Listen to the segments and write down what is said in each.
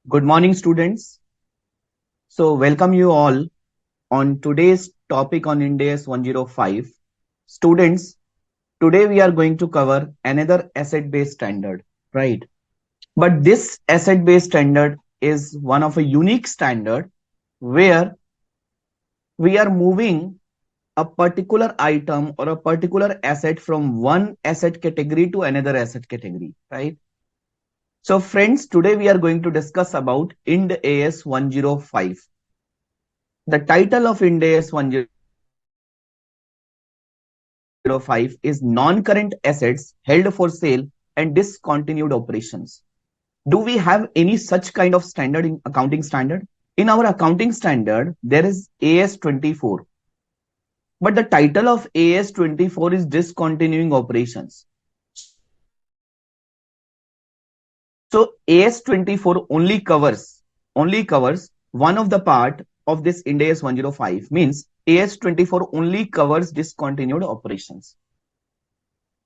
Good morning, students. So, welcome you all on today's topic on Ind AS 105. Students, today we are going to cover another asset-based standard, right? But this asset-based standard is one of a unique standard where we are moving a particular item or a particular asset from one asset category to another asset category, right? So, friends, today we are going to discuss about Ind AS 105. The title of Ind AS 105 is Non-Current Assets Held for Sale and Discontinued Operations. Do we have any such kind of standard in accounting standard? In our accounting standard, there is AS 24, but the title of AS 24 is Discontinuing Operations. So AS 24 only covers one of the part of this Ind AS 105, means AS 24 only covers discontinued operations.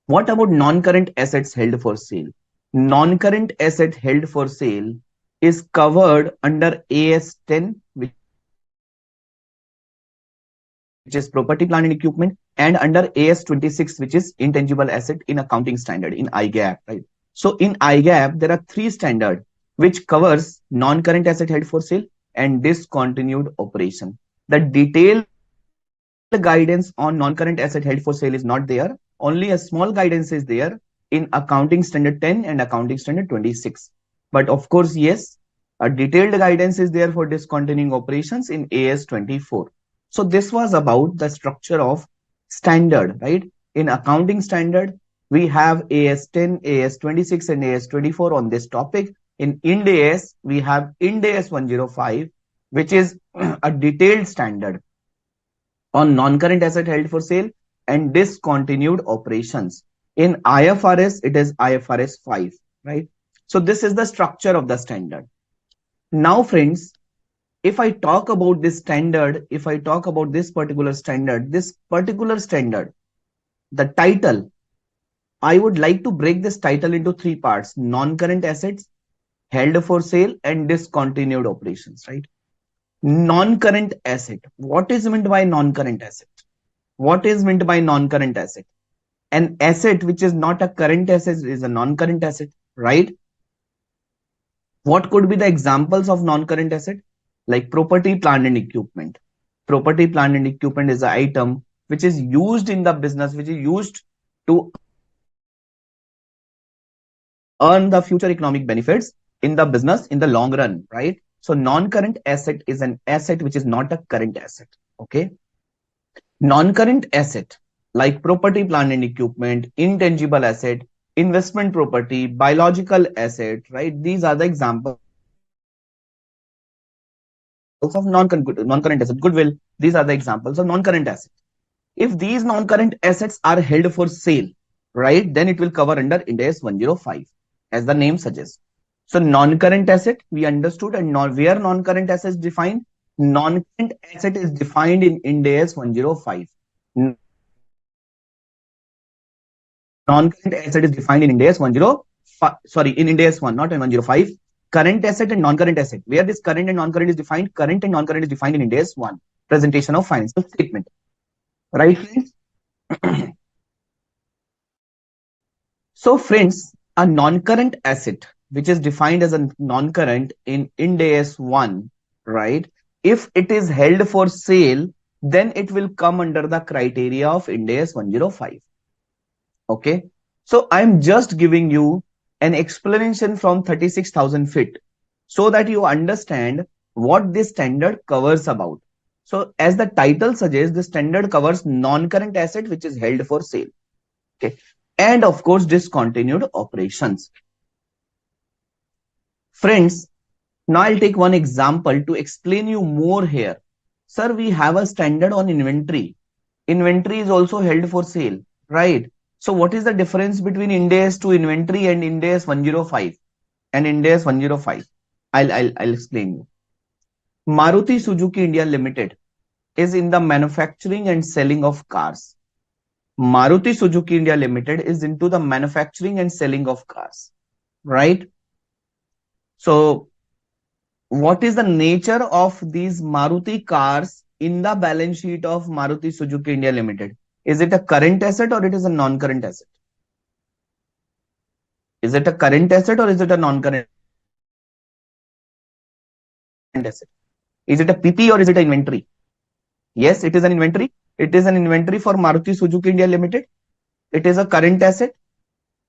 What about non-current assets held for sale? Non-current asset held for sale is covered under AS 10, which is property, plant and equipment, and under AS 26, which is intangible asset in accounting standard in ICAI, right? So in ICAI, there are three standards which covers non-current asset held for sale and discontinued operation. The detailed guidance on non-current asset held for sale is not there. Only a small guidance is there in accounting standard 10 and accounting standard 26. But of course, yes, a detailed guidance is there for discontinuing operations in AS 24. So this was about the structure of standard, right? In accounting standard, we have AS 10, AS 26 and AS 24 on this topic. In Ind AS, we have Ind AS 105, which is a detailed standard on non-current asset held for sale and discontinued operations. In IFRS, it is IFRS 5, right? So this is the structure of the standard. Now, friends, if I talk about this standard, if I talk about this particular standard, the title, I would like to break this title into three parts: non-current assets, held for sale, and discontinued operations, right? Non-current asset. What is meant by non-current asset? What is meant by non-current asset? An asset which is not a current asset is a non-current asset, right? What could be the examples of non-current asset? Like property, plant and equipment. Property, plant and equipment is an item which is used in the business, which is used to earn the future economic benefits in the business in the long run, right? So non-current asset is an asset which is not a current asset, okay? Non-current asset like property, plant and equipment, intangible asset, investment property, biological asset, right? These are the examples of non-current asset. Goodwill, these are the examples of non-current asset. If these non-current assets are held for sale, right, then it will cover under Ind AS 105, as the name suggests. So non-current asset, we understood, and where non-current assets defined? Non-current asset is defined in Ind AS 105. Non-current asset is defined in Ind AS 105, sorry, in Ind AS 1, not in 105. Current asset and non-current asset. Where this current and non-current is defined? Current and non-current is defined in Ind AS 1, presentation of financial statement. Right, friends? So, friends, a non-current asset, which is defined as a non-current in Ind AS 1, right? If it is held for sale, then it will come under the criteria of Ind AS 105. Okay. So I'm just giving you an explanation from 36,000 feet so that you understand what this standard covers about. So as the title suggests, the standard covers non-current asset which is held for sale. Okay. And of course, discontinued operations. Friends, now I'll take one example to explain you more here. Sir, we have a standard on inventory. Inventory is also held for sale, right? So what is the difference between Ind AS to inventory and Ind AS 105 and Ind AS 105? I'll explain you. Maruti Suzuki India Limited is in the manufacturing and selling of cars. Maruti Suzuki India Limited is into the manufacturing and selling of cars, right? So what is the nature of these Maruti cars in the balance sheet of Maruti Suzuki India Limited? Is it a current asset or it is a non-current asset? Is it a current asset or is it a non-current asset? Is it a PP or is it an inventory? Yes, it is an inventory. It is an inventory for Maruti Suzuki India Limited. It is a current asset.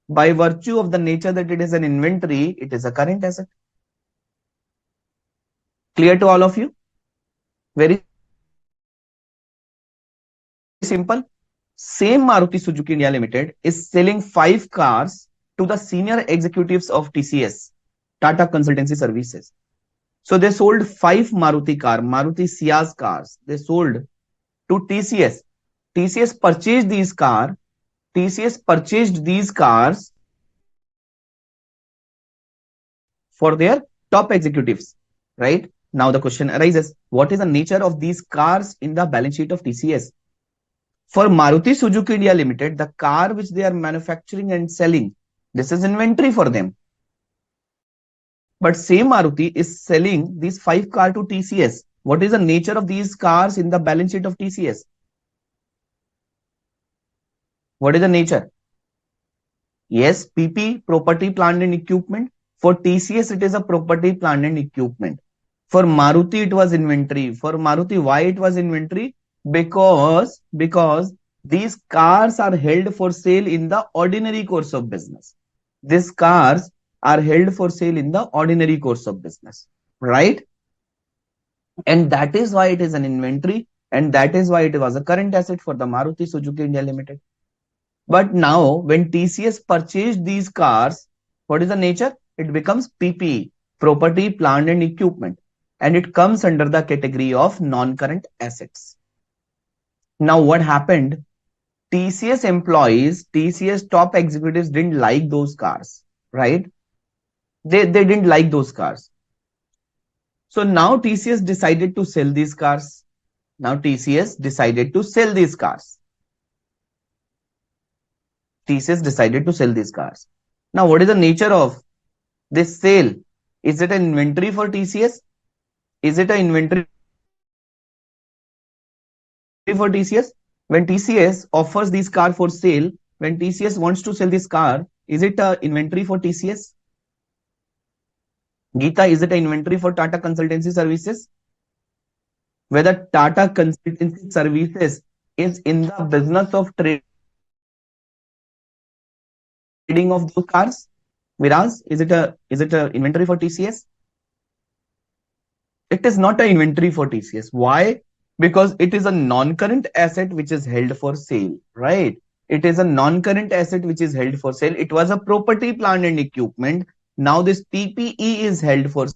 By virtue of the nature that it is an inventory, it is a current asset. Clear to all of you? Very simple. Same Maruti Suzuki India Limited is selling 5 cars to the senior executives of TCS, Tata Consultancy Services. So they sold 5 Maruti Ciaz cars. They sold to TCS. TCS purchased these car. TCS purchased these cars for their top executives, right? Now the question arises, what is the nature of these cars in the balance sheet of TCS? For Maruti Suzuki India Limited, the car which they are manufacturing and selling, this is inventory for them. But same Maruti is selling these 5 cars to TCS. What is the nature of these cars in the balance sheet of TCS? What is the nature? Yes, PP, property, plant and equipment. For TCS, it is a property, plant and equipment. For Maruti, it was inventory. For Maruti, why it was inventory? Because these cars are held for sale in the ordinary course of business. These cars are held for sale in the ordinary course of business, right? And that is why it is an inventory, and that is why it was a current asset for the Maruti Suzuki India Limited. But now, when TCS purchased these cars, what is the nature? It becomes PP, property, plant and equipment, and it comes under the category of non-current assets. Now, what happened? TCS employees, TCS top executives didn't like those cars, right? They didn't like those cars. So now TCS decided to sell these cars. Now TCS decided to sell these cars. TCS decided to sell these cars. Now, what is the nature of this sale? Is it an inventory for TCS? Is it an inventory for TCS? When TCS offers these car for sale, when TCS wants to sell this car, is it an inventory for TCS? Geeta, is it an inventory for Tata Consultancy Services? Whether Tata Consultancy Services is in the business of trading of those cars? Viraz, is it a inventory for TCS? It is not an inventory for TCS. Why? Because it is a non-current asset which is held for sale, right? It is a non-current asset which is held for sale. It was a property, plant and equipment. Now this PPE is held for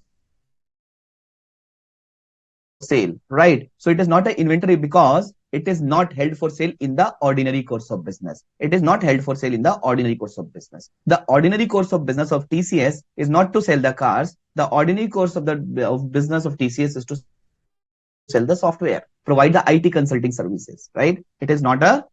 sale, right? So it is not an inventory because it is not held for sale in the ordinary course of business. It is not held for sale in the ordinary course of business. The ordinary course of business of TCS is not to sell the cars. The ordinary course of business of TCS is to sell the software, provide the IT consulting services, right? It is not a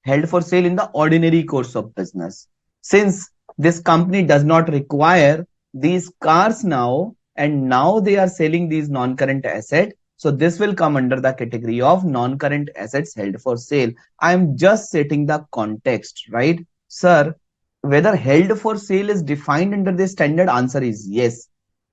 held for sale in the ordinary course of business. Since this company does not require these cars now, and now they are selling these non-current assets, so this will come under the category of non-current assets held for sale. I am just setting the context, right? Sir, whether held for sale is defined under the standard, answer is yes.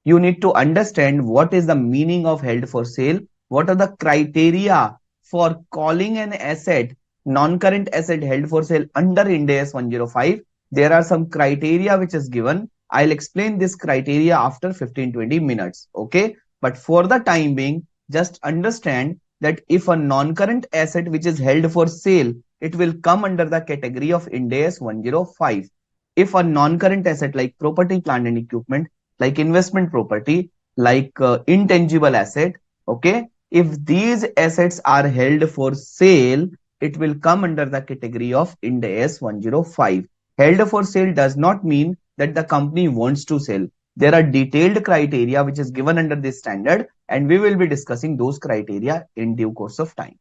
You need to understand what is the meaning of held for sale, what are the criteria for calling an asset non-current asset held for sale under Ind AS 105. There are some criteria which is given. I'll explain this criteria after 15-20 minutes. Okay. But for the time being, just understand that if a non-current asset which is held for sale, it will come under the category of Ind AS 105. If a non-current asset like property, plant and equipment, like investment property, like intangible asset, okay, if these assets are held for sale, it will come under the category of Ind AS 105. Held for sale does not mean that the company wants to sell. There are detailed criteria which is given under this standard, and we will be discussing those criteria in due course of time.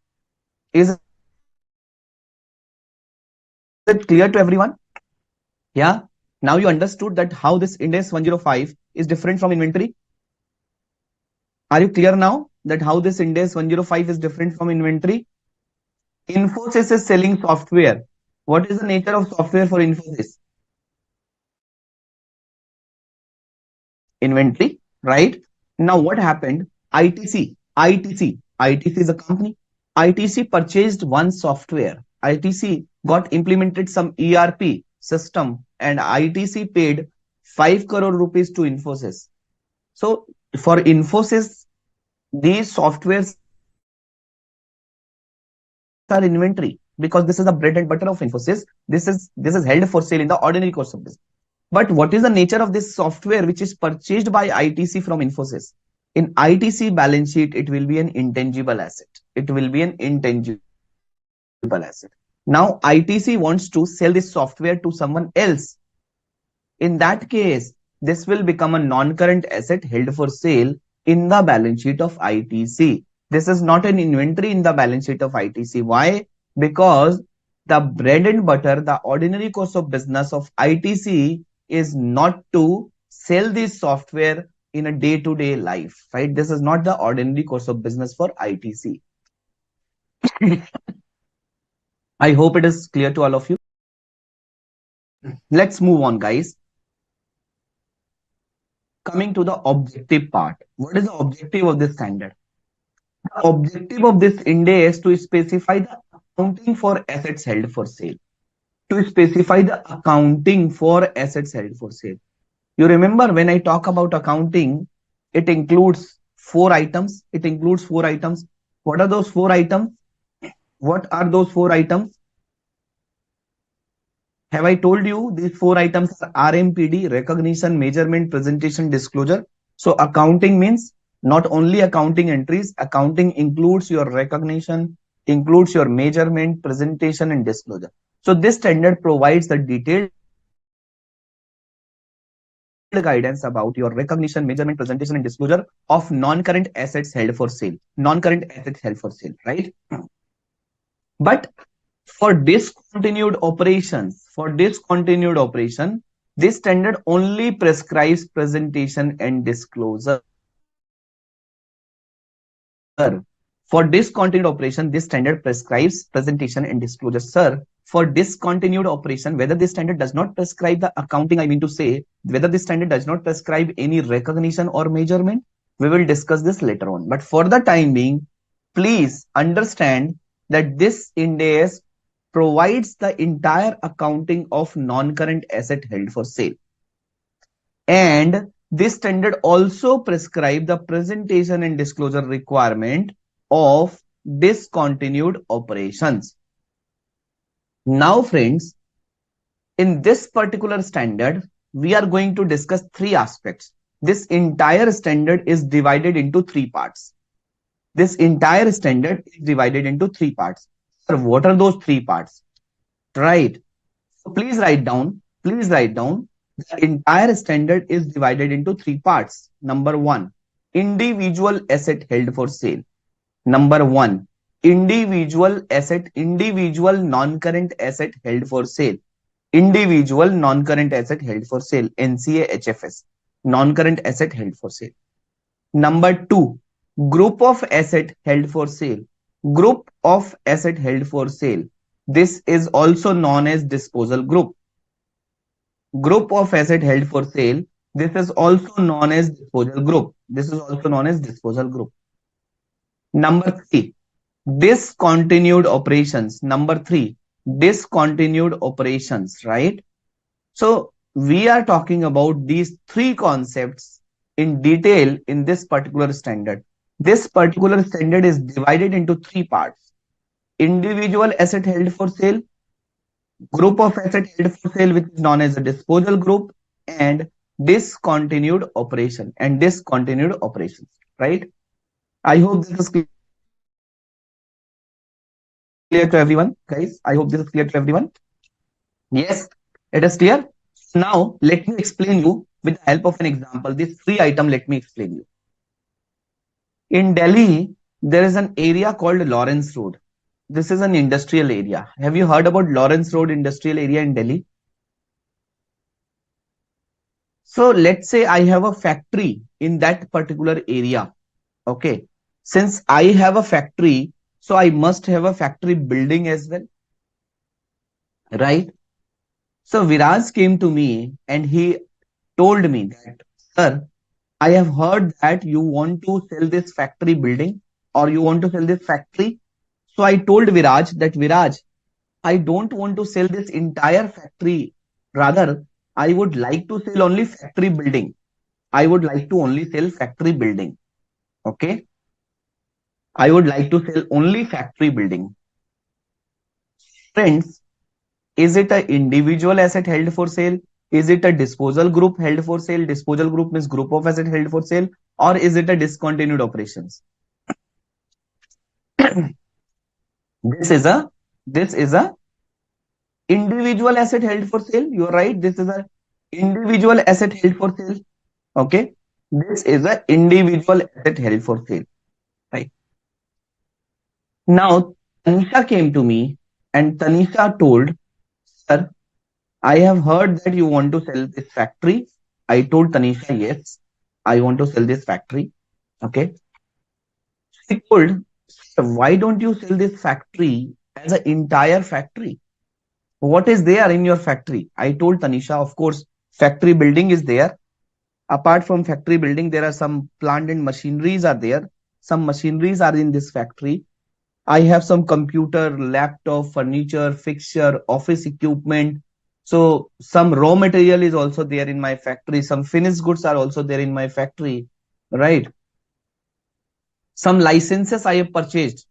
Is it clear to everyone? Yeah. Now you understood that how this Ind AS 105 is different from inventory. Are you clear now that how this Ind AS 105 is different from inventory? Infosys is selling software. What is the nature of software for Infosys? Inventory, right? Now what happened? ITC is a company. ITC purchased one software. ITC got implemented some ERP system and ITC paid 5 crore rupees to Infosys. So for Infosys, these softwares are inventory because this is the bread and butter of Infosys. This is held for sale in the ordinary course of business. But what is the nature of this software which is purchased by ITC from Infosys? In ITC balance sheet, it will be an intangible asset. It will be an intangible asset. Now ITC wants to sell this software to someone else. In that case, this will become a non-current asset held for sale in the balance sheet of ITC. This is not an inventory in the balance sheet of ITC. Why? Because the bread and butter, the ordinary course of business of ITC is not to sell this software in a day-to-day life, right? This is not the ordinary course of business for ITC. I hope it is clear to all of you. Let's move on, guys. Coming to the objective part. What is the objective of this standard? The objective of this index is to specify the accounting for assets held for sale. To specify the accounting for assets held for sale. You remember when I talk about accounting, it includes 4 items. It includes 4 items. What are those 4 items? What are those 4 items? Have I told you these 4 items are RMPD, recognition, measurement, presentation, disclosure? So accounting means not only accounting entries, accounting includes your recognition, includes your measurement, presentation, and disclosure. So this standard provides the detailed guidance about your recognition, measurement, presentation, and disclosure of non-current assets held for sale. Non-current assets held for sale, right? But for discontinued operations, this standard only prescribes presentation and disclosure. For discontinued operation, this standard prescribes presentation and disclosure. Sir, for discontinued operation, whether this standard does not prescribe the accounting, I mean to say, whether this standard does not prescribe any recognition or measurement, we will discuss this later on. But for the time being, please understand that this Ind AS provides the entire accounting of non-current asset held for sale. And this standard also prescribes the presentation and disclosure requirement of discontinued operations. Now, friends, in this particular standard, we are going to discuss 3 aspects. This entire standard is divided into 3 parts. This entire standard is divided into 3 parts. Sir, what are those 3 parts? Right. So please write down. The entire standard is divided into 3 parts. Number 1, individual asset held for sale. Number 1, individual non-current asset held for sale. Individual non-current asset held for sale. NCA HFS. Non-current asset held for sale. Number 2, group of asset held for sale. Group of asset held for sale. This is also known as disposal group. Group of asset held for sale. This is also known as disposal group. Number 3, discontinued operations. Discontinued operations, right? So we are talking about these 3 concepts in detail in this particular standard. This particular standard is divided into 3 parts. Individual asset held for sale, group of asset held for sale, which is known as a disposal group, and discontinued operations, right? I hope this is clear to everyone, guys. I hope this is clear to everyone. Yes, it is clear. Now let me explain you with the help of an example. This 3 item, let me explain you. In Delhi, there is an area called Lawrence Road. This is an industrial area. Have you heard about Lawrence Road industrial area in Delhi? So let's say I have a factory in that particular area. Okay. Since I have a factory, so I must have a factory building as well, right? So Viraj came to me and he told me that, sir, I have heard that you want to sell this factory building or you want to sell this factory. So I told Viraj that, Viraj, I don't want to sell this entire factory. Rather, I would like to sell only factory building. I would like to only sell factory building. Okay. I would like to sell only factory building. Friends, is it an individual asset held for sale? Is it a disposal group held for sale? Disposal group means group of asset held for sale, or is it a discontinued operations? This is a individual asset held for sale. You're right. This is a individual asset held for sale. Okay. This is a individual asset held for sale. Right. Now, Tanisha came to me and Tanisha told, sir, I have heard that you want to sell this factory. I told Tanisha, yes, I want to sell this factory. Okay. She told, "Sir, why don't you sell this factory as an entire factory? What is there in your factory?" I told Tanisha, of course, factory building is there. Apart from factory building, there are some plant and machineries are there. Some machineries are in this factory. I have some computer, laptop, furniture, fixture, office equipment. So some raw material is also there in my factory. Some finished goods are also there in my factory, right? Some licenses I have purchased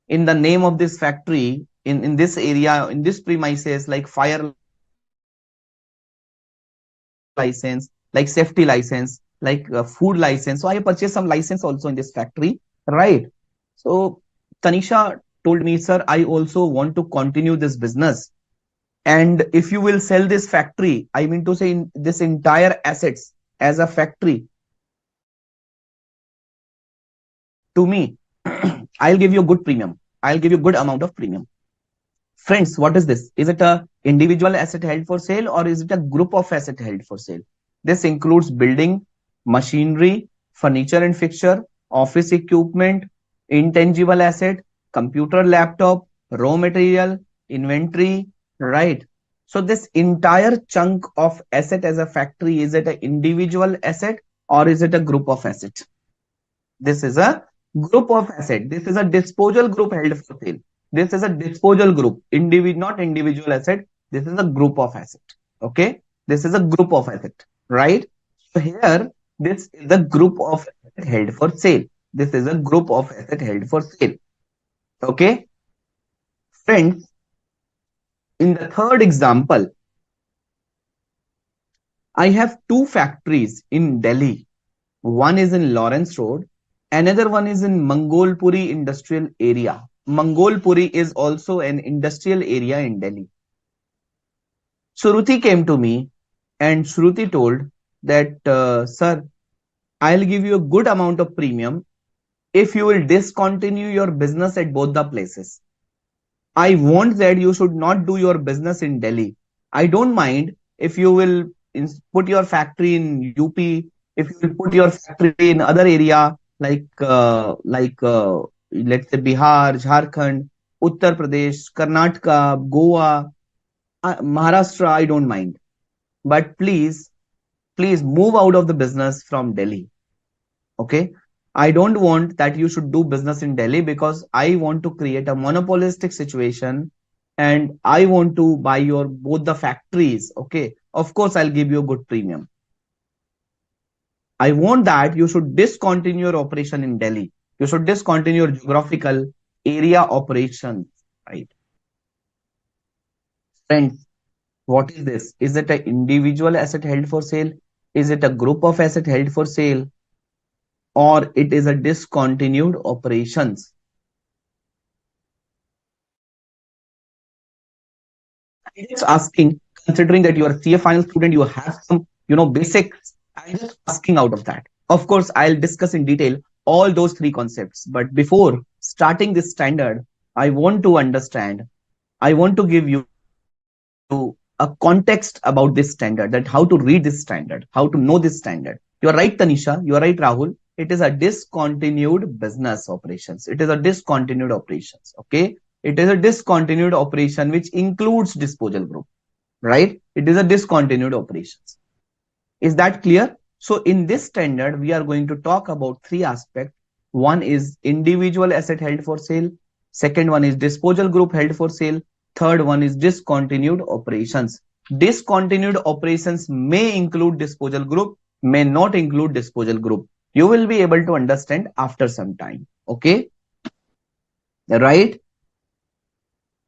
in the name of this factory in this area, in this premises, like fire license, like safety license, like food license. So I have purchased some license also in this factory, right? So Tanisha told me, sir, I also want to continue this business. And if you will sell this factory, I mean to say in this entire assets as a factory to me, I'll give you a good premium. I'll give you a good amount of premium. Friends, what is this? Is it a individual asset held for sale or is it a group of asset held for sale? This includes building, machinery, furniture and fixture, office equipment, intangible asset, computer laptop, raw material, inventory, right? So this entire chunk of asset as a factory, is it an individual asset or is it a group of asset? This is a group of asset. This is a disposal group held for sale. This is a disposal group, not individual asset. This is a group of asset. Okay, this is a group of asset, right? So here, this is a group of asset held for sale. This is a group of asset held for sale. Okay, friends. In the third example, I have two factories in Delhi. One is in Lawrence Road, another one is in Mangolpuri industrial area. Mangolpuri is also an industrial area in Delhi. Shruti came to me and Shruti told that, sir, I'll give you a good amount of premium if you will discontinue your business at both the places. I want that you should not do your business in Delhi. I don't mind if you will put your factory in UP, if you will put your factory in other area like let's say Bihar, Jharkhand, Uttar Pradesh, Karnataka, Goa, Maharashtra. I don't mind, but please move out of the business from Delhi. Okay. I don't want that you should do business in Delhi because I want to create a monopolistic situation and I want to buy your both the factories. Okay. Of course, I'll give you a good premium. I want that you should discontinue your operation in Delhi. You should discontinue your geographical area operations. Right. Friends, what is this? Is it an individual asset held for sale? Is it a group of asset held for sale? Or it is a discontinued operations? I'm just asking, considering that you are a CA final student, you have some, basics. I'm just asking out of that. Of course, I'll discuss in detail all those three concepts. But before starting this standard, I want to understand, I want to give you a context about this standard, that how to read this standard, how to know this standard. You are right, Tanisha. You are right, Rahul. It is a discontinued business operations. It is a discontinued operations. Okay. It is a discontinued operation which includes disposal group, right? It is a discontinued operations. Is that clear? So in this standard, we are going to talk about three aspects. One is individual asset held for sale. Second one is disposal group held for sale. Third one is discontinued operations. Discontinued operations may include disposal group, may not include disposal group. You will be able to understand after some time. Okay. Right.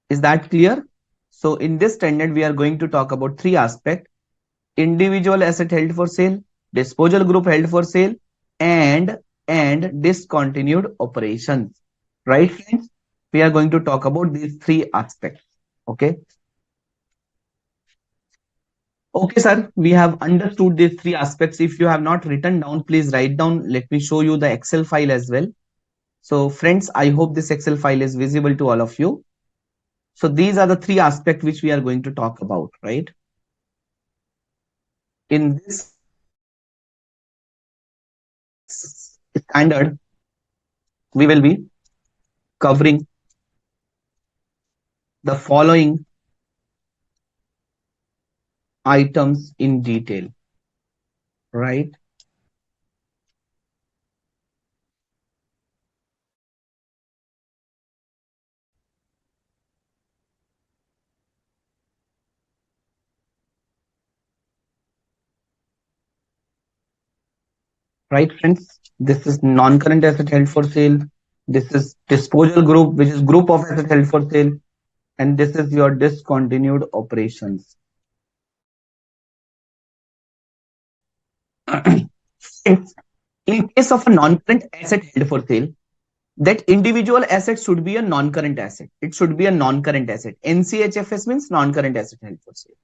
Is that clear? So in this standard, we are going to talk about three aspects: individual asset held for sale, disposal group held for sale, and discontinued operations. Right, friends? We are going to talk about these three aspects. Okay. Okay, sir. We have understood these three aspects. If you have not written down, please write down. Let me show you the Excel file as well. So, friends, I hope this Excel file is visible to all of you. So, these are the three aspects which we are going to talk about, right? In this standard, we will be covering the following items in detail, right? Right, friends? This is non-current asset held for sale. This is disposal group, which is group of asset held for sale. And this is your discontinued operations. In case of a non-current asset held for sale, that individual asset should be a non-current asset. It should be a non-current asset. NCHFS means non-current asset held for sale.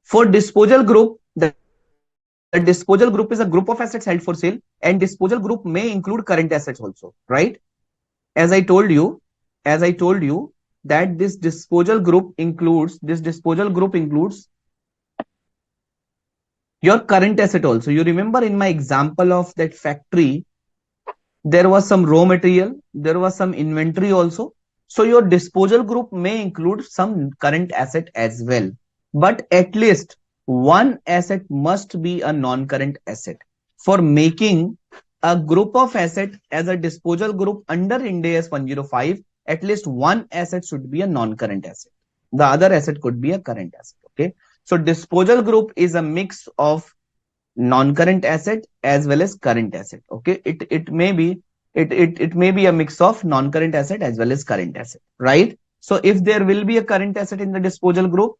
For disposal group, the disposal group is a group of assets held for sale, and disposal group may include current assets also, right? As I told you, that this disposal group includes your current asset also. You remember in my example of that factory, there was some raw material, there was some inventory also. So your disposal group may include some current asset as well. But at least one asset must be a non-current asset. For making a group of asset as a disposal group under Ind AS 105, at least one asset should be a non-current asset. The other asset could be a current asset. Okay. So disposal group is a mix of non-current asset as well as current asset. Okay. It may be a mix of non-current asset as well as current asset, right? So if there will be a current asset in the disposal group,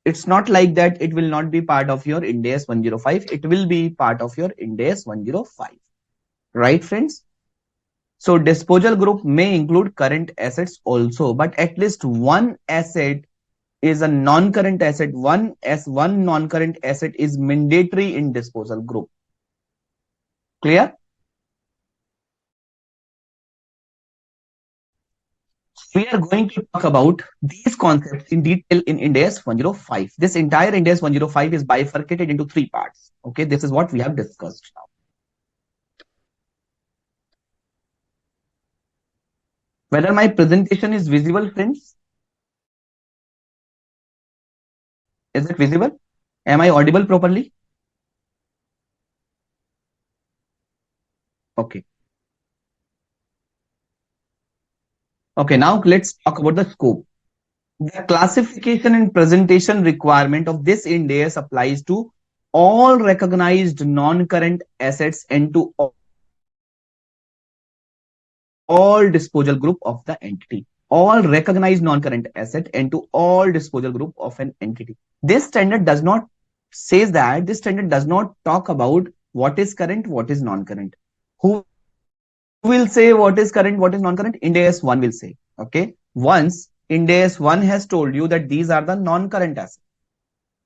it's not like that it will not be part of your Ind AS 105. It will be part of your Ind AS 105. Right, friends? So disposal group may include current assets also, but at least one asset is a non-current asset. One non-current asset is mandatory in disposal group. Clear? We are going to talk about these concepts in detail in Ind AS 105. This entire Ind AS 105 is bifurcated into three parts. Okay, this is what we have discussed now. Whether my presentation is visible, friends? Is it visible? Am I audible properly? Okay. Okay, now let's talk about the scope. The classification and presentation requirement of this Ind AS applies to all recognized non-current assets and to all disposal group of the entity. All recognized non-current asset and to all disposal group of an entity. This standard does not talk about what is current, what is non-current. Who will say what is current, what is non-current? Ind AS 1 will say. Okay. Once Ind AS 1 has told you that these are the non-current assets.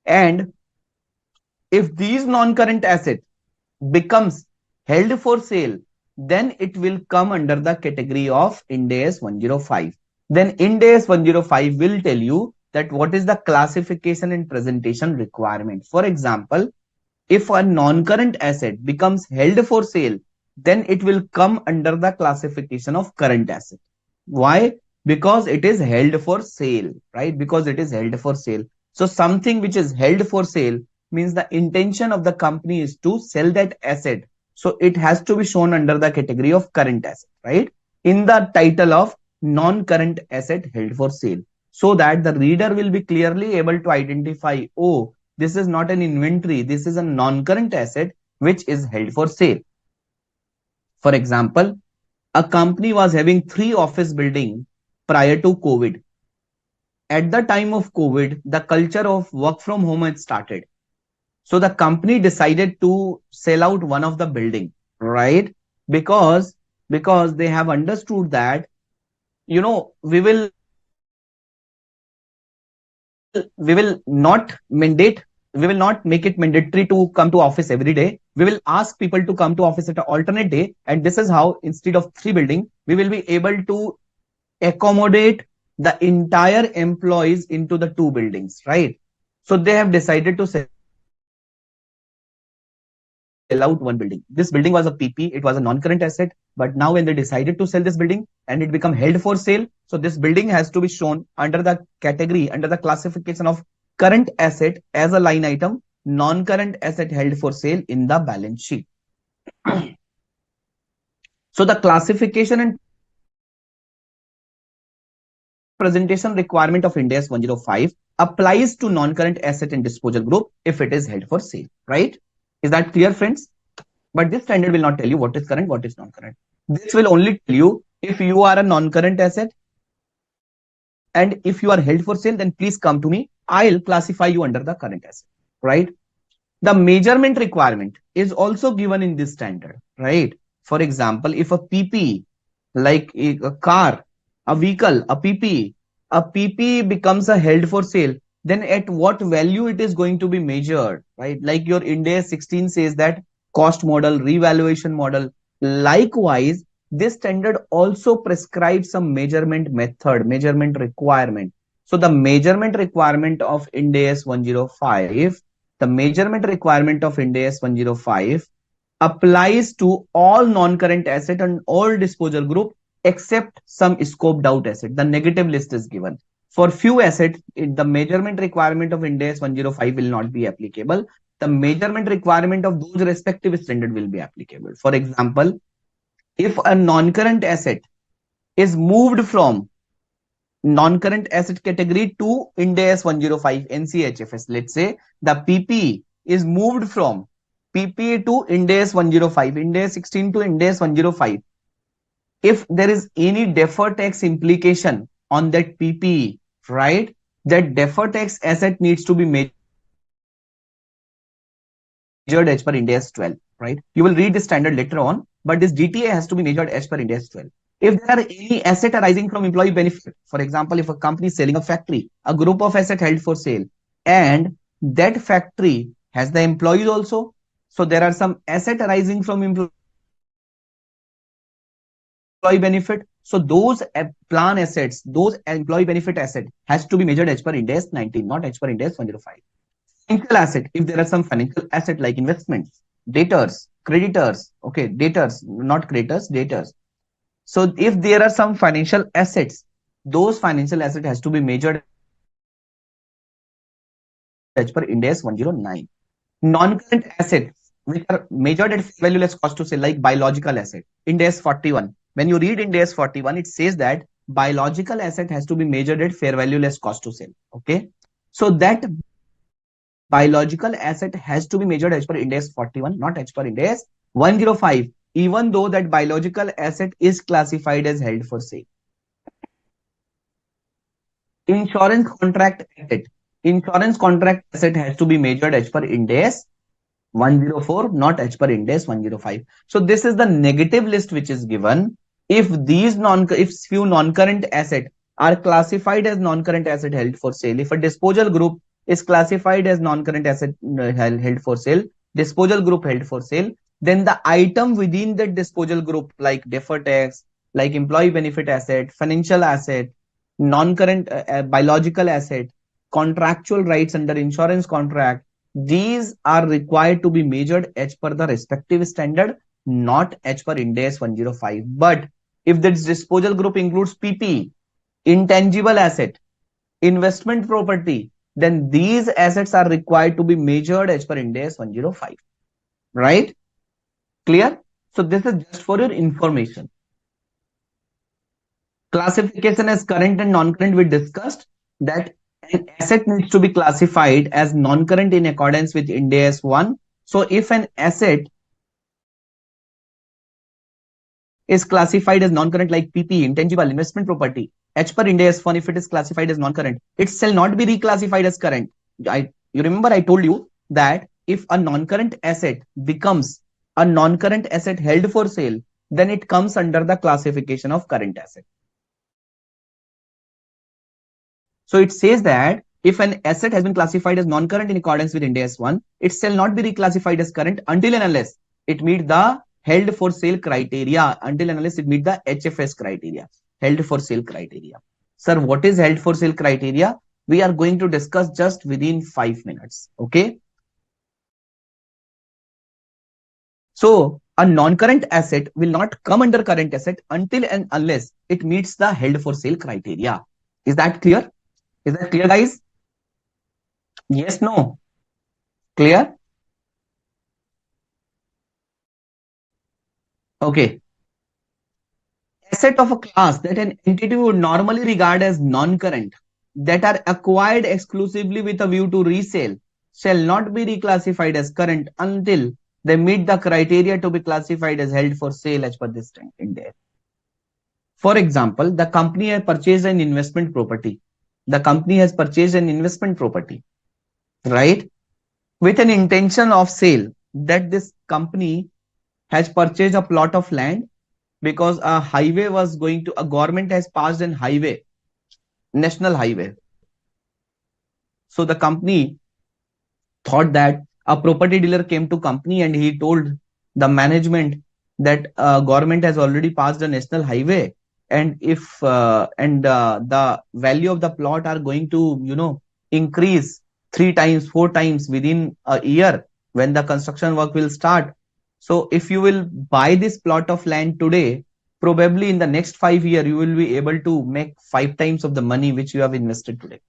And if these non-current assets becomes held for sale, then it will come under the category of Ind AS 105. Then Ind AS 105 will tell you that what is the classification and presentation requirement. For example, if a non-current asset becomes held for sale then it will come under the classification of current asset. Why? Because it is held for sale, right? Because it is held for sale. So something which is held for sale means the intention of the company is to sell that asset. So it has to be shown under the category of current asset, right? In the title of non-current asset held for sale, so that the reader will be clearly able to identify, oh, this is not an inventory, this is a non-current asset which is held for sale. For example, a company was having 3 office buildings prior to COVID. At the time of COVID, the culture of work from home had started. So the company decided to sell out one of the building, right? Because because they have understood that, we will not make it mandatory to come to office every day. We will ask people to come to office at an alternate day, and this is how, instead of 3 building, we will be able to accommodate the entire employees into the 2 buildings, right? So they have decided to sell out one building. This building was a PP, it was a non-current asset, but now when they decided to sell this building and it become held for sale, so this building has to be shown under the category, under the classification of current asset as a line item, non-current asset held for sale in the balance sheet. So the classification and presentation requirement of Ind AS 105 applies to non-current asset and disposal group if it is held for sale, right? Is that clear, friends? But this standard will not tell you what is current, what is non-current. This will only tell you if you are a non-current asset and if you are held for sale, then please come to me. I'll classify you under the current asset, right? The measurement requirement is also given in this standard, right? For example, if a PP, like a car, a vehicle, a PP becomes a held for sale, then at what value it is going to be measured, right? Like your Ind AS 16 says that cost model, revaluation model. Likewise, this standard also prescribes some measurement method, measurement requirement. So the measurement requirement of Ind AS 105, the measurement requirement of Ind AS 105 applies to all non-current asset and all disposal group except some scoped out asset. The negative list is given. For few assets, the measurement requirement of Ind AS 105 will not be applicable. The measurement requirement of those respective standard will be applicable. For example, if a non-current asset is moved from non-current asset category to Ind AS 105 NCHFS, let's say the PP is moved from PP to Ind AS 105, Ind AS 16 to Ind AS 105. If there is any deferred tax implication on that PP, right, that deferred tax asset needs to be measured as per Ind AS 12, right? You will read the standard later on, but this DTA has to be measured as per Ind AS 12. If there are any asset arising from employee benefit, for example, if a company is selling a factory, a group of asset held for sale, and that factory has the employees also, so there are some asset arising from employee benefit. So those plan assets, those employee benefit asset has to be measured as per Ind AS 19, not as per Ind AS 105. Financial asset, if there are some financial asset like investments, debtors, creditors, okay, debtors, not creditors, debtors. So if there are some financial assets, those financial asset has to be measured as per Ind AS 109. Non-current assets which are measured at fair value less cost to sale, like biological asset, Ind AS 41. When you read Ind AS 41, it says that biological asset has to be measured at fair value less cost to sale. Okay. So that biological asset has to be measured as per Ind AS 41, not as per Ind AS 105, even though that biological asset is classified as held for sale. Insurance contract asset. Insurance contract asset has to be measured as per Ind AS 104, not as per Ind AS 105. So this is the negative list which is given. If few non-current asset are classified as non-current asset held for sale, if a disposal group is classified as non-current asset held for sale, disposal group held for sale, then the item within that disposal group, like deferred tax, like employee benefit asset, financial asset, non-current biological asset, contractual rights under insurance contract, these are required to be measured as per the respective standard, not as per Ind AS 105. But if this disposal group includes PP, intangible asset, investment property, then these assets are required to be measured as per Ind AS 105. Right? Clear? So this is just for your information. Classification as current and non-current, we discussed that an asset needs to be classified as non-current in accordance with Ind AS 1. So if an asset is classified as non-current like PP, intangible investment property, as per Ind AS 1, if it is classified as non-current, it shall not be reclassified as current. You remember I told you that if a non-current asset becomes a non-current asset held for sale, then it comes under the classification of current asset. So it says that if an asset has been classified as non-current in accordance with Ind AS 1, it shall not be reclassified as current until and unless it meet the held for sale criteria, until and unless it meet the HFS criteria, held for sale criteria. Sir, what is held for sale criteria? We are going to discuss just within 5 minutes. Okay. So a non-current asset will not come under current asset until and unless it meets the held for sale criteria. Is that clear? Is that clear, guys? Yes, no? Clear? Okay. Asset of a class that an entity would normally regard as non-current that are acquired exclusively with a view to resale shall not be reclassified as current until they meet the criteria to be classified as held for sale as per this in there. For example, the company has purchased an investment property. The company has purchased an investment property, right? With an intention of sale, that this company has purchased a plot of land because a highway was going to, a government has passed an highway, national highway. So the company thought that a property dealer came to company and he told the management that government has already passed a national highway, and if the value of the plot are going to increase 3 times 4 times within a year when the construction work will start. So if you will buy this plot of land today, probably in the next 5 years you will be able to make 5 times of the money which you have invested today.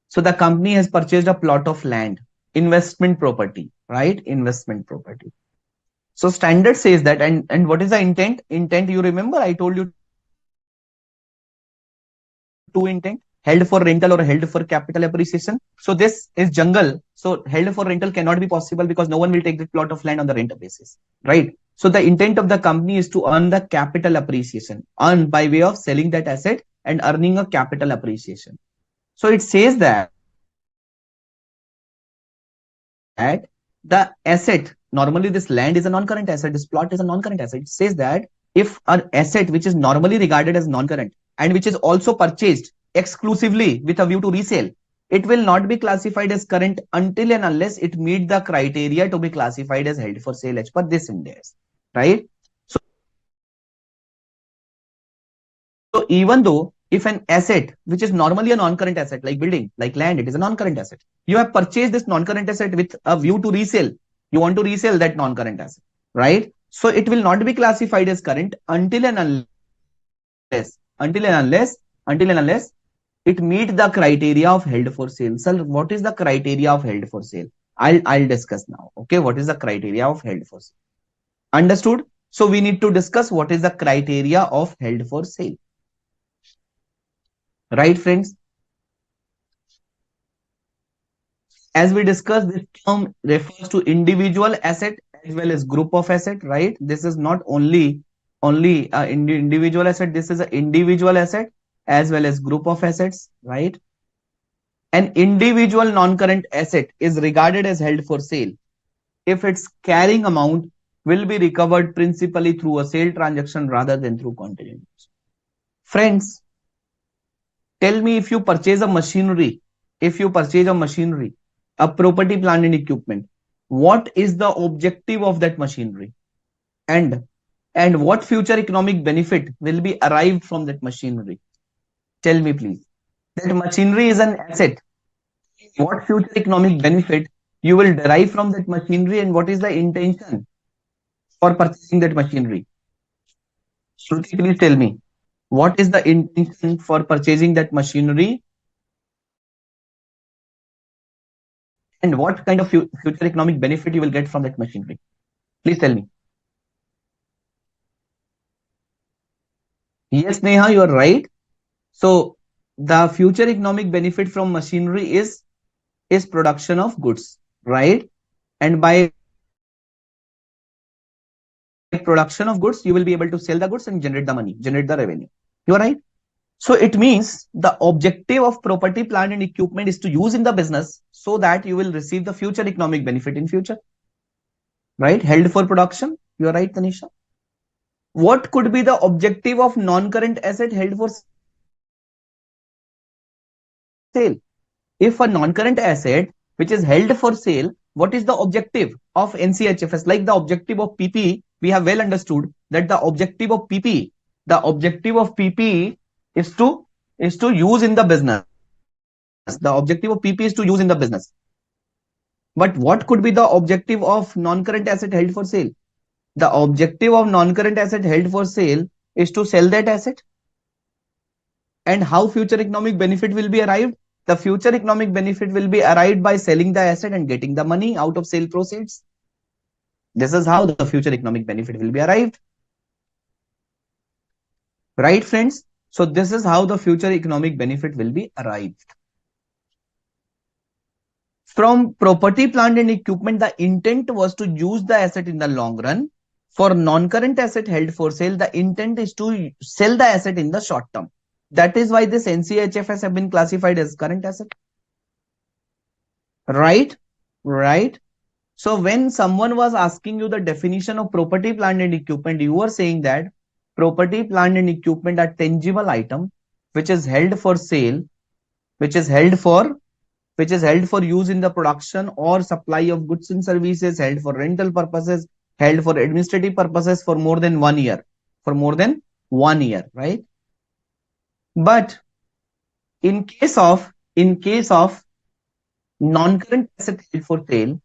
So the company has purchased a plot of land, investment property, right? Investment property. So standard says that, and what is the intent? Intent, you remember I told you two intent: held for rental or held for capital appreciation. So this is jungle. So held for rental cannot be possible because no one will take the plot of land on the rent basis, right? So the intent of the company is to earn the capital appreciation, earn by way of selling that asset and earning a capital appreciation. So it says that the asset, normally this land is a non-current asset, this plot is a non-current asset. It says that if an asset which is normally regarded as non-current and which is also purchased exclusively with a view to resale, it will not be classified as current until and unless it meet the criteria to be classified as held for sale as per this index, right? So even though if an asset which is normally a non-current asset like building, like land, it is a non-current asset. You have purchased this non-current asset with a view to resale. You want to resell that non-current asset, right? So it will not be classified as current until and unless it meet the criteria of held for sale. So what is the criteria of held for sale? I'll discuss now. Okay, what is the criteria of held for sale? Understood? So we need to discuss what is the criteria of held for sale. Right, friends? As we discussed, this term refers to individual asset as well as group of asset, right? This is not only individual asset. This is an individual asset as well as group of assets, right? An individual non-current asset is regarded as held for sale if its carrying amount will be recovered principally through a sale transaction rather than through contingent. Friends, tell me, if you purchase a machinery, a property, plant and equipment, what is the objective of that machinery? And what future economic benefit will be arrived from that machinery? Tell me, please. That machinery is an asset. What future economic benefit you will derive from that machinery, and what is the intention? for purchasing that machinery? Shruti, please tell me. What is the intention for purchasing that machinery and what kind of future economic benefit you will get from that machinery? Please tell me. Yes, Neha, you are right. So the future economic benefit from machinery is production of goods, right? And by production of goods, you will be able to sell the goods and generate the money, generate the revenue. You are right. So it means the objective of property, plant, and equipment is to use in the business so that you will receive the future economic benefit in future. Right? Held for production. You are right, Tanisha. What could be the objective of non-current asset held for sale? If a non-current asset which is held for sale, what is the objective of NCHFS? Like the objective of PPE, we have well understood that the objective of PPE is to use in the business. The objective of PPE is to use in the business. But what could be the objective of non-current asset held for sale? The objective of non-current asset held for sale is to sell that asset. And how future economic benefit will be arrived? The future economic benefit will be arrived by selling the asset and getting the money out of sale proceeds. This is how the future economic benefit will be arrived. Right, friends? So this is how the future economic benefit will be arrived. From property, plant, and equipment, the intent was to use the asset in the long run. For non-current asset held for sale, the intent is to sell the asset in the short term. That is why this NCHFS have been classified as current asset. Right? Right. So when someone was asking you the definition of property, plant, and equipment, you were saying that property, plant, and equipment are tangible item which is held for sale, which is held for use in the production or supply of goods and services, held for rental purposes, held for administrative purposes for more than 1 year, right? But in case of non-current asset held for sale,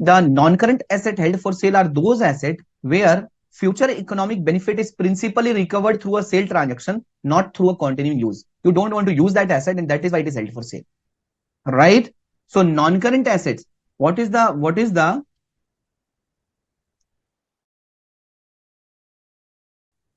the non-current asset held for sale are those assets where future economic benefit is principally recovered through a sale transaction, not through a continuing use. You don't want to use that asset, and that is why it is held for sale. Right? So non-current assets, what is the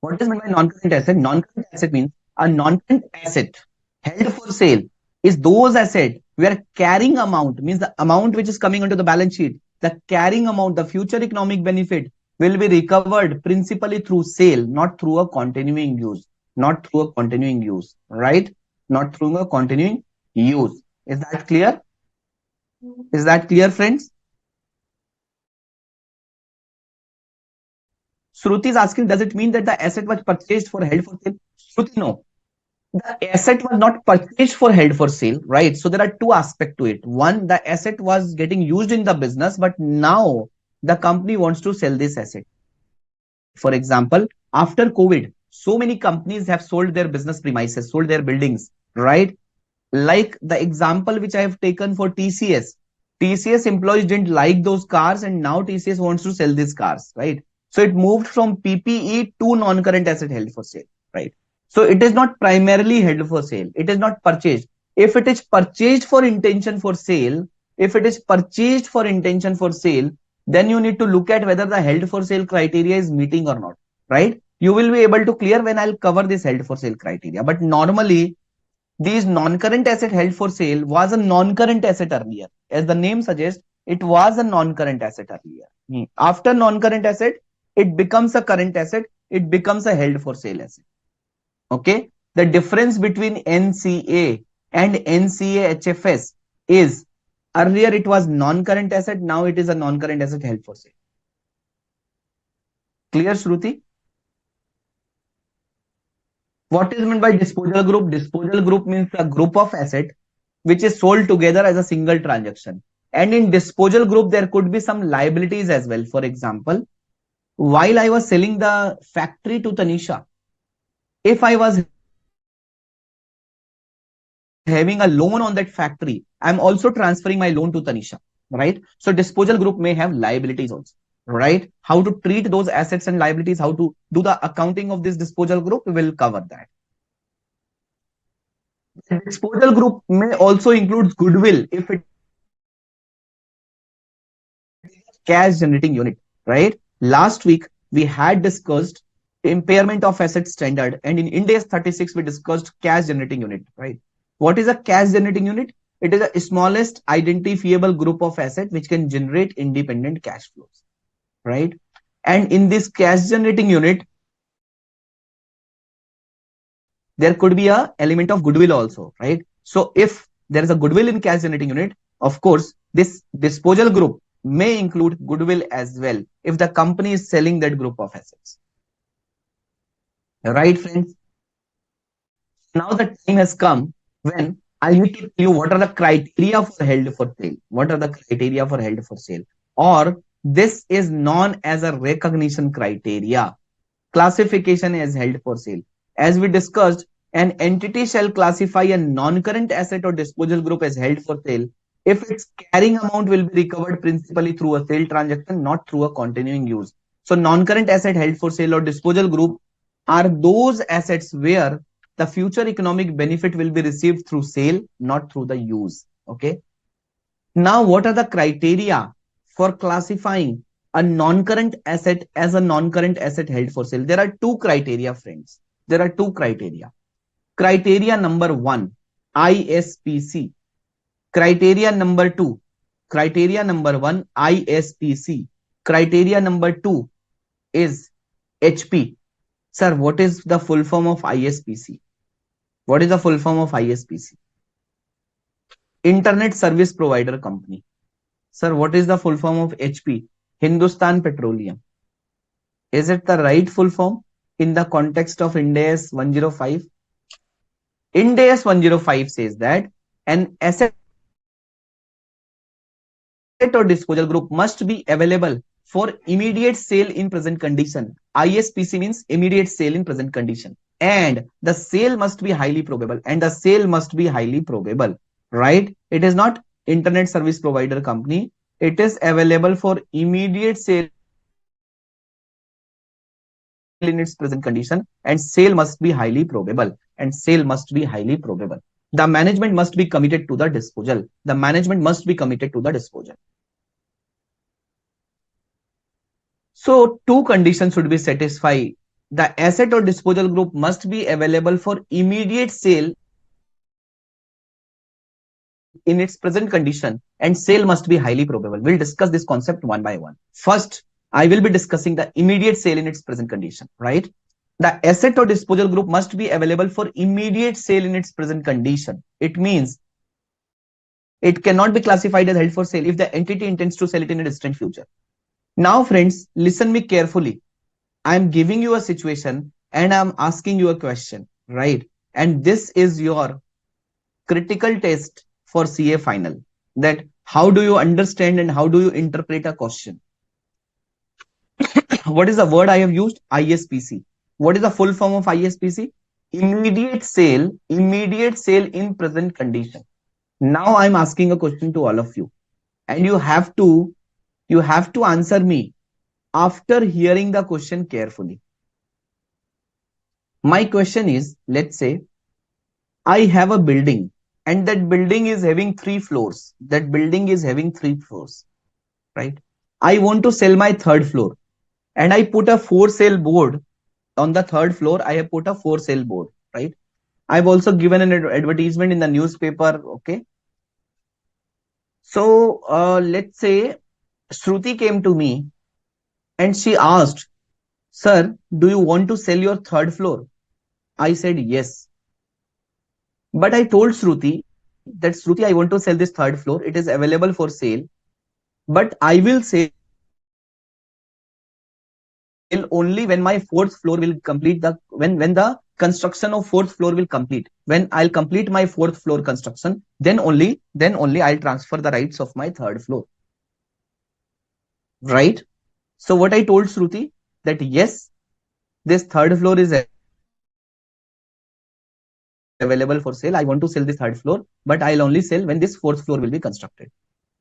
what is meant by non-current asset? Non-current asset means a non-current asset held for sale is those assets where carrying amount means the amount which is coming onto the balance sheet, the carrying amount, the future economic benefit will be recovered principally through sale, not through a continuing use, right? Not through a continuing use. Is that clear? Is that clear, friends? Shruti is asking, does it mean that the asset was purchased for held for sale? Shruti, no. The asset was not purchased for held for sale, right? So there are two aspects to it. One, the asset was getting used in the business, but now the company wants to sell this asset. For example, after COVID, so many companies have sold their business premises, sold their buildings, right? Like the example which I have taken for TCS. TCS employees didn't like those cars and now TCS wants to sell these cars, right? So it moved from PPE to non-current asset held for sale, right? So it is not primarily held for sale. It is not purchased. If it is purchased for intention for sale, then you need to look at whether the held for sale criteria is meeting or not, right? You will be able to clear when I'll cover this held for sale criteria. But normally, these non-current asset held for sale was a non-current asset earlier. As the name suggests, it was a non-current asset earlier. After non-current asset, it becomes a current asset. It becomes a held for sale asset. Okay. The difference between NCA and NCA HFS is earlier it was non-current asset. Now it is a non-current asset held for sale. Clear, Shruti? What is meant by disposal group? Disposal group means a group of asset which is sold together as a single transaction. And in disposal group, there could be some liabilities as well. For example, while I was selling the factory to Tanisha, if I was having a loan on that factory, I'm also transferring my loan to Tanisha. Right? right? So disposal group may have liabilities also, right? How to treat those assets and liabilities, how to do the accounting of this disposal group, we will cover that. The disposal group may also include goodwill if it is a cash generating unit, right? Last week we had discussed impairment of asset standard, and in Ind AS 36 we discussed cash generating unit, right? What is a cash generating unit? It is the smallest identifiable group of asset which can generate independent cash flows, right? And in this cash generating unit, there could be a element of goodwill also, right? So if there is a goodwill in cash generating unit, of course, this disposal group may include goodwill as well if the company is selling that group of assets. Right, friends? Now the time has come when I need to tell you what are the criteria for held for sale. What are the criteria for held for sale? Or this is known as a recognition criteria. Classification as held for sale. As we discussed, an entity shall classify a non-current asset or disposal group as held for sale if its carrying amount will be recovered principally through a sale transaction, not through a continuing use. So non-current asset held for sale or disposal group are those assets where the future economic benefit will be received through sale, not through the use. Okay. Now, what are the criteria for classifying a non-current asset as a non-current asset held for sale? There are two criteria, friends. There are two criteria. Criteria number one, ISPC. Criteria number two, criteria number one, ISPC. Criteria number two is HP. Sir, what is the full form of ISPC? What is the full form of ISPC? Internet Service Provider Company. Sir, what is the full form of HP? Hindustan Petroleum. Is it the right full form in the context of Ind AS 105? Ind AS 105 says that an asset or disposal group must be available for immediate sale in present condition. ISPC means immediate sale in present condition. And the sale must be highly probable. And the sale must be highly probable, right? It is not internet service provider company. It is available for immediate sale in its present condition, and sale must be highly probable. And sale must be highly probable. The management must be committed to the disposal. The management must be committed to the disposal. So two conditions should be satisfied. The asset or disposal group must be available for immediate sale in its present condition, and sale must be highly probable. We'll discuss this concept one by one. First, I will be discussing the immediate sale in its present condition, right? The asset or disposal group must be available for immediate sale in its present condition. It means it cannot be classified as held for sale if the entity intends to sell it in a distant future. Now, friends, listen me carefully. I'm giving you a situation and I'm asking you a question, right? And this is your critical test for CA final. That how do you understand and how do you interpret a question? What is the word I have used? ISPC. What is the full form of ISPC? Immediate sale in present condition. Now I'm asking a question to all of you, and you have to answer me after hearing the question carefully. My question is, let's say I have a building and that building is having 3 floors. That building is having 3 floors, right? I want to sell my third floor and I put a for sale board on the third floor. I have put a for sale board, right? I've also given an advertisement in the newspaper. Okay. So let's say Shruti came to me and she asked, "Sir, do you want to sell your third floor?" I said yes. But I told Shruti that, Shruti, I want to sell this third floor. It is available for sale, but I will sell only when my fourth floor will complete when the construction of fourth floor will complete. When I'll complete my fourth floor construction, then only I'll transfer the rights of my third floor. Right? So what I told Shruti that yes, this third floor is available for sale. I want to sell this third floor, but I'll only sell when this fourth floor will be constructed.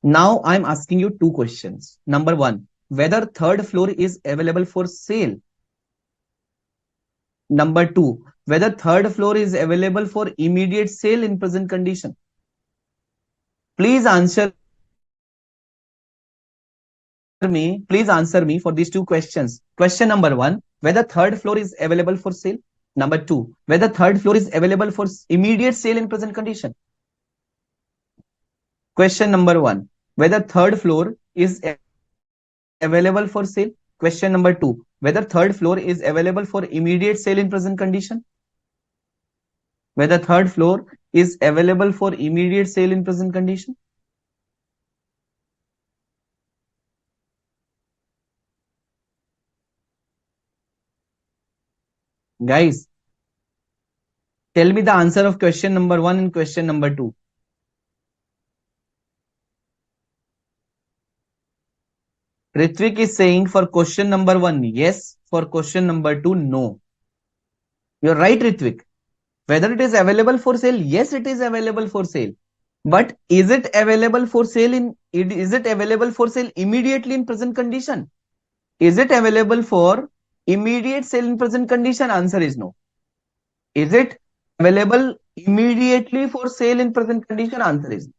Now I'm asking you two questions. Number one, whether third floor is available for sale. Number two, whether third floor is available for immediate sale in present condition. Please answer me. Please answer me for these two questions. Question number one, whether third floor is available for sale. Number two, whether third floor is available for immediate sale in present condition. Question number one, whether third floor is available for sale. Question number two, whether third floor is available for immediate sale in present condition. Whether third floor is available for immediate sale in present condition. Guys, tell me the answer of question number one and question number two. Ritvik is saying for question number one, yes. For question number two, no. You're right, Ritvik. Whether it is available for sale, yes, it is available for sale. But is it available for sale is it available for sale immediately in present condition? Is it available for immediate sale in present condition? Answer is no. Is it available immediately for sale in present condition? Answer is no.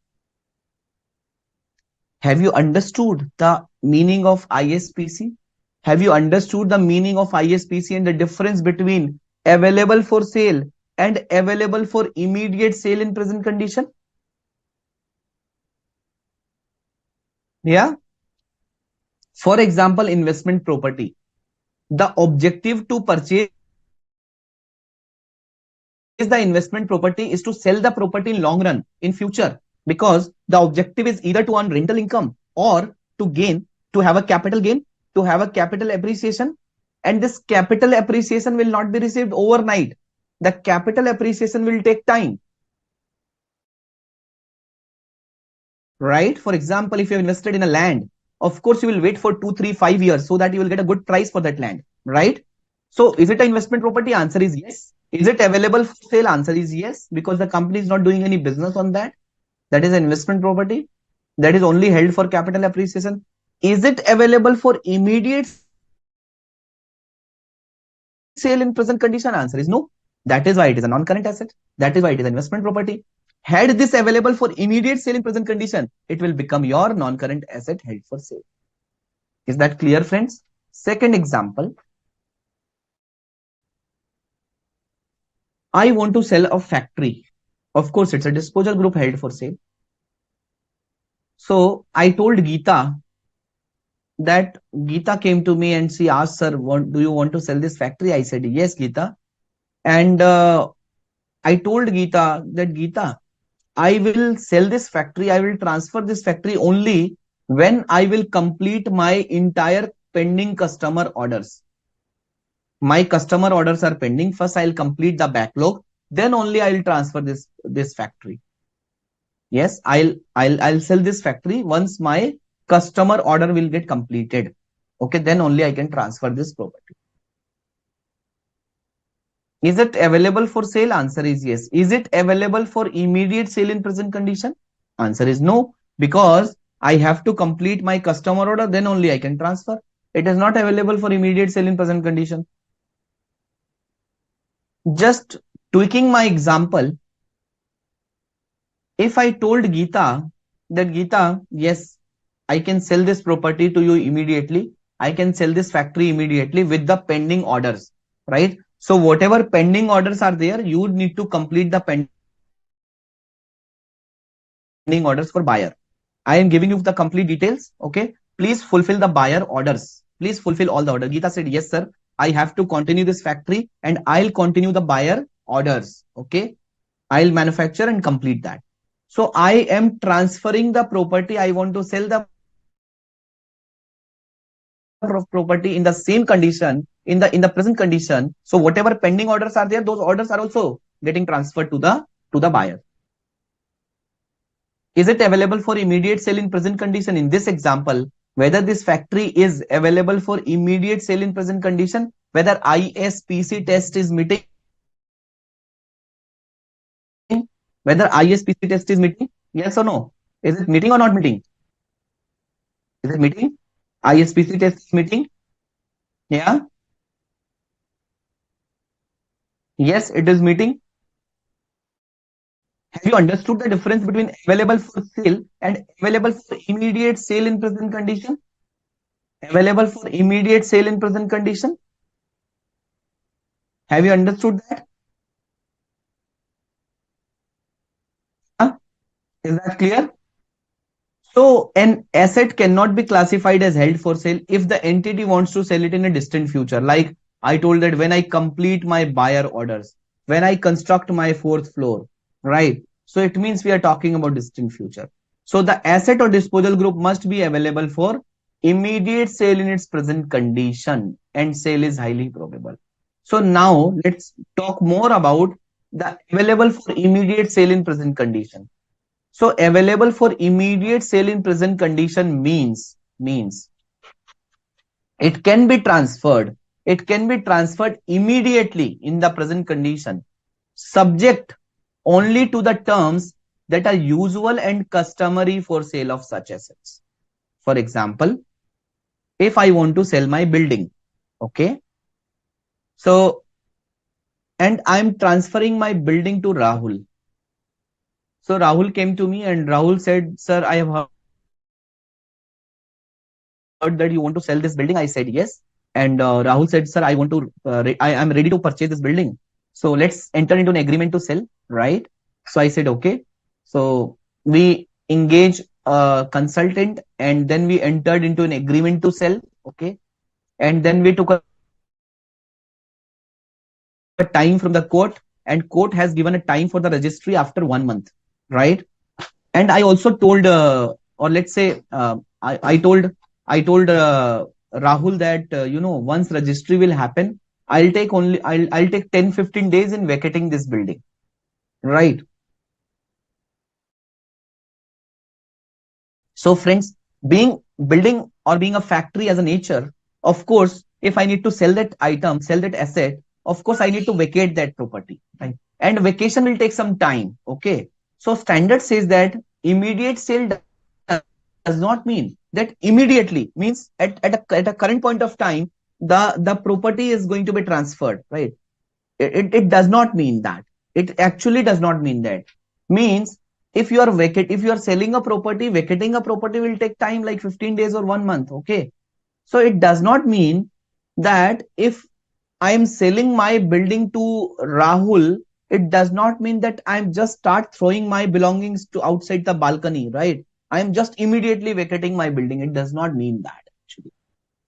Have you understood the meaning of ISPC? Have you understood the meaning of ISPC and the difference between available for sale and available for immediate sale in present condition? Yeah. For example, investment property. The objective to purchase the investment property is to sell the property in long run, in future, because the objective is either to earn rental income or to gain, to have a capital gain, to have a capital appreciation. And this capital appreciation will not be received overnight. The capital appreciation will take time. Right? For example, if you have invested in a land, of course, you will wait for 2, 3, 5 years so that you will get a good price for that land. Right? So, is it an investment property? Answer is yes. Is it available for sale? Answer is yes, because the company is not doing any business on that. That is an investment property that is only held for capital appreciation. Is it available for immediate sale in present condition? Answer is no. That is why it is a non-current asset. That is why it is an investment property. Had this available for immediate sale in present condition, it will become your non-current asset held for sale. Is that clear, friends? Second example. I want to sell a factory. Of course, it's a disposal group held for sale. So I told Geeta that Geeta came to me and she asked, sir, do you want to sell this factory? I said, yes, Geeta. And I told Geeta that, Geeta, I will sell this factory. I will transfer this factory only when I will complete my entire pending customer orders. My customer orders are pending. First, I'll complete the backlog. Then only I'll transfer this factory. Yes, I'll sell this factory once my customer order will get completed. Okay, then only I can transfer this property. Is it available for sale? Answer is yes. Is it available for immediate sale in present condition? Answer is no, because I have to complete my customer order, then only I can transfer. It is not available for immediate sale in present condition. Just tweaking my example, if I told Geeta that, Geeta, yes, I can sell this property to you immediately. I can sell this factory immediately with the pending orders, right? So whatever pending orders are there, you need to complete the pending orders for buyer. I am giving you the complete details. Okay. Please fulfill the buyer orders. Please fulfill all the orders. Geeta said, yes, sir. I have to continue this factory and I'll continue the buyer orders. Okay. I'll manufacture and complete that. So I am transferring the property. I want to sell the property in the same condition, in the present condition. So whatever pending orders are there, those orders are also getting transferred to the buyer. Is it available for immediate sale in present condition? In this example, whether this factory is available for immediate sale in present condition, whether ISPC test is meeting, whether ISPC test is meeting, yes or no? Is it meeting or not meeting? Is it meeting? ISPC test is meeting? Yeah. Yes, it is meeting. Have you understood the difference between available for sale and available for immediate sale in present condition? Available for immediate sale in present condition. Have you understood that? Huh? Is that clear? So an asset cannot be classified as held for sale if the entity wants to sell it in a distant future. Like I told that when I complete my buyer orders, when I construct my fourth floor, right? So it means we are talking about distant future. So the asset or disposal group must be available for immediate sale in its present condition, and sale is highly probable. So now let's talk more about the available for immediate sale in present condition. So available for immediate sale in present condition means it can be transferred. It can be transferred immediately in the present condition, subject only to the terms that are usual and customary for sale of such assets. For example, if I want to sell my building, okay, so and I'm transferring my building to Rahul. So Rahul came to me and Rahul said, "Sir, I have heard that you want to sell this building." I said, "Yes." And Rahul said, "Sir, I am ready to purchase this building. So let's enter into an agreement to sell, right?" So I said, "Okay." So we engage a consultant and then we entered into an agreement to sell, okay? And then we took a time from the court, and court has given a time for the registry after 1 month, right? And I also told, or let's say, I told Rahul that once registry will happen, I'll take 10-15 days in vacating this building, right? So friends, being building or being a factory as a nature, of course, if I need to sell that item, sell that asset, of course I need to vacate that property, right? And vacation will take some time, okay? So standard says that immediate sale does not mean that immediately, means at a current point of time, the property is going to be transferred, right? It does not mean that. It actually does not mean that. Means if you are selling a property, vacating a property will take time like 15 days or 1 month. Okay. So it does not mean that if I am selling my building to Rahul, it does not mean that I'm just start throwing my belongings to outside the balcony, right? I am just immediately vacating my building. It does not mean that actually.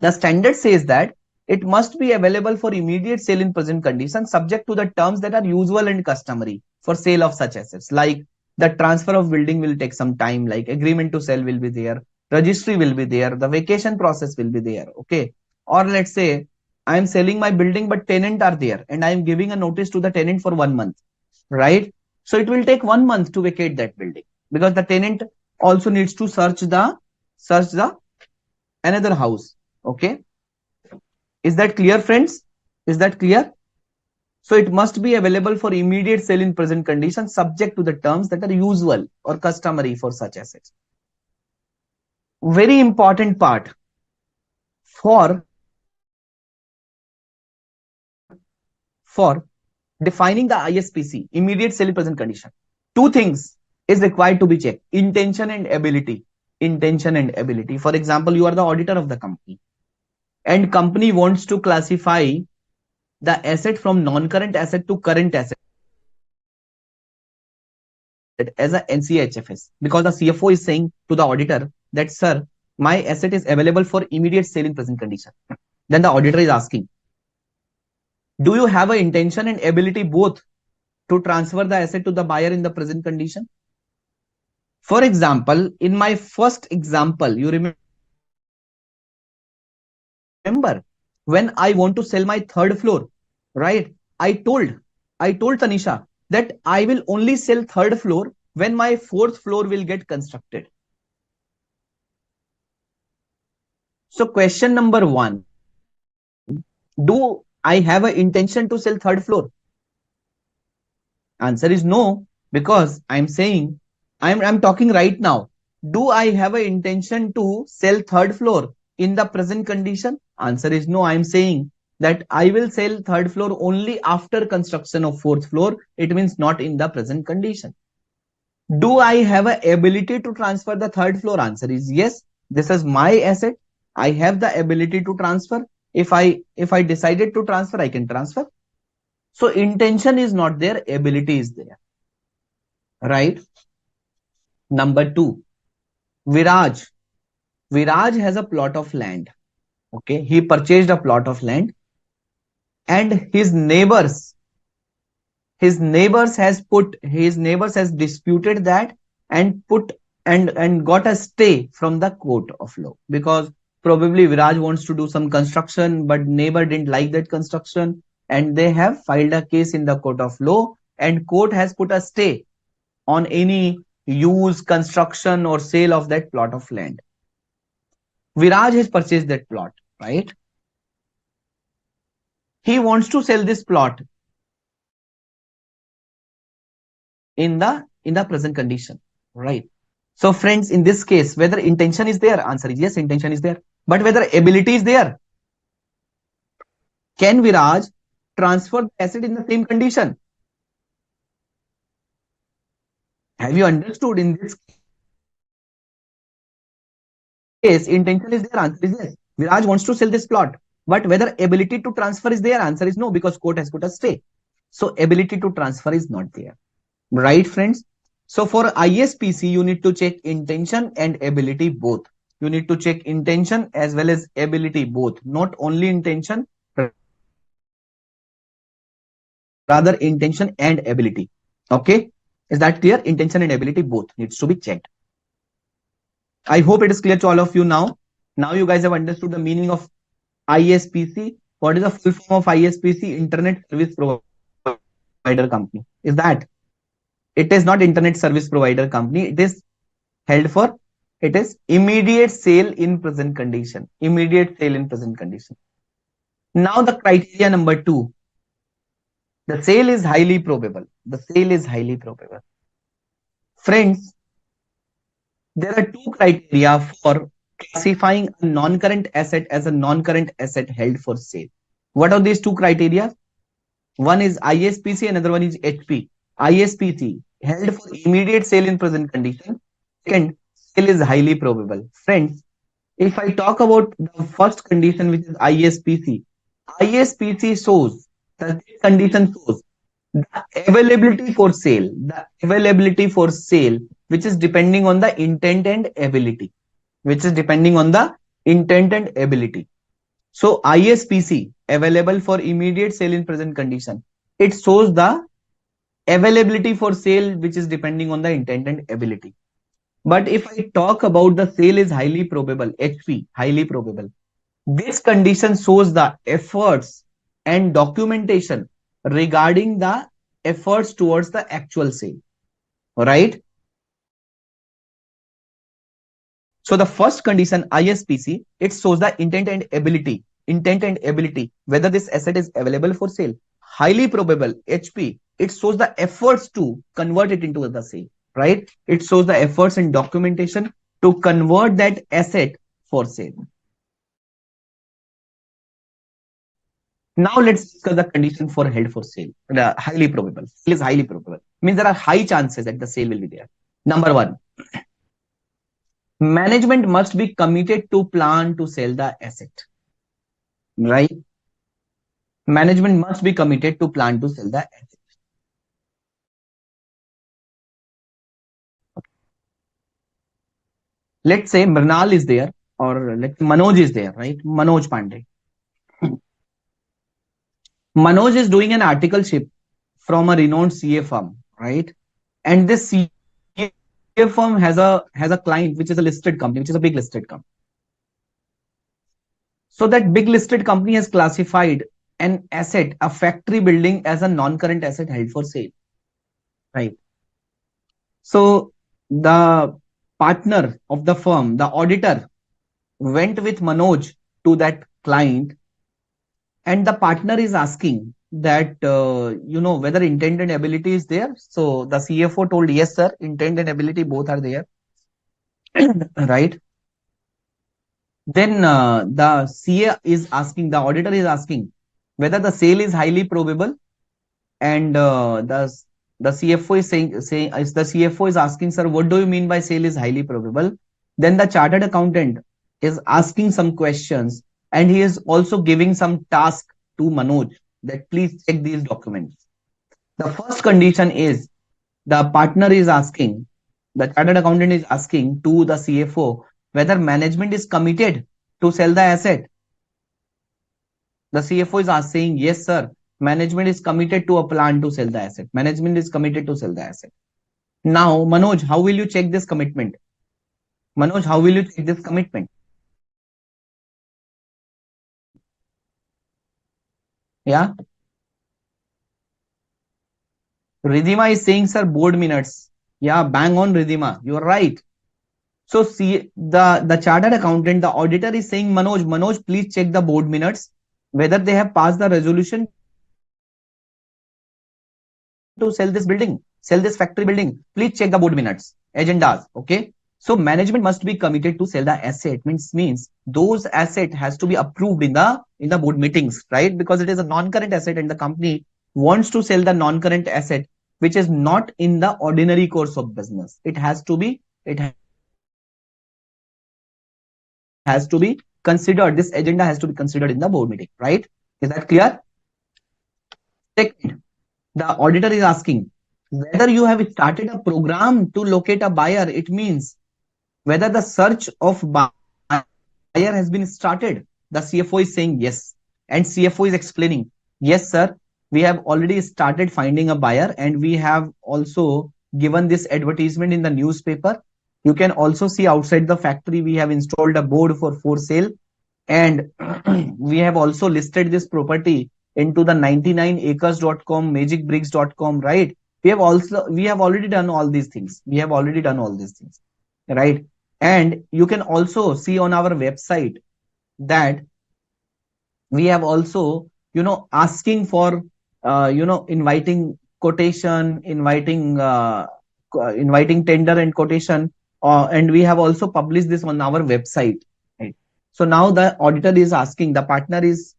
The standard says that it must be available for immediate sale in present condition, subject to the terms that are usual and customary for sale of such assets. Like the transfer of building will take some time, like agreement to sell will be there, registry will be there, the vacation process will be there. Okay. Or let's say I am selling my building, but tenant are there and I am giving a notice to the tenant for 1 month, right? So it will take 1 month to vacate that building because the tenant also needs to search the another house. Okay. Is that clear, friends? Is that clear? So it must be available for immediate sale in present condition, subject to the terms that are usual or customary for such assets. Very important part for defining the ISPC, immediate sale in present condition. Two things is required to be checked: intention and ability. Intention and ability. For example, you are the auditor of the company, and company wants to classify the asset from non-current asset to current asset as a NCHFS, because the CFO is saying to the auditor that, sir, my asset is available for immediate sale in present condition. Then the auditor is asking, do you have an intention and ability both to transfer the asset to the buyer in the present condition? For example, in my first example, you remember when I want to sell my third floor, right? I told Tanisha that I will only sell third floor when my fourth floor will get constructed. So question number one, do I have an intention to sell third floor? Answer is no, because I'm saying I'm talking right now Do I have an intention to sell third floor in the present condition? Answer is no. I am saying that I will sell third floor only after construction of fourth floor. It means not in the present condition. Do I have an ability to transfer the third floor? Answer is yes. This is my asset. I have the ability to transfer. If I decided to transfer, I can transfer. So intention is not there, ability is there. Right? Number two, Viraj. Viraj has a plot of land. Okay, he purchased a plot of land, and his neighbors has disputed that, and put and got a stay from the court of law, because probably Viraj wants to do some construction, but neighbor didn't like that construction, and they have filed a case in the court of law, and court has put a stay on any use, construction, or sale of that plot of land. Viraj has purchased that plot, right? He wants to sell this plot in the present condition, right? So friends, in this case, whether intention is there, answer is yes, intention is there. But whether ability is there, can Viraj transfer the asset in the same condition? Have you understood? In this case, intention is there, answer is yes. Viraj wants to sell this plot, but whether ability to transfer is there, answer is no, because court has put a stay. So ability to transfer is not there. Right, friends? So for ISPC, you need to check intention and ability both. You need to check intention as well as ability both, not only intention, rather intention and ability. Okay? Is that clear? Intention and ability both needs to be checked. I hope it is clear to all of you now. Now you guys have understood the meaning of ISPC. What is the full form of ISPC? Internet Service Provider Company. Is that? It is not Internet Service Provider Company. It is held for, it is immediate sale in present condition. Immediate sale in present condition. Now the criteria number 2. The sale is highly probable. The sale is highly probable. Friends, there are 2 criteria for classifying a non-current asset as a non-current asset held for sale. What are these 2 criteria? One is ISPC, another one is HP. ISPC, held for immediate sale in present condition. Second, sale is highly probable. Friends, if I talk about the first condition, which is ISPC, ISPC shows, the condition shows the availability for sale, which is depending on the intent and ability, So ISPC, available for immediate sale in present condition, it shows the availability for sale, which is depending on the intent and ability. But if I talk about the sale is highly probable, HP, highly probable, this condition shows the efforts and documentation regarding the efforts towards the actual sale, right? So the first condition, ISPC, it shows the intent and ability, whether this asset is available for sale. Highly probable, HP, it shows the efforts to convert it into the sale, right? It shows the efforts and documentation to convert that asset for sale. Now let's discuss the condition for held for sale. The highly probable. Sale is highly probable. Means there are high chances that the sale will be there. Number 1, management must be committed to plan to sell the asset. Right? Management must be committed to plan to sell the asset. Let's say Mrinal is there, or let's say Manoj is there, right? Manoj Pandey. Manoj is doing an articleship from a renowned CA firm, right? And this CA firm has a client which is a listed company, which is a big listed company. So that big listed company has classified an asset, a factory building, as a non-current asset held for sale, right? So the partner of the firm, the auditor, went with Manoj to that client, and the partner is asking that, whether intent and ability is there. So the CFO told, yes, sir, intent and ability both are there. right? Then the CA is asking, the auditor is asking whether the sale is highly probable, and the CFO is saying is the CFO is asking, sir, what do you mean by sale is highly probable? Then the chartered accountant is asking some questions, and he is also giving some task to Manoj that please check these documents. The first condition is the partner is asking, the chartered accountant is asking to the CFO whether management is committed to sell the asset. The CFO is saying, yes, sir, management is committed to a plan to sell the asset. Management is committed to sell the asset. Now, Manoj, how will you check this commitment? Manoj, how will you check this commitment? Yeah. Ridhima is saying, sir, board minutes. Yeah, bang on, Ridhima. You're right. So see, the chartered accountant, the auditor is saying, Manoj, please check the board minutes whether they have passed the resolution to sell this building, sell this factory building. Please check the board minutes, agendas. Okay. So management must be committed to sell the asset. Means those asset has to be approved in the board meetings, right? Because it is a non-current asset, and the company wants to sell the non-current asset, which is not in the ordinary course of business. It has to be considered. This agenda has to be considered in the board meeting, right? Is that clear? Second, the auditor is asking whether you have started a program to locate a buyer. It means whether the search of buyer has been started. The CFO is saying yes, and CFO is explaining, yes, sir, we have already started finding a buyer, and we have also given this advertisement in the newspaper. You can also see outside the factory we have installed a board for sale, and we have also listed this property into the 99acres.com, magicbricks.com, right? We have already done all these things. We have already done all these things, right? And you can also see on our website that we have also, asking for, inviting quotation, inviting tender and quotation, and we have also published this on our website, right? So now the auditor is asking, the partner is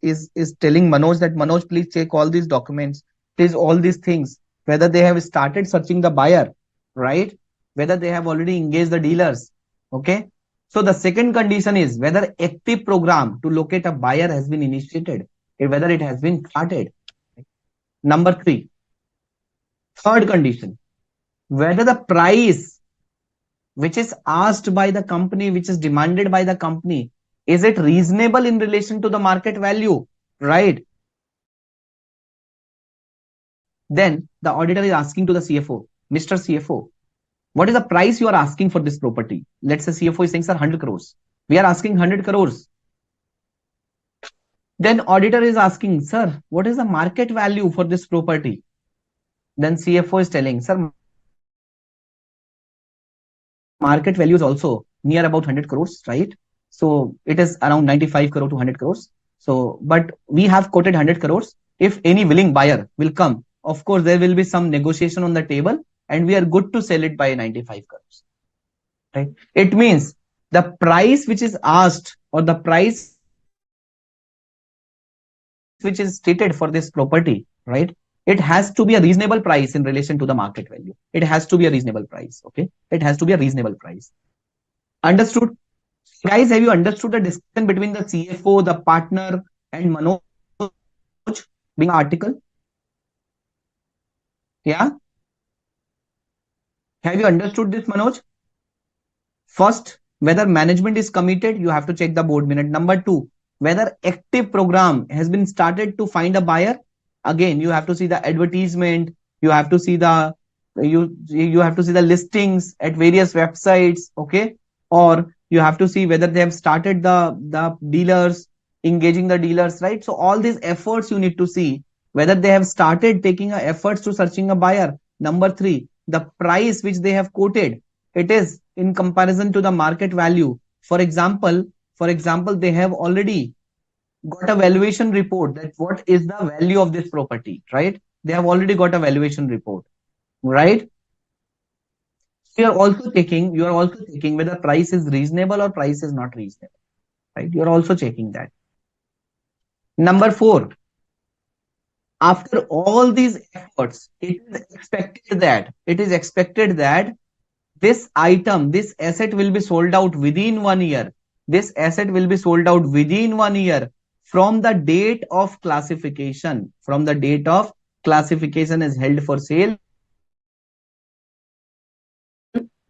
telling Manoj that, Manoj, please check all these documents, please all these things, whether they have started searching the buyer, right? Whether they have already engaged the dealers. Okay. So the second condition is whether active program to locate a buyer has been initiated, whether it has been started. Number three, third condition, whether the price which is asked by the company, which is demanded by the company, is it reasonable in relation to the market value, right? Then the auditor is asking to the CFO, Mr. CFO, what is the price you are asking for this property? Let's say CFO is saying, sir, 100 crores. We are asking 100 crores. Then auditor is asking, sir, what is the market value for this property? Then CFO is telling, sir, market value is also near about 100 crores, right? So it is around 95 crore to 100 crores. So, but we have quoted 100 crores. If any willing buyer will come, of course, there will be some negotiation on the table, and we are good to sell it by 95 crores, right? It means the price which is asked, or the price which is stated for this property, right? It has to be a reasonable price in relation to the market value. It has to be a reasonable price. Okay. It has to be a reasonable price. Understood? Guys, have you understood the discussion between the CFO, the partner, and Manoj being article? Yeah. Have you understood this, Manoj? First, whether management is committed, you have to check the board minute. Number two, whether active program has been started to find a buyer. Again, you have to see the advertisement. You have to see you have to see the listings at various websites. Okay, or you have to see whether they have started the dealers, engaging the dealers, right? So all these efforts you need to see whether they have started taking efforts to searching a buyer. Number three, the price which they have quoted, it is in comparison to the market value. For example, they have already got a valuation report that what is the value of this property, right? They have already got a valuation report, right? You are also checking whether price is reasonable or price is not reasonable, right? You are also checking that. Number four, after all these efforts, it is expected that this item, this asset will be sold out within 1 year. This asset will be sold out within 1 year from the date of classification. From the date of classification is held for sale,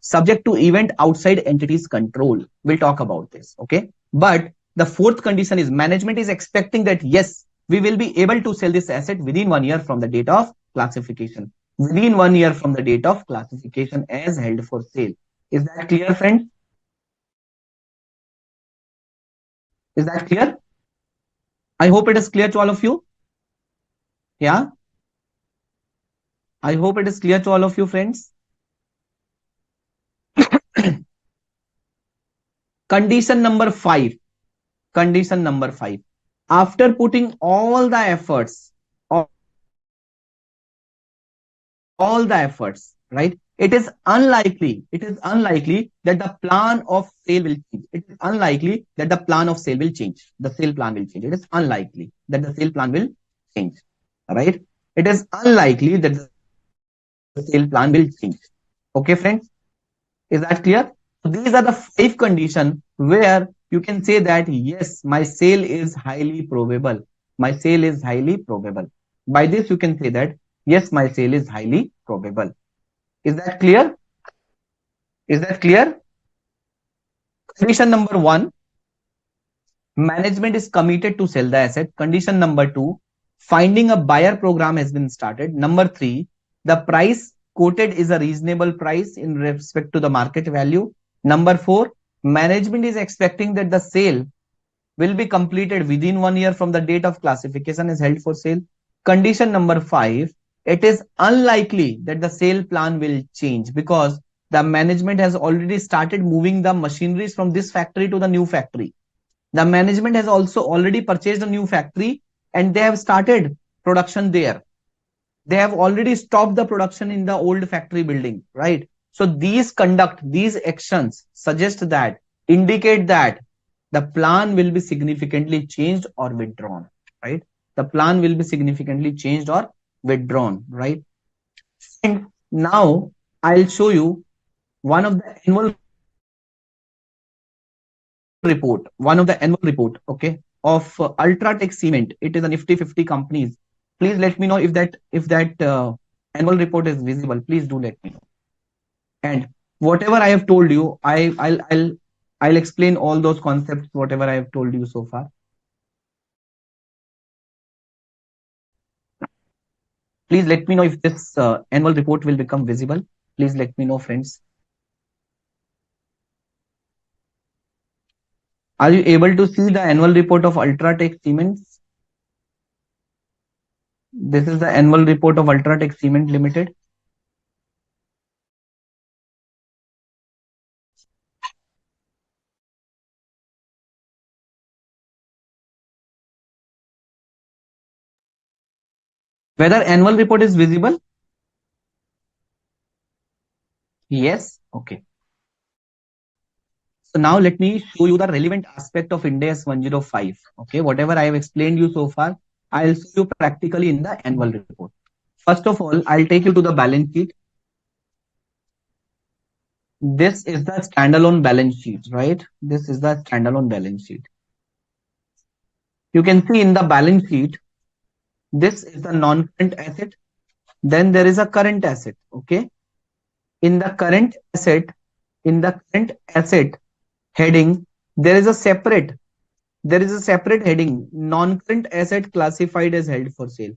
subject to event outside entities control. We'll talk about this, okay? But the fourth condition is management is expecting that yes, we will be able to sell this asset within 1 year from the date of classification. Within 1 year from the date of classification as held for sale. Is that clear, friends? Is that clear? I hope it is clear to all of you. Yeah, I hope it is clear to all of you, friends. Condition number five. Condition number five. After putting all the efforts, all the efforts, right? It is unlikely that the plan of sale will change. It is unlikely that the plan of sale will change. The sale plan will change. It is unlikely that the sale plan will change, right? It is unlikely that the sale plan will change. Okay, friends? Is that clear? These are the five conditions where you can say that yes, my sale is highly probable. My sale is highly probable. By this, you can say that yes, my sale is highly probable. Is that clear? Is that clear? Condition number one, management is committed to sell the asset. Condition number two, finding a buyer program has been started. Number three, the price quoted is a reasonable price in respect to the market value. Number four, management is expecting that the sale will be completed within 1 year from the date of classification is held for sale. Condition number five, it is unlikely that the sale plan will change because the management has already started moving the machineries from this factory to the new factory. The management has also already purchased a new factory and they have started production there. They have already stopped the production in the old factory building, right? So these actions suggest that, indicate that the plan will be significantly changed or withdrawn, right? The plan will be significantly changed or withdrawn, right? And now I'll show you one of the annual report, okay, of Ultratech Cement. It is a Nifty 50 companies. Please let me know if that annual report is visible. Please do let me know. And whatever I have told you, I'll explain all those concepts, whatever I have told you so far. Please let me know if this annual report will become visible. Please let me know, friends. Are you able to see the annual report of Ultratech Cements? This is the annual report of Ultratech Cement Limited. Whether annual report is visible? Yes. Okay. So now let me show you the relevant aspect of Ind AS 105. Okay, whatever I have explained you so far, I'll show you practically in the annual report. First of all, I'll take you to the balance sheet. This is the standalone balance sheet, right? This is the standalone balance sheet. You can see in the balance sheet, this is the non-current asset. Then there is a current asset. Okay. In the current asset heading, there is a separate heading, non-current asset classified as held for sale.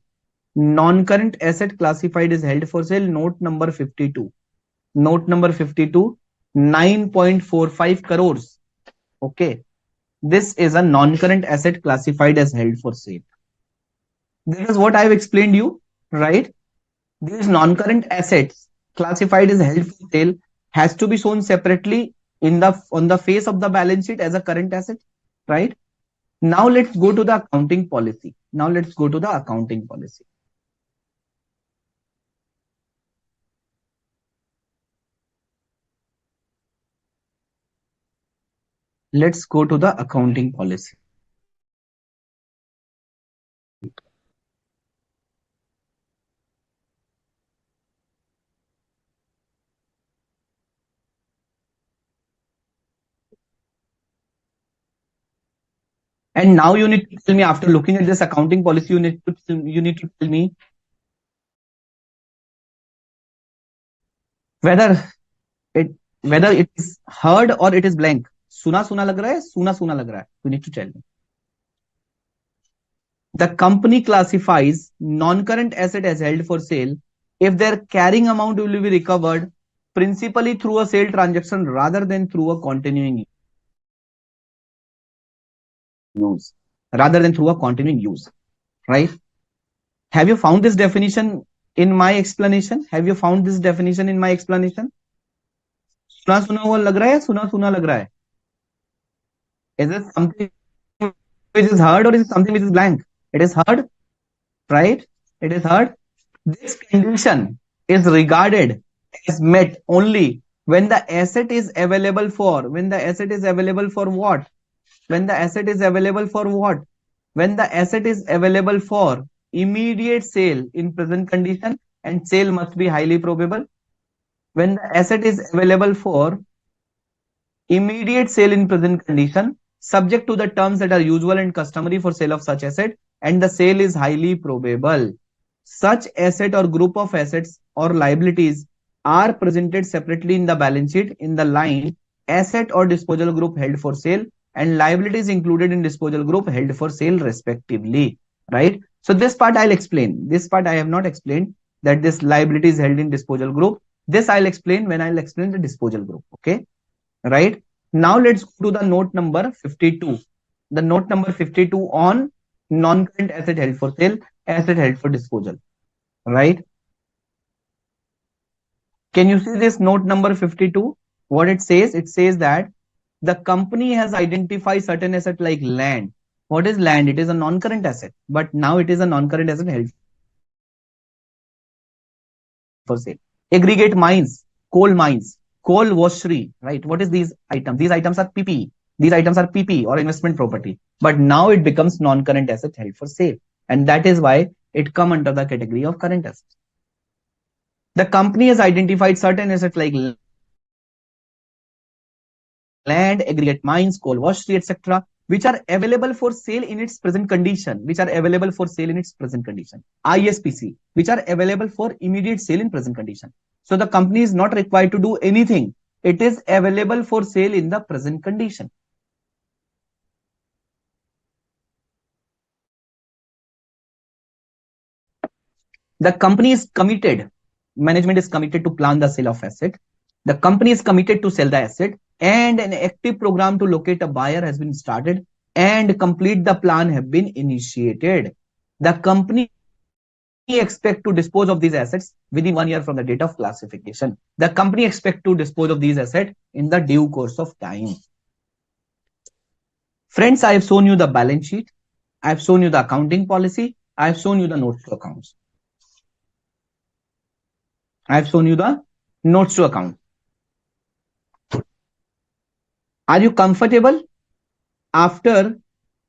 Non-current asset classified as held for sale, note number 52. Note number 52, 9.45 crores. Okay. This is a non-current asset classified as held for sale. This is what I have explained you, right? These non-current assets classified as held for sale has to be shown separately on the face of the balance sheet as a current asset, right? Now let's go to the accounting policy. let's go to the accounting policy. And now you need to tell me, after looking at this accounting policy, you need to tell me whether it whether it is heard or it is blank. सुना सुना लग रहा है, सुना सुना लग रहा है. You need to tell me. The company classifies non-current asset as held for sale if their carrying amount will be recovered principally through a sale transaction rather than through a continuing use. Right? Have you found this definition in my explanation? सुना सुना हुआ लग रहा है, सुना सुना लग रहा है. Is it something which is heard or is it something which is blank? It is heard, right? It is heard. This condition is regarded as met only when the asset is available for what? When the asset is available for what? When the asset is available for immediate sale in present condition, and sale must be highly probable. When the asset is available for immediate sale in present condition, subject to the terms that are usual and customary for sale of such asset, and the sale is highly probable. Such asset or group of assets or liabilities are presented separately in the balance sheet in the line asset or disposal group held for sale and liabilities included in disposal group held for sale respectively. Right? So this part I'll explain. This part I have not explained, that this liability is held in disposal group. This I'll explain when I'll explain the disposal group. Okay. Right? Now let's go to the note number 52. The note number 52 on non-current asset held for sale, asset held for disposal. Right? Can you see this note number 52? What it says? It says that the company has identified certain asset like land. What is land? It is a non-current asset, but now it is a non-current asset held for sale. Aggregate mines, coal washery, right? What is these items? These items are PPE. These items are PPE or investment property, but now it becomes non-current asset held for sale. And that is why it come under the category of current assets. The company has identified certain assets like land, aggregate mines, coal washery, etc., which are available for sale in its present condition, ISPC, which are available for immediate sale in present condition. So the company is not required to do anything. It is available for sale in the present condition. The company is committed, management is committed to plan the sale of asset. The company is committed to sell the asset, and an active program to locate a buyer has been started and complete the plan have been initiated. The company expect to dispose of these assets within 1 year from the date of classification. The company expect to dispose of these assets in the due course of time. Friends, I have shown you the balance sheet. I have shown you the accounting policy. I have shown you the notes to accounts. I have shown you the notes to account. Are you comfortable? After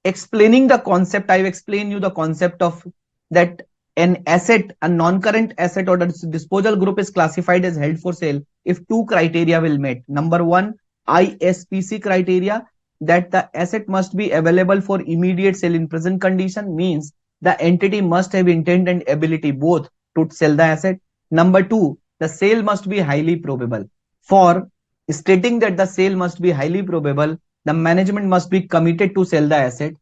explaining the concept, I've explained you the concept of that an asset, a non-current asset or the disposal group is classified as held for sale if two criteria will met. Number one, ISPC criteria, that the asset must be available for immediate sale in present condition, means the entity must have intent and ability both to sell the asset. Number two, the sale must be highly probable. For stating that the sale must be highly probable, the management must be committed to sell the asset,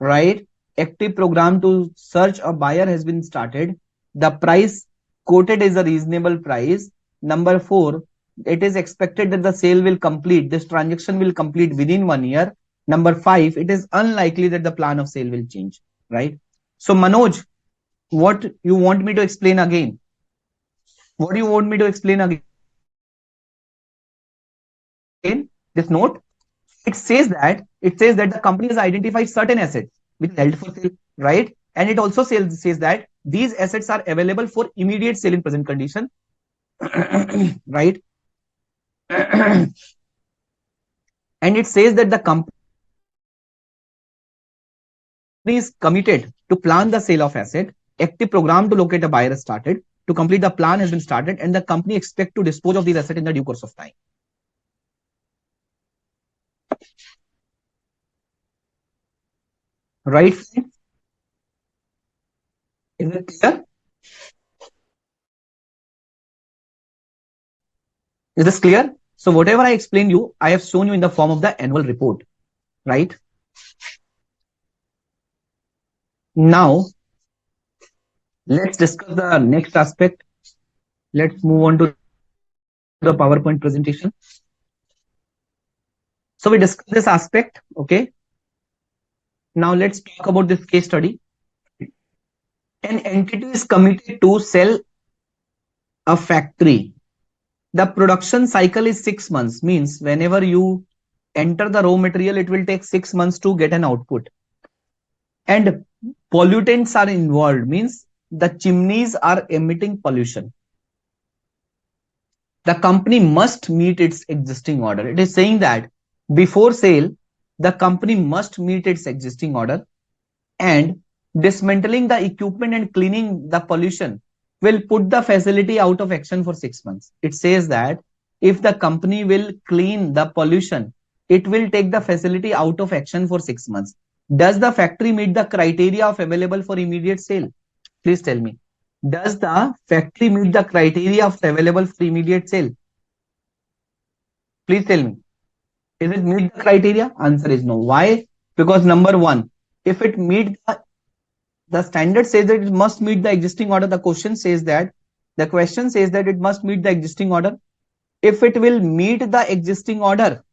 right? Active program to search a buyer has been started. The price quoted is a reasonable price. Number four, it is expected that the sale will complete, this transaction will complete within 1 year. Number five, it is unlikely that the plan of sale will change, right? So Manoj, what you want me to explain again? What do you want me to explain again? This note, it says that the company has identified certain assets which is held for sale, right? And it also says that these assets are available for immediate sale in present condition, right? And it says that the company is committed to plan the sale of asset. Active program to locate a buyer is started. To complete the plan has been started, and the company expect to dispose of these assets in the due course of time. Right? Is it clear? Is this clear? So whatever I explained you, I have shown you in the form of the annual report, right? Now let's discuss the next aspect. Let's move on to the PowerPoint presentation. So we discussed this aspect, okay? Now let's talk about this case study. An entity is committed to sell a factory. The production cycle is 6 months, means whenever you enter the raw material, it will take 6 months to get an output. And pollutants are involved, means the chimneys are emitting pollution. The company must meet its existing order. It is saying that before sale, the company must meet its existing order, and dismantling the equipment and cleaning the pollution will put the facility out of action for 6 months. It says that if the company will clean the pollution, it will take the facility out of action for 6 months. Does the factory meet the criteria of available for immediate sale? Please tell me. Does the factory meet the criteria of available for immediate sale? Please tell me. Is it meet the criteria? Answer is no. Why? Because number one, if it meet the standard says that it must meet the existing order. The question says that it must meet the existing order. If it will meet the existing order,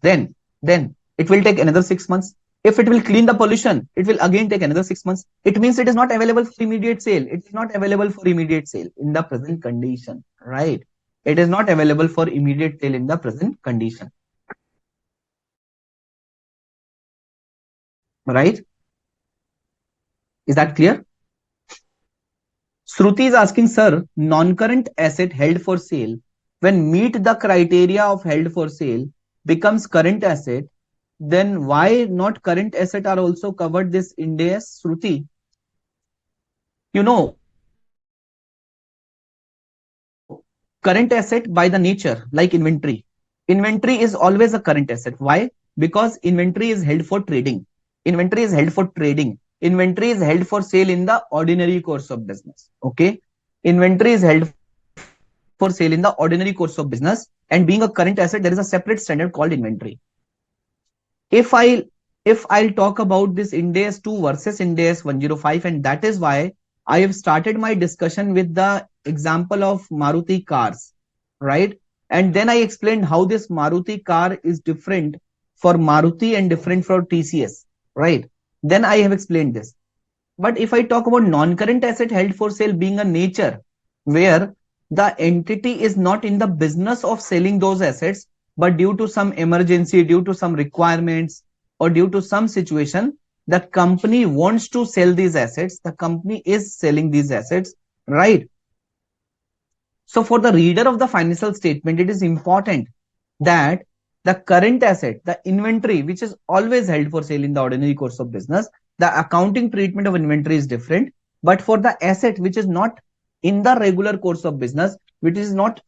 then it will take another 6 months. If it will clean the pollution, it will again take another 6 months. It means it is not available for immediate sale. It is not available for immediate sale in the present condition, right? It is not available for immediate sale in the present condition, right? Is that clear? Shruti is asking, sir, non-current asset held for sale, when meet the criteria of held for sale, becomes current asset, then why not current asset are also covered this Ind AS, Shruti? You know, current asset by the nature, like inventory. Inventory is always a current asset. Why? Because inventory is held for trading. Inventory is held for trading. Inventory is held for sale in the ordinary course of business. Okay. Inventory is held for sale in the ordinary course of business. And being a current asset, there is a separate standard called inventory. If I'll talk about this Ind AS 2 versus Ind AS 105, and that is why I have started my discussion with the example of Maruti cars, right? And then I explained how this Maruti car is different for Maruti and different for TCS, right? Then I have explained this. But if I talk about non-current asset held for sale being a nature where the entity is not in the business of selling those assets, but due to some emergency, due to some requirements, or due to some situation, the company wants to sell these assets. The company is selling these assets, right? So for the reader of the financial statement, it is important that the current asset, the inventory, which is always held for sale in the ordinary course of business, the accounting treatment of inventory is different. But for the asset which is not in the regular course of business, which is not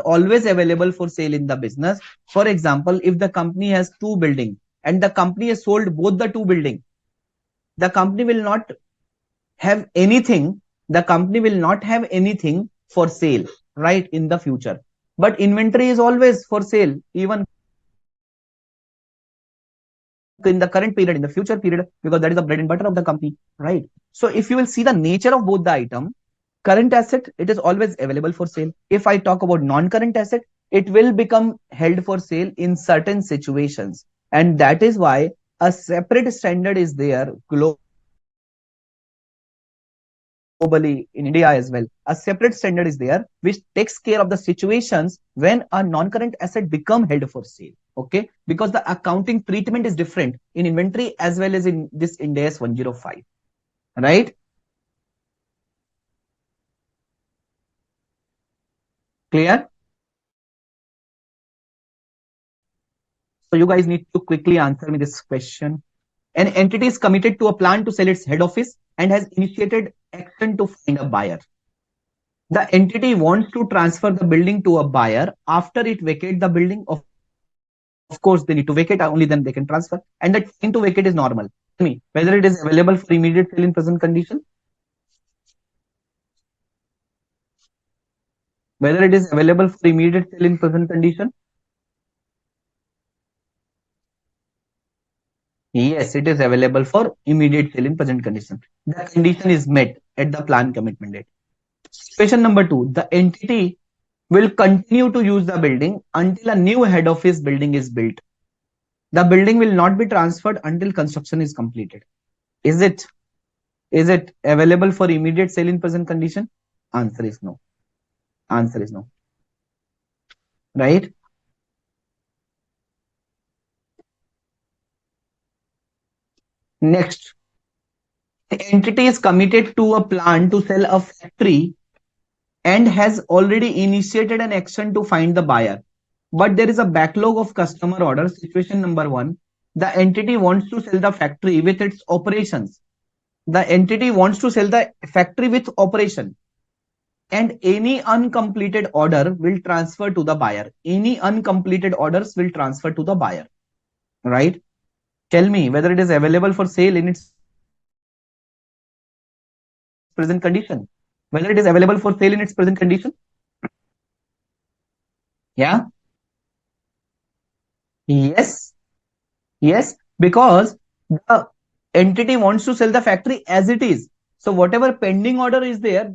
always available for sale in the business. For example, if the company has two buildings and the company has sold both the two buildings, the company will not have anything. The company will not have anything for sale, right, in the future. But inventory is always for sale, even in the current period, in the future period, because that is the bread and butter of the company, right? So if you will see the nature of both the item, current asset, it is always available for sale. If I talk about non-current asset, it will become held for sale in certain situations. And that is why a separate standard is there globally in India as well. A separate standard is there which takes care of the situations when a non-current asset become held for sale. Okay, because the accounting treatment is different in inventory as well as in this Ind AS 105, right? So if you will see the nature of both the item, current asset, it is always available for sale. If I talk about non-current asset, it will become held for sale in certain situations. And that is why a separate standard is there globally in India as well. A separate standard is there which takes care of the situations when a non-current asset become held for sale. Okay, Clear? So you guys need to quickly answer me this question. An entity is committed to a plan to sell its head office and has initiated action to find a buyer. The entity wants to transfer the building to a buyer. After it vacate the building, of course, they need to vacate, only then they can transfer. And the time to vacate is normal. Tell me whether it is available for immediate sale in present condition. Whether it is available for immediate sale in present condition. Yes, it is available for immediate sale in present condition. The condition is met at the plan commitment date. Situation number two, the entity will continue to use the building until a new head office building is built. The building will not be transferred until construction is completed. Is it available for immediate sale in present condition? Answer is no. Answer is no. Right? Next, the entity is committed to a plan to sell a factory and has already initiated an action to find the buyer. But there is a backlog of customer orders. Situation number one, the entity wants to sell the factory with its operations. The entity wants to sell the factory with operation, and any uncompleted order will transfer to the buyer. Any uncompleted orders will transfer to the buyer. Right? Tell me whether it is available for sale in its present condition. Whether it is available for sale in its present condition. Yeah. Yes. Yes. Because the entity wants to sell the factory as it is. So whatever pending order is there,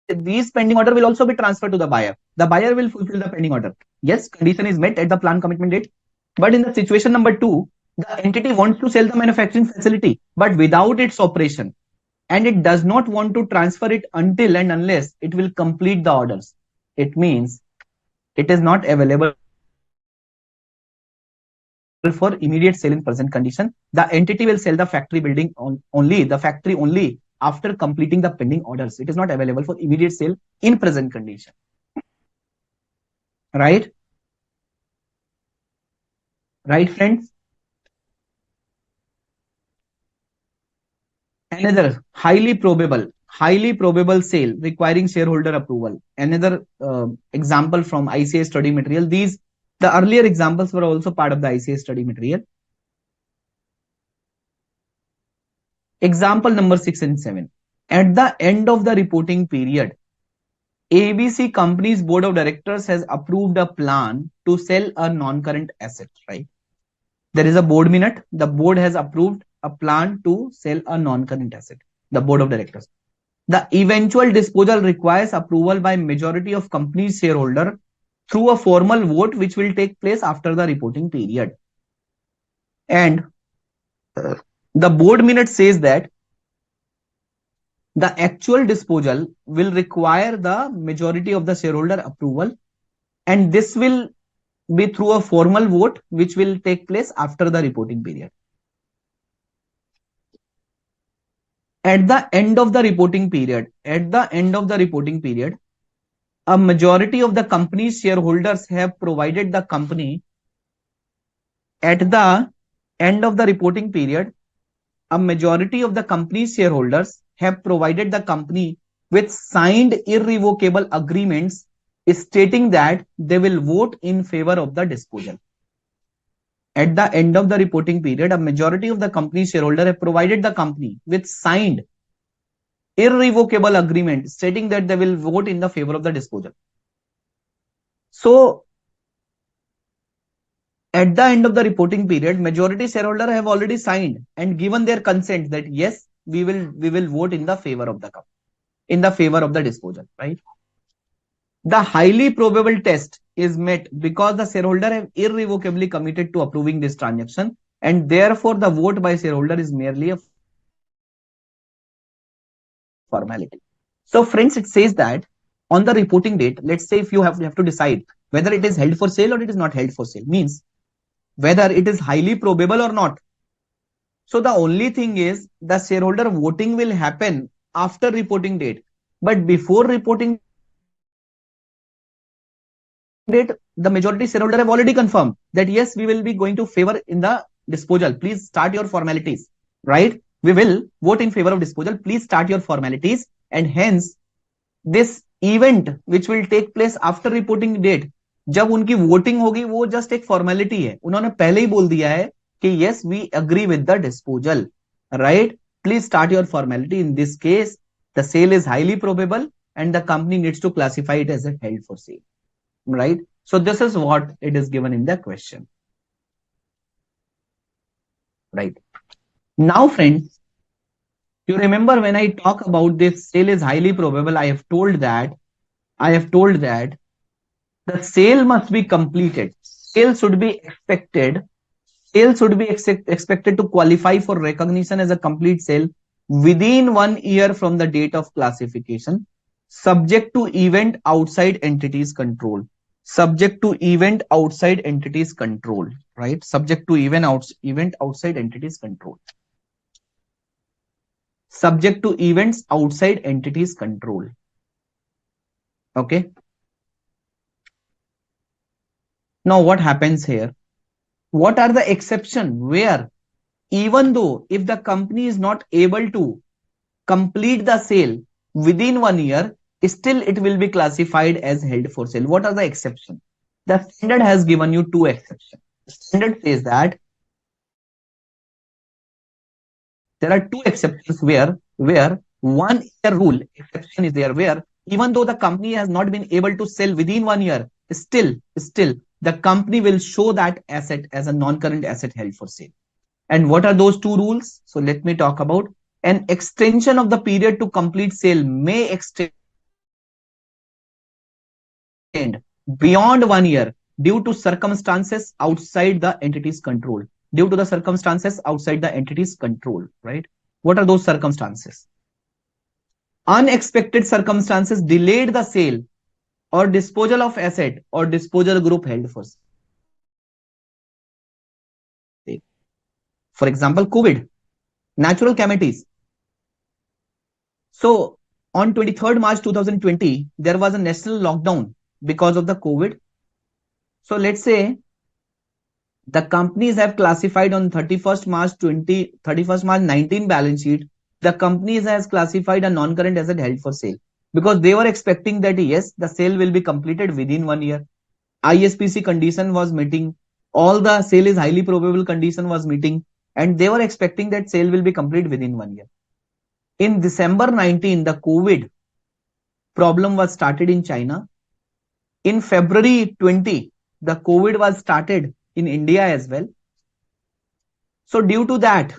these pending order will also be transferred to the buyer. The buyer will fulfill the pending order. Yes, condition is met at the plan commitment date. But in the situation number two, the entity wants to sell the manufacturing facility, but without its operation. And it does not want to transfer it until and unless it will complete the orders. It means it is not available for immediate sale in present condition. The entity will sell the factory building only, the factory only after completing the pending orders. It is not available for immediate sale in present condition. Right? Right, friends? Another highly probable sale requiring shareholder approval. Another example from ICAI study material. The earlier examples were also part of the ICAI study material. Example number 6 and 7. At the end of the reporting period, ABC company's board of directors has approved a plan to sell a non-current asset, right? There is a board minute. The board has approved a plan to sell a non-current asset. The board of directors. The eventual disposal requires approval by majority of company's shareholder through a formal vote which will take place after the reporting period. And the board minute says that the actual disposal will require the majority of the shareholder approval, and this will be through a formal vote which will take place after the reporting period. At the end of the reporting period, a majority of the company's shareholders have provided the company. At the end of the reporting period, a majority of the company's shareholders have provided the company with signed irrevocable agreements stating that they will vote in favor of the disposal. At the end of the reporting period, a majority of the company's shareholders have provided the company with signed irrevocable agreement stating that they will vote in the favor of the disposal. So at the end of the reporting period, majority shareholder have already signed and given their consent that yes, we will vote in the favor of the company, in the favor of the disposal, right? The highly probable test is met because the shareholder have irrevocably committed to approving this transaction, and therefore the vote by shareholder is merely a formality. So friends, it says that on the reporting date, let's say if you have to decide whether it is held for sale or it is not held for sale, means whether it is highly probable or not. So the only thing is the shareholder voting will happen after reporting date. But before reporting date, the majority shareholder have already confirmed that yes, we will be going to favor in the disposal. Please start your formalities, right? We will vote in favor of disposal. Please start your formalities. And hence, this event which will take place after reporting date, जब उनकी voting होगी, वो just एक formality है. उन्होंने पहले ही बोल दिया है कि yes we agree with the disposal, right. Please start your formality. In this case the sale is highly probable and the company needs to classify it as a held for sale, right? So this is what it is given in the question, right? Now friends, you remember when I talk about this sale is highly probable, I have told that the sale must be completed. Sale should be expected. Sale should be expected to qualify for recognition as a complete sale within 1 year from the date of classification, subject to event outside entities control. Subject to event outside entities control, right? Subject to event outside entities control. Subject to events outside entities control. Okay. Now what happens here? What are the exceptions where even though if the company is not able to complete the sale within 1 year, still it will be classified as held for sale? What are the exceptions? The standard has given you two exceptions. The standard says that there are two exceptions where 1 year rule exception is there, where even though the company has not been able to sell within 1 year, still the company will show that asset as a non-current asset held for sale. And what are those two rules? So let me talk about. An extension of the period to complete sale may extend beyond 1 year due to circumstances outside the entity's control. Due to the circumstances outside the entity's control, right? What are those circumstances? Unexpected circumstances delayed the sale or disposal of asset or disposal group held for sale. For example, COVID, natural calamities. So on 23rd March 2020, there was a national lockdown because of the COVID. So let's say the companies have classified on 31st March 19 balance sheet, the companies has classified a non-current asset held for sale because they were expecting that yes, the sale will be completed within 1 year. ISPC condition was meeting, all the sale is highly probable condition was meeting, and they were expecting that sale will be complete within 1 year. In December 19, the COVID problem was started in China. In February 20, the COVID was started in India as well. So due to that,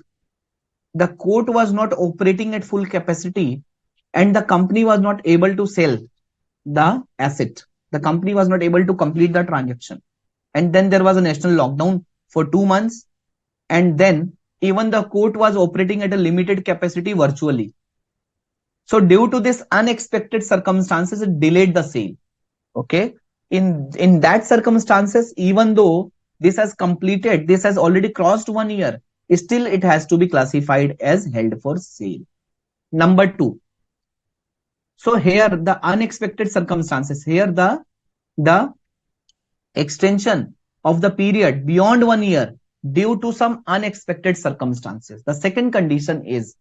the court was not operating at full capacity and the company was not able to sell the asset. The company was not able to complete the transaction. And then there was a national lockdown for 2 months. And then even the court was operating at a limited capacity virtually. So due to this unexpected circumstances, it delayed the sale. Okay. In that circumstances, even though this has completed, this has already crossed 1 year, still it has to be classified as held for sale. Number two. So here the unexpected circumstances, here the extension of the period beyond 1 year due to some unexpected circumstances. The second condition is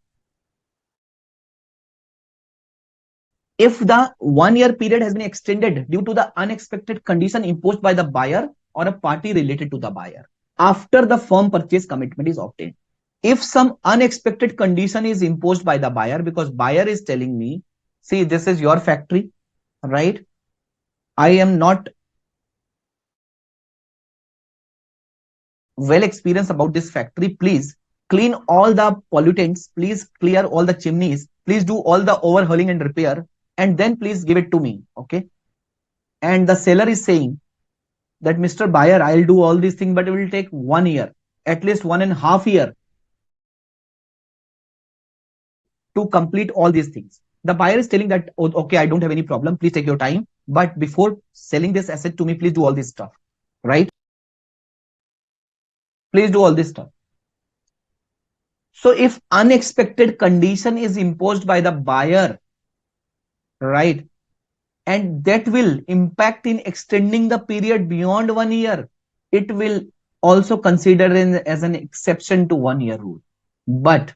if the 1 year period has been extended due to the unexpected condition imposed by the buyer or a party related to the buyer after the firm purchase commitment is obtained. If some unexpected condition is imposed by the buyer, because buyer is telling me, see, this is your factory, right? I am not well experienced about this factory. Please clean all the pollutants, please clear all the chimneys, please do all the overhauling and repair, and then please give it to me. Okay. And the seller is saying that Mr. Buyer, I'll do all these things, but it will take 1 year, at least 1.5 years to complete all these things. The buyer is telling that, oh, okay, I don't have any problem. Please take your time. But before selling this asset to me, please do all this stuff, right? Please do all this stuff. So if unexpected condition is imposed by the buyer, right? And that will impact in extending the period beyond 1 year. It will also consider as an exception to 1 year rule. But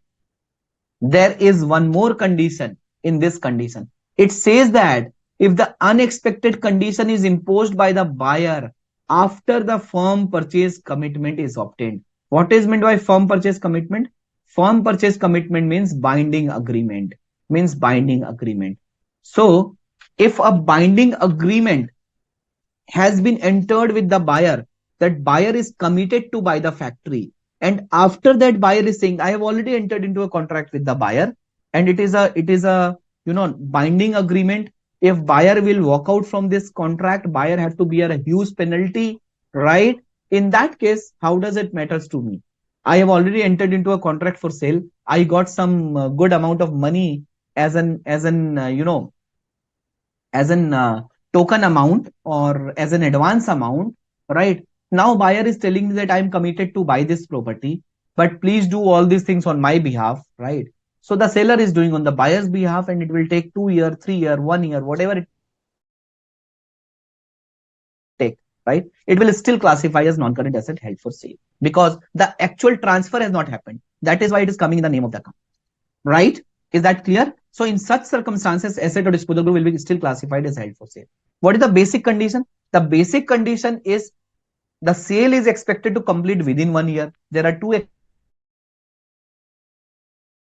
there is one more condition in this condition. It says that if the unexpected condition is imposed by the buyer after the firm purchase commitment is obtained. What is meant by firm purchase commitment? Firm purchase commitment means binding agreement. Means binding agreement. So if a binding agreement has been entered with the buyer, that buyer is committed to buy the factory, and after that buyer is saying I have already entered into a contract with the buyer, and it is a binding agreement. If buyer will walk out from this contract, buyer have to bear a huge penalty, right? In that case, how does it matters to me? I have already entered into a contract for sale. I got some good amount of money as an token amount or as an advance amount, right? Now buyer is telling me that I'm committed to buy this property, but please do all these things on my behalf, right? So the seller is doing on the buyer's behalf, and it will take 2 year, 3 year, 1 year, whatever it take, right? It will still classify as non-current asset held for sale because the actual transfer has not happened. That is why it is coming in the name of the account, right? Is that clear? So in such circumstances, asset or disposal group will be still classified as held for sale. What is the basic condition? The basic condition is the sale is expected to complete within 1 year. There are two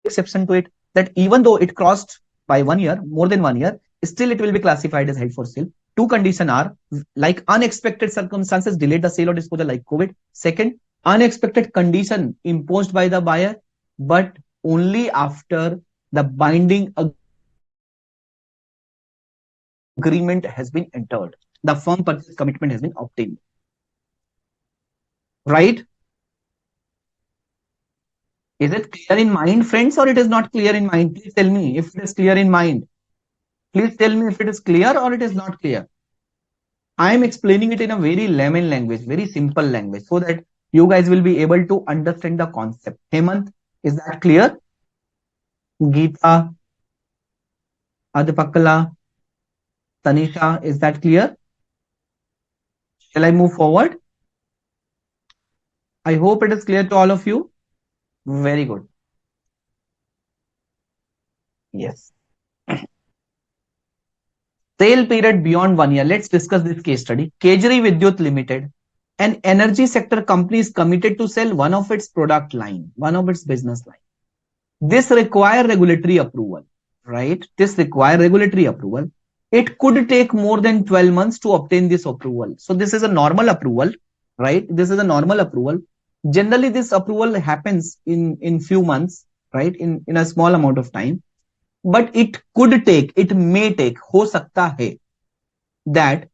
exceptions to it, that even though it crossed by 1 year, more than 1 year, still it will be classified as held for sale. Two conditions are like unexpected circumstances delayed the sale or disposal like COVID. Second, unexpected condition imposed by the buyer, but only after the binding agreement has been entered. The firm purchase commitment has been obtained. Right? Is it clear in mind, friends, or it is not clear in mind? Please tell me if it is clear in mind. Please tell me if it is clear or it is not clear. I am explaining it in a very layman language, very simple language, so that you guys will be able to understand the concept. Hemant, is that clear? Geeta, Adipakala, Tanisha, is that clear? Shall I move forward? I hope it is clear to all of you. Very good. Yes. Sale period beyond 1 year. Let's discuss this case study. Kejri Vidyut Limited, an energy sector company, is committed to sell one of its product line, one of its business line. This require regulatory approval, right? This require regulatory approval. It could take more than 12 months to obtain this approval. So this is a normal approval, right? This is a normal approval. Generally, this approval happens in few months, right? In a small amount of time. But it could take, it may take, हो सकता है that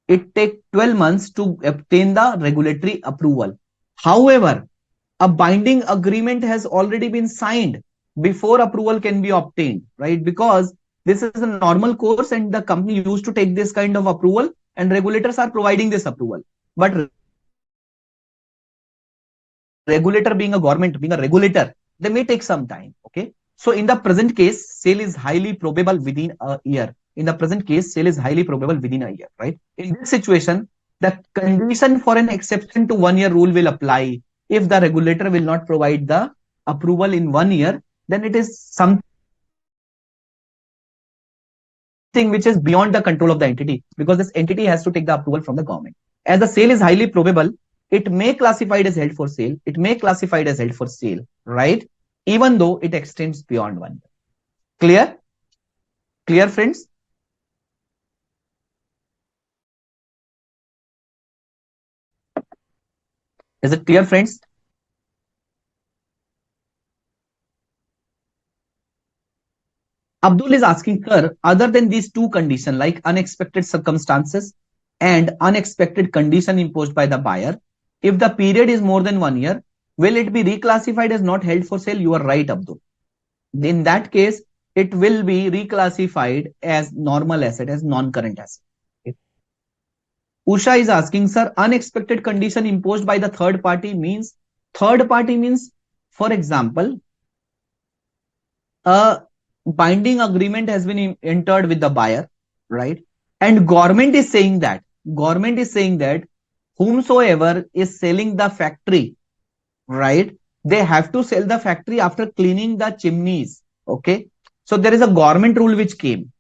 it take 12 months to obtain the regulatory approval. However, a binding agreement has already been signed before approval can be obtained, right? Because this is a normal course and the company used to take this kind of approval, and regulators are providing this approval. But regulator being a government, being a regulator, they may take some time, okay? So in the present case, sale is highly probable within a year. In the present case, sale is highly probable within a year, right? In this situation, the condition for an exception to 1 year rule will apply. If the regulator will not provide the approval in 1 year, then it is something which is beyond the control of the entity, because this entity has to take the approval from the government. As the sale is highly probable, it may classified as held for sale. It may classified as held for sale, right? Even though it extends beyond 1 year. Clear? Clear, friends? Is it clear, friends? Abdul is asking, sir, other than these two conditions, like unexpected circumstances and unexpected condition imposed by the buyer, if the period is more than 1 year, will it be reclassified as not held for sale? You are right, Abdul. In that case, it will be reclassified as normal asset, as non-current asset. Okay. Usha is asking, sir, unexpected condition imposed by the third party means, for example, a binding agreement has been entered with the buyer, right? And government is saying that whomsoever is selling the factory, right? They have to sell the factory after cleaning the chimneys. Okay. So there is a government rule which came,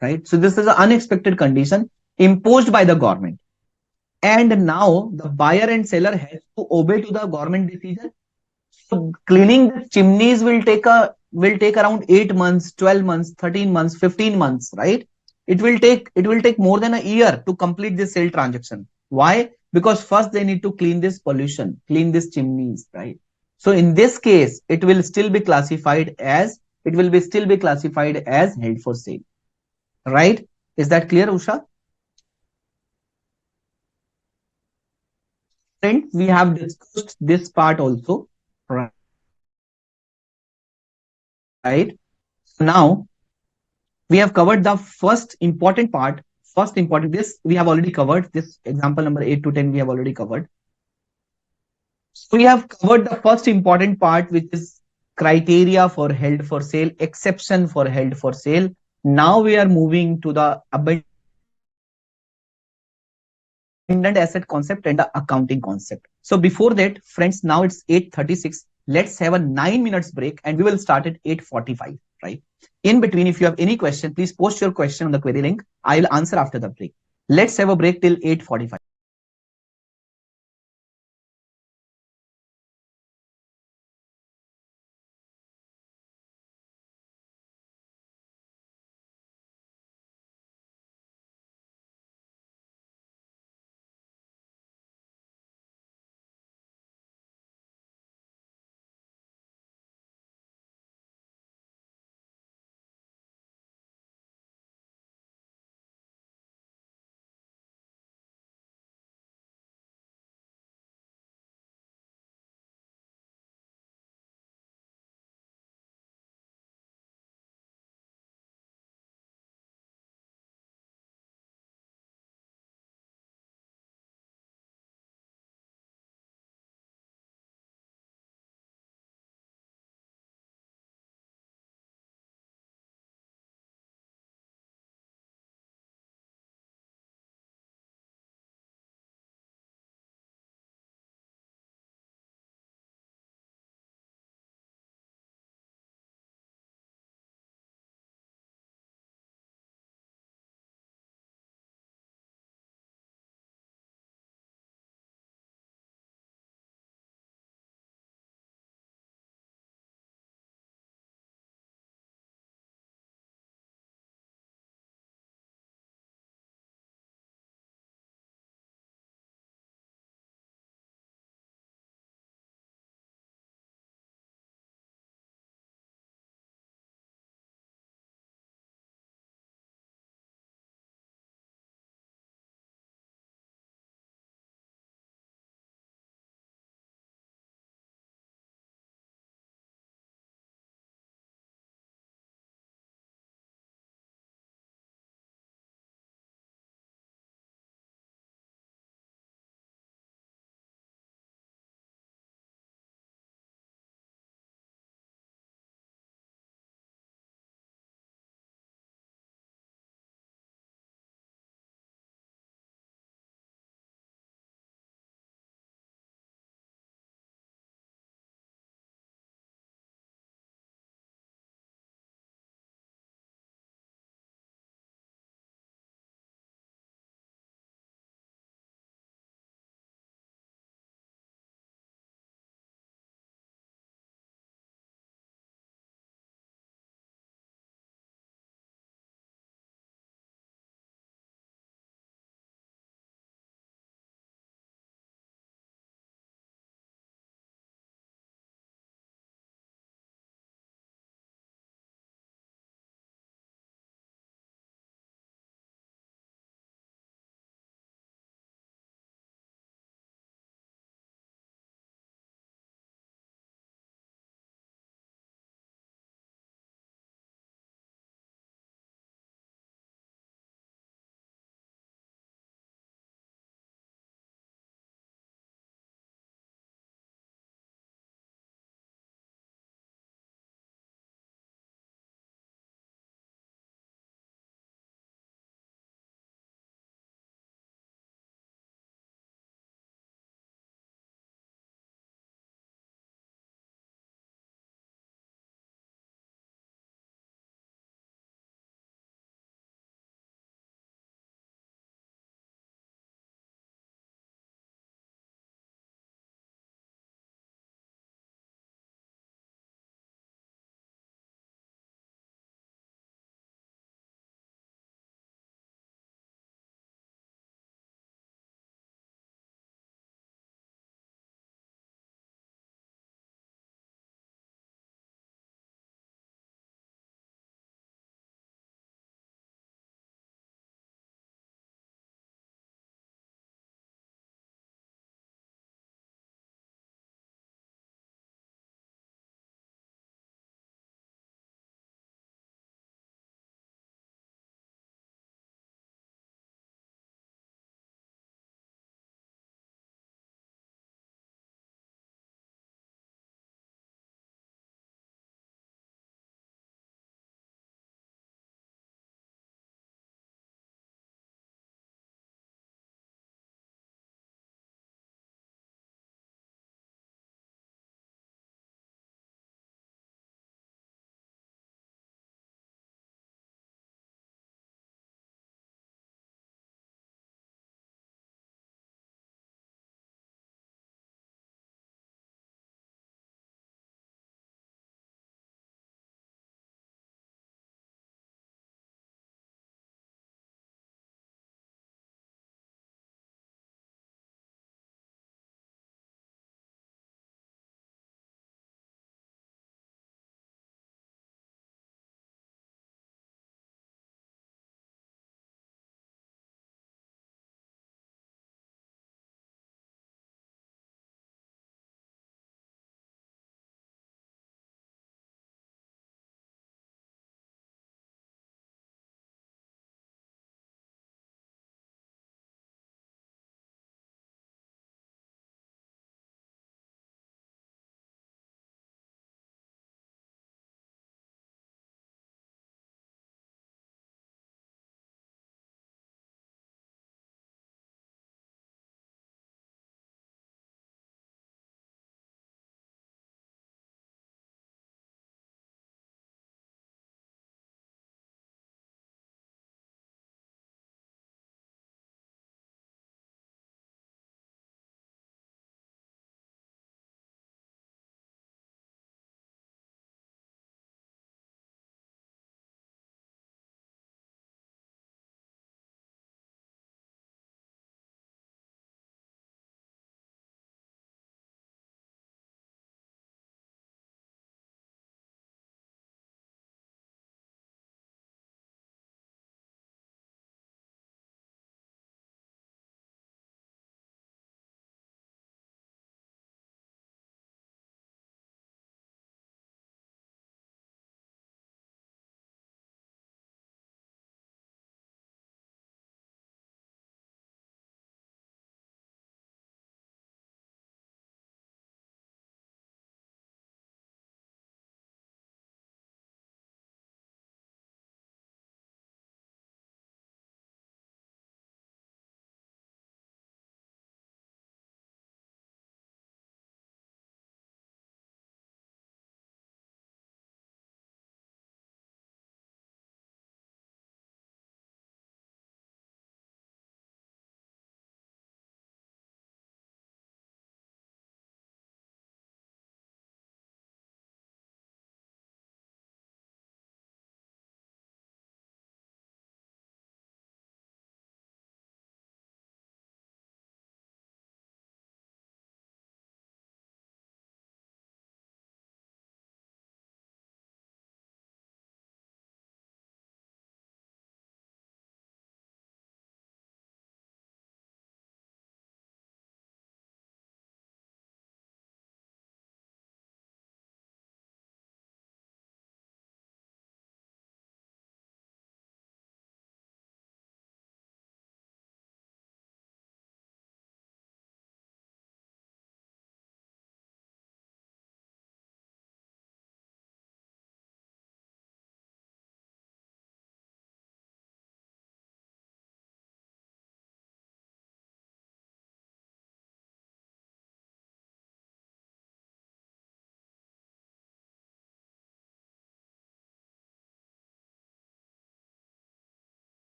right? So this is an unexpected condition imposed by the government. And now the buyer and seller has to obey to the government decision. So cleaning the chimneys will take around 8 months, 12 months, 13 months, 15 months, right? It will take more than a year to complete this sale transaction. Why? Because first they need to clean this pollution, clean these chimneys, right? So in this case, it will be still be classified as held for sale, right? Is that clear, Usha? Friend, we have discussed this part also, right? Now we have covered the first important this we have already covered this example number 8 to 10 we have already covered. So we have covered the first important part, which is criteria for held for sale, exception for held for sale. Now we are moving to the abandoned asset concept and the accounting concept. So before that, friends, now it's 8:36. Let's have a 9 minutes break and we will start at 8:45, right? In between, if you have any question, please post your question on the query link. I will answer after the break. Let's have a break till 8:45.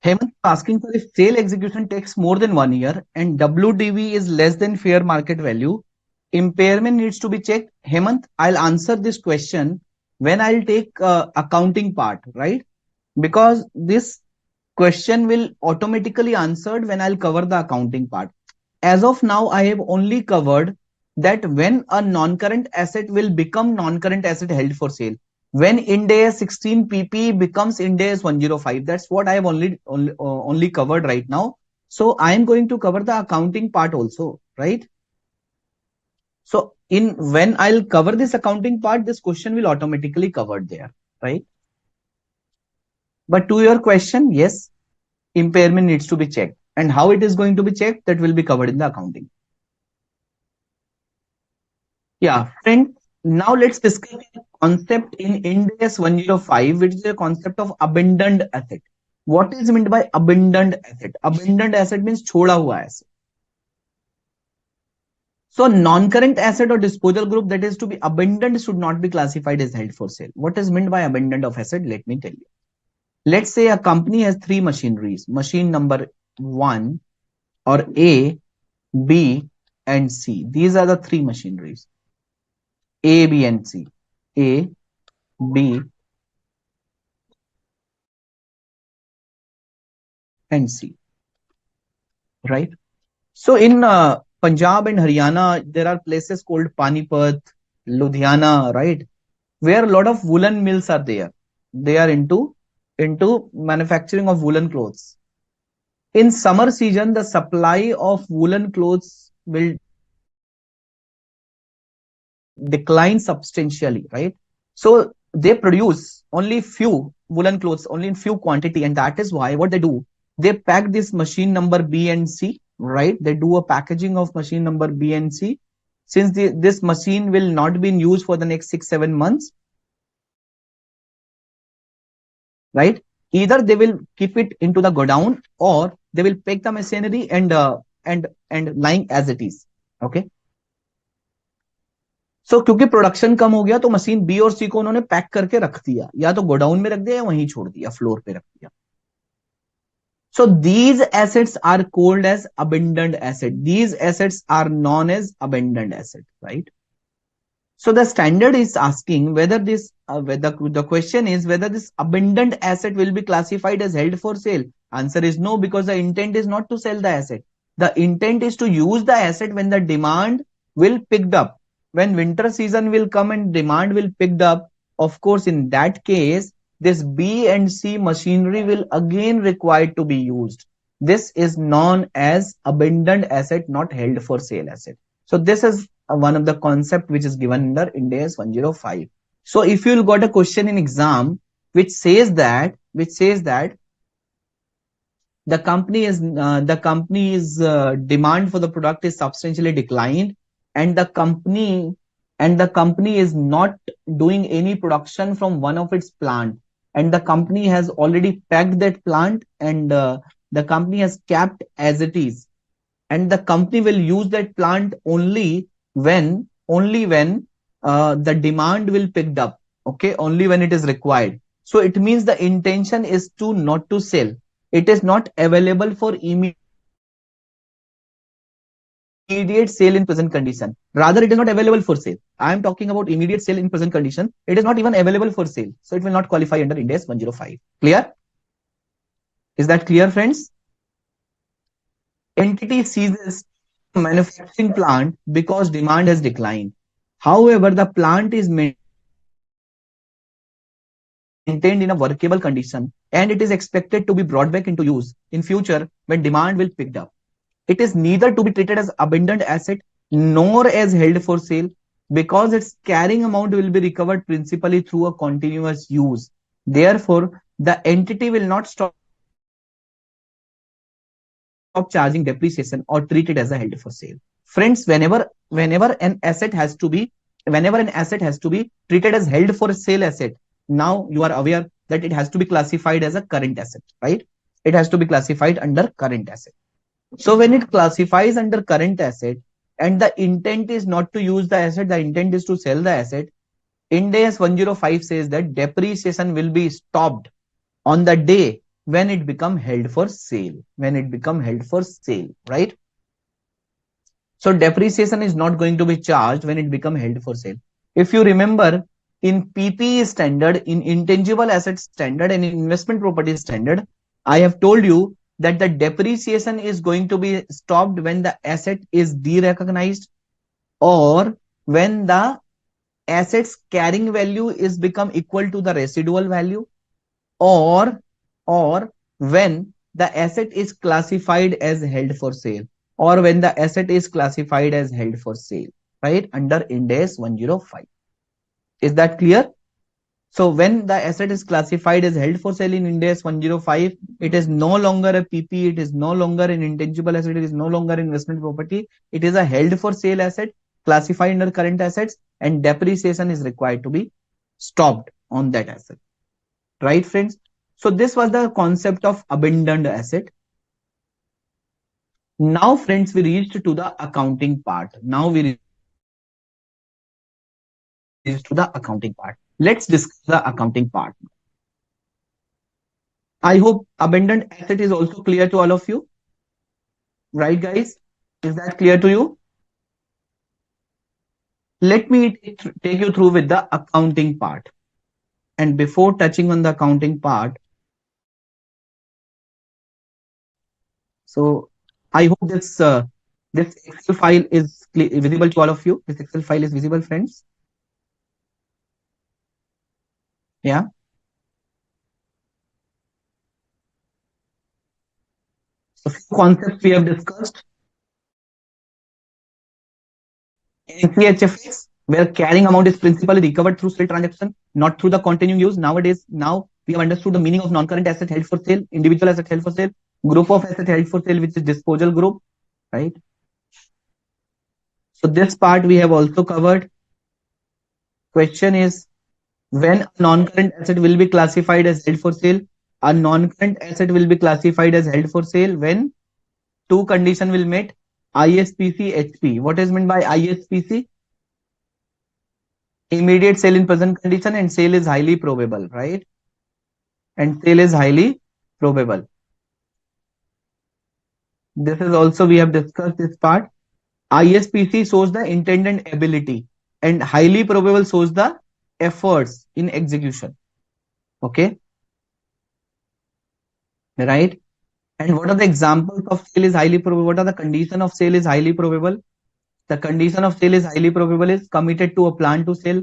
Hemant asking for if sale execution takes more than 1 year and WDV is less than fair market value, impairment needs to be checked. Hemant, I'll answer this question when I'll take accounting part, right? Because this question will automatically answered when I'll cover the accounting part. As of now, I have only covered that when a non-current asset will become non-current asset held for sale. When Ind AS 16 PP becomes Ind AS 105. That's what I have only covered right now. So I am going to cover the accounting part also, right? So in when I'll cover this accounting part, this question will automatically covered there, right? But to your question, yes, impairment needs to be checked. And how it is going to be checked, that will be covered in the accounting. Yeah, friend. Now let's discuss a concept in Ind AS 105, which is a concept of abandoned asset. What is meant by abandoned asset? Abandoned asset means छोड़ा हुआ asset. So non-current asset or disposal group that is to be abandoned should not be classified as held for sale. What is meant by abandoned of asset? Let me tell you. Let's say a company has three machineries, machine number 1 or A, B, and C. These are the three machineries. A, B, and C. A, B, and C. Right? So in Punjab and Haryana, there are places called Panipat, Ludhiana, right? Where a lot of woolen mills are there. They are into manufacturing of woolen clothes. In summer season, the supply of woolen clothes will decline substantially, right? So they produce only few woolen clothes, only in few quantity, and that is why what they do, they pack this machine number B and C, right? They do a packaging of machine number B and C. Since this machine will not be in use for the next 6-7 months, right? Either they will keep it into the godown or they will pack the machinery and lying as it is. Okay. सो क्योंकि production कम हो गया तो machine B और सी को उन्होंने pack करके रख दिया, या तो गोडाउन में रख दिया या वहीं छोड़ दिया, फ्लोर पे रख दिया. So these assets are called as abandoned asset. These assets are known as abandoned asset, right? So the standard is asking whether the question is whether this abandoned asset will be classified as held for sale. Answer is no, because the intent is not to sell the asset. The intent is to use the asset when the demand will picked up. When winter season will come and demand will picked up, of course, in that case, this B and C machinery will again required to be used. This is known as abandoned asset, not held for sale asset. So this is one of the concept which is given under Ind AS 105. So if you got a question in exam which says that the company's demand for the product is substantially declined, and the company is not doing any production from one of its plant, and the company has already packed that plant, and the company has kept as it is, and the company will use that plant only when the demand will picked up, okay, only when it is required. So it means the intention is to not to sell. It is not available for immediate sale in present condition. Rather, it is not available for sale. I am talking about immediate sale in present condition. It is not even available for sale. So it will not qualify under Ind AS 105. Clear? Is that clear, friends? Entity seizes manufacturing plant because demand has declined. However, the plant is maintained in a workable condition and it is expected to be brought back into use in future when demand will pick up. It is neither to be treated as abandoned asset nor as held for sale because its carrying amount will be recovered principally through a continuous use. Therefore, the entity will not stop charging depreciation or treat it as a held for sale. Friends, whenever an asset has to be treated as held for sale asset, now you are aware that it has to be classified as a current asset, right? It has to be classified under current asset. So when it classifies under current asset and the intent is not to use the asset, the intent is to sell the asset, Ind AS 105 says that depreciation will be stopped on the day when it become held for sale. When it become held for sale, right? So depreciation is not going to be charged when it become held for sale. If you remember, in PPE standard, in intangible asset standard, and in investment property standard, I have told you that the depreciation is going to be stopped when the asset is de-recognized, or when the asset's carrying value is become equal to the residual value, or or when the asset is classified as held for sale, or when the asset is classified as held for sale, right, under Ind AS 105. Is that clear? So when the asset is classified as held for sale in Ind AS 105, it is no longer a PP, it is no longer an intangible asset, it is no longer investment property, it is a held for sale asset classified under current assets, and depreciation is required to be stopped on that asset. Right, friends? So this was the concept of abandoned asset. Now, friends, we reached to the accounting part. Now we reached to the accounting part. Let's discuss the accounting part. I hope abandoned asset is also clear to all of you. Right, guys? Is that clear to you? Let me take you through with the accounting part. And before touching on the accounting part, so I hope this Excel file is visible to all of you. This Excel file is visible, friends. Yeah. So few concepts we have discussed. In CHFX, where carrying amount is principally recovered through sale transaction, not through the continuing use. Nowadays, now we have understood the meaning of non-current asset held for sale, individual asset held for sale, group of asset held for sale, which is disposal group, right? So this part we have also covered. Question is, when a non-current asset will be classified as held for sale? A non-current asset will be classified as held for sale when two conditions will meet. ISPC HP. What is meant by ISPC? Immediate sale in present condition, and sale is highly probable, right? And sale is highly probable. This is also we have discussed this part. ISPC shows the intent and ability, and highly probable shows the efforts in execution. Okay, right? And what are the examples of sale is highly probable? What are the condition of sale is highly probable? The condition of sale is highly probable is committed to a plan to sell,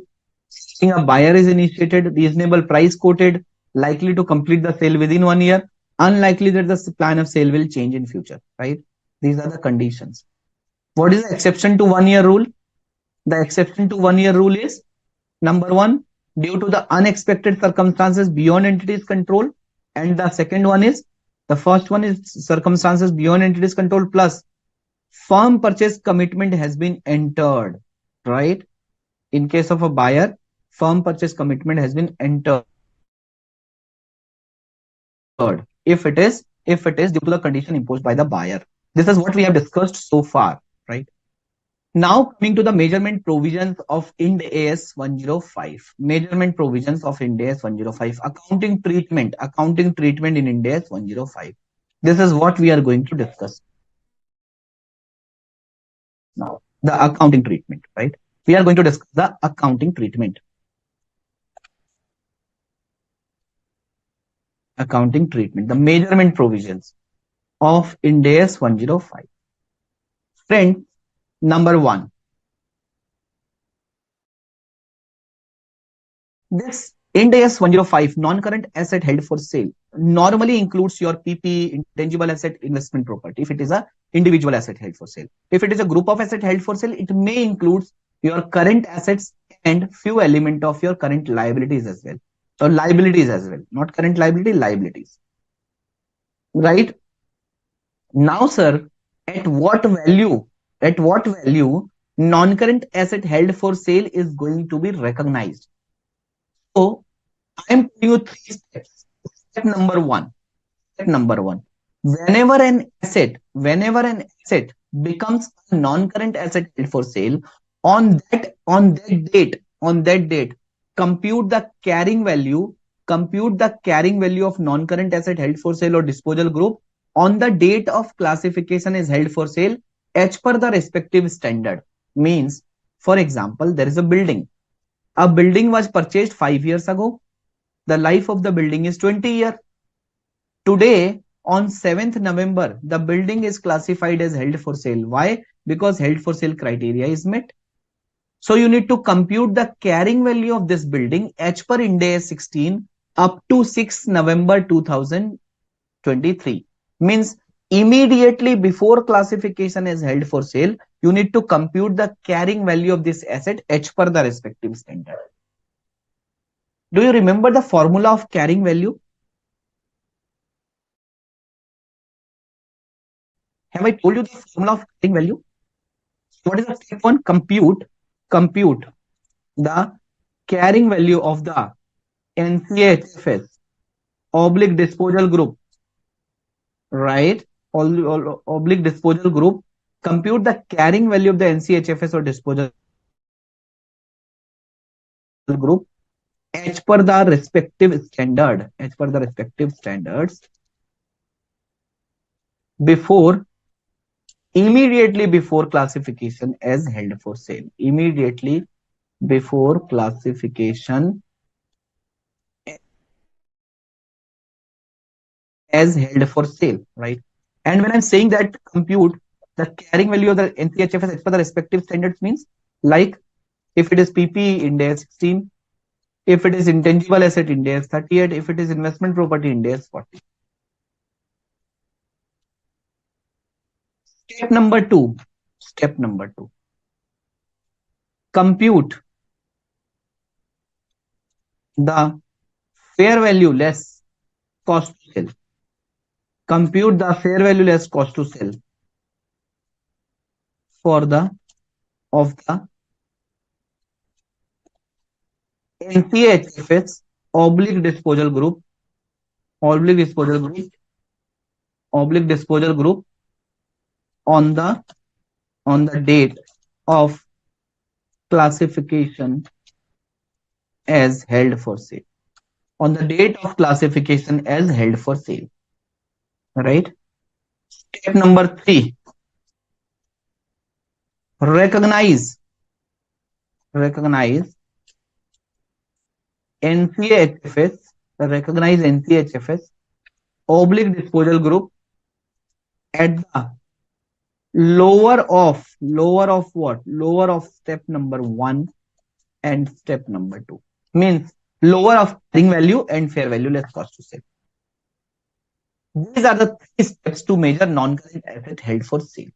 a buyer is initiated, reasonable price quoted, likely to complete the sale within 1 year, unlikely that the plan of sale will change in future, right? These are the conditions. What is the exception to 1 year rule? The exception to 1 year rule is number one, due to the unexpected circumstances beyond entity's control. And the second one is, the first one is circumstances beyond entity's control plus firm purchase commitment has been entered, right? In case of a buyer, firm purchase commitment has been entered. If it is due to the condition imposed by the buyer. This is what we have discussed so far, right? Now coming to the measurement provisions of Ind AS 105. Measurement provisions of Ind AS 105. Accounting treatment in Ind AS 105. This is what we are going to discuss now. The accounting treatment, right? We are going to discuss the accounting treatment. Accounting treatment, the measurement provisions of Ind AS 105. Friend, number one, this Ind AS 105 non-current asset held for sale normally includes your PP, intangible asset, investment property, if it is a individual asset held for sale. If it is a group of asset held for sale, it may include your current assets and few element of your current liabilities as well. So liabilities as well, not current liability, liabilities. Right? Now, sir, at what value non-current asset held for sale is going to be recognized? So I am telling you three steps. Step number one. Whenever an asset becomes a non-current asset held for sale, on that date, compute the carrying value compute the carrying value of non-current asset held for sale or disposal group on the date of classification is held for sale as per the respective standard. Means, for example, there is a building. A building was purchased 5 years ago. The life of the building is 20 years. Today, on 7th November, the building is classified as held for sale. Why? Because held for sale criteria is met. So you need to compute the carrying value of this building as per Ind AS 16 up to 6 November 2023. Means immediately before classification is held for sale, you need to compute the carrying value of this asset as per the respective standard. Do you remember the formula of carrying value? Have I told you the formula of carrying value? What is the step one? Compute the carrying value of the NCHFS oblique disposal group, right? Oblique disposal group. Compute the carrying value of the NCHFS or disposal group as per the respective standard, as per the respective standards before, immediately before classification as held for sale. Immediately before classification as held for sale, right? And when I'm saying that compute the carrying value of the NCHFS as per the respective standards means, like if it is PP Ind AS 16, if it is intangible asset Ind AS 38, if it is investment property Ind AS 40. Step number two. Compute the fair value less cost to sell. Compute the fair value less cost to sell for the of the NCHFS oblique disposal group, oblique disposal group, oblique disposal group on the date of classification as held for sale. On the date of classification as held for sale, right? Step number three. Recognize NCHFS, recognize NCHFS oblique disposal group at the lower of what? Lower of step number 1 and step number 2. Means lower of carrying value and fair value less cost to sell. These are the 3 steps to measure non-current asset held for sale.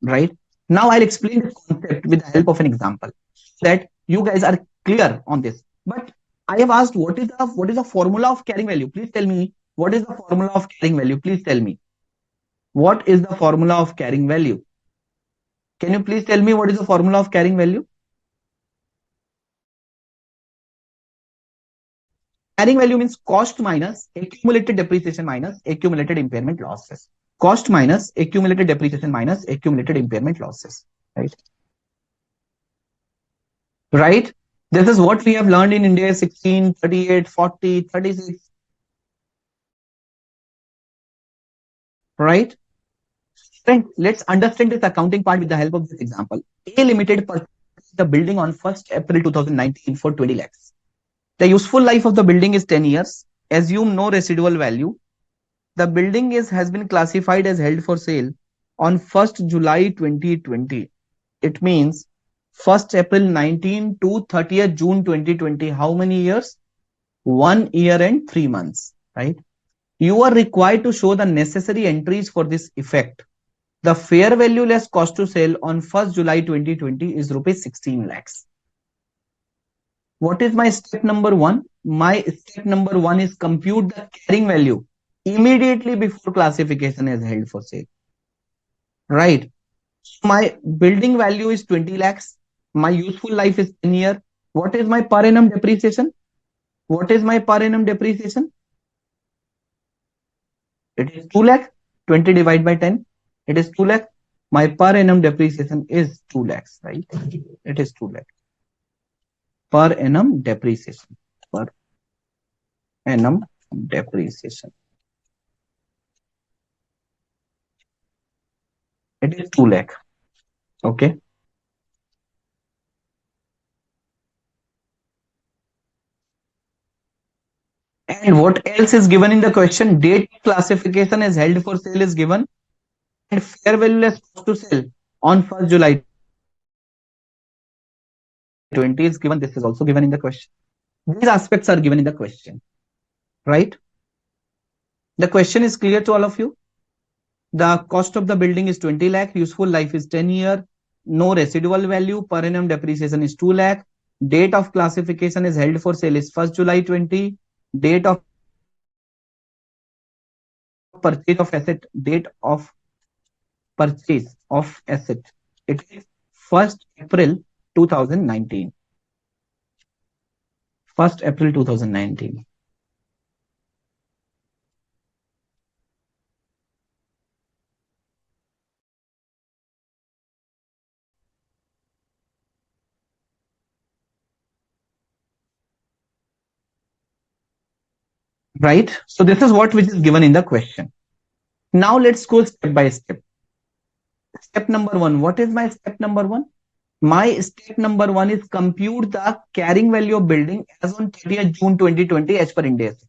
Right? Now I'll explain this concept with the help of an example so that you guys are clear on this. But I have asked what is the formula of carrying value? Please tell me what is the formula of carrying value? Please tell me. What is the formula of carrying value? Can you please tell me what is the formula of carrying value? Carrying value means cost minus accumulated depreciation minus accumulated impairment losses. Cost minus accumulated depreciation minus accumulated impairment losses. Right? Right? This is what we have learned in India 16, 38, 40, 36. Right? Friends, let's understand this accounting part with the help of this example. A Limited purchased the building on 1st April 2019 for 20 lakhs. The useful life of the building is 10 years. Assume no residual value. The building has been classified as held for sale on 1st July 2020. It means 1st April 19 to 30th June 2020. How many years? 1 year and 3 months. Right? You are required to show the necessary entries for this effect. The fair value less cost to sell on 1st July 2020 is rupees 16 lakhs. What is my step number 1? My step number 1 is compute the carrying value immediately before classification is held for sale. Right. So my building value is 20 lakhs. My useful life is 10 years. What is my per annum depreciation? What is my per annum depreciation? It is 2 lakh. 20 divided by 10. It is 2 lakh. My per annum depreciation is 2 lakhs, right? It is 2 lakh. per annum depreciation. Per annum depreciation. It is 2 lakh. Okay. And what else is given in the question? Date classification is held for sale is given, and fair value less cost to sell on 1st July 20 is given. This is also given in the question. These aspects are given in the question, right? The question is clear to all of you. The cost of the building is 20 lakh. Useful life is 10 year. No residual value. Per annum depreciation is 2 lakh. Date of classification is held for sale is 1st July 20. Date of purchase of asset. Date of purchase of asset. It is 1st April 2019. 1st April 2019. Right? So this is what which is given in the question. Now let's go step by step. Step number 1. What is my step number 1? My step number 1 is compute the carrying value of building as on 30th June 2020 as per Ind AS.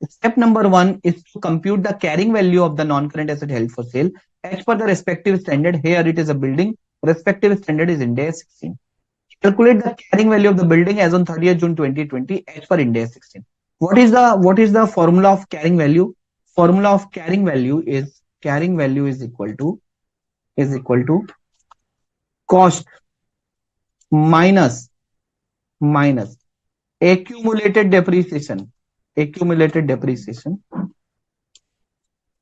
Step number 1 is to compute the carrying value of the non-current asset held for sale as per the respective standard. Here it is a building. Respective standard is Ind AS 16. Calculate the carrying value of the building as on 30th June 2020 as per Ind AS 16. What is the formula of carrying value? Formula of carrying value is equal to cost minus accumulated depreciation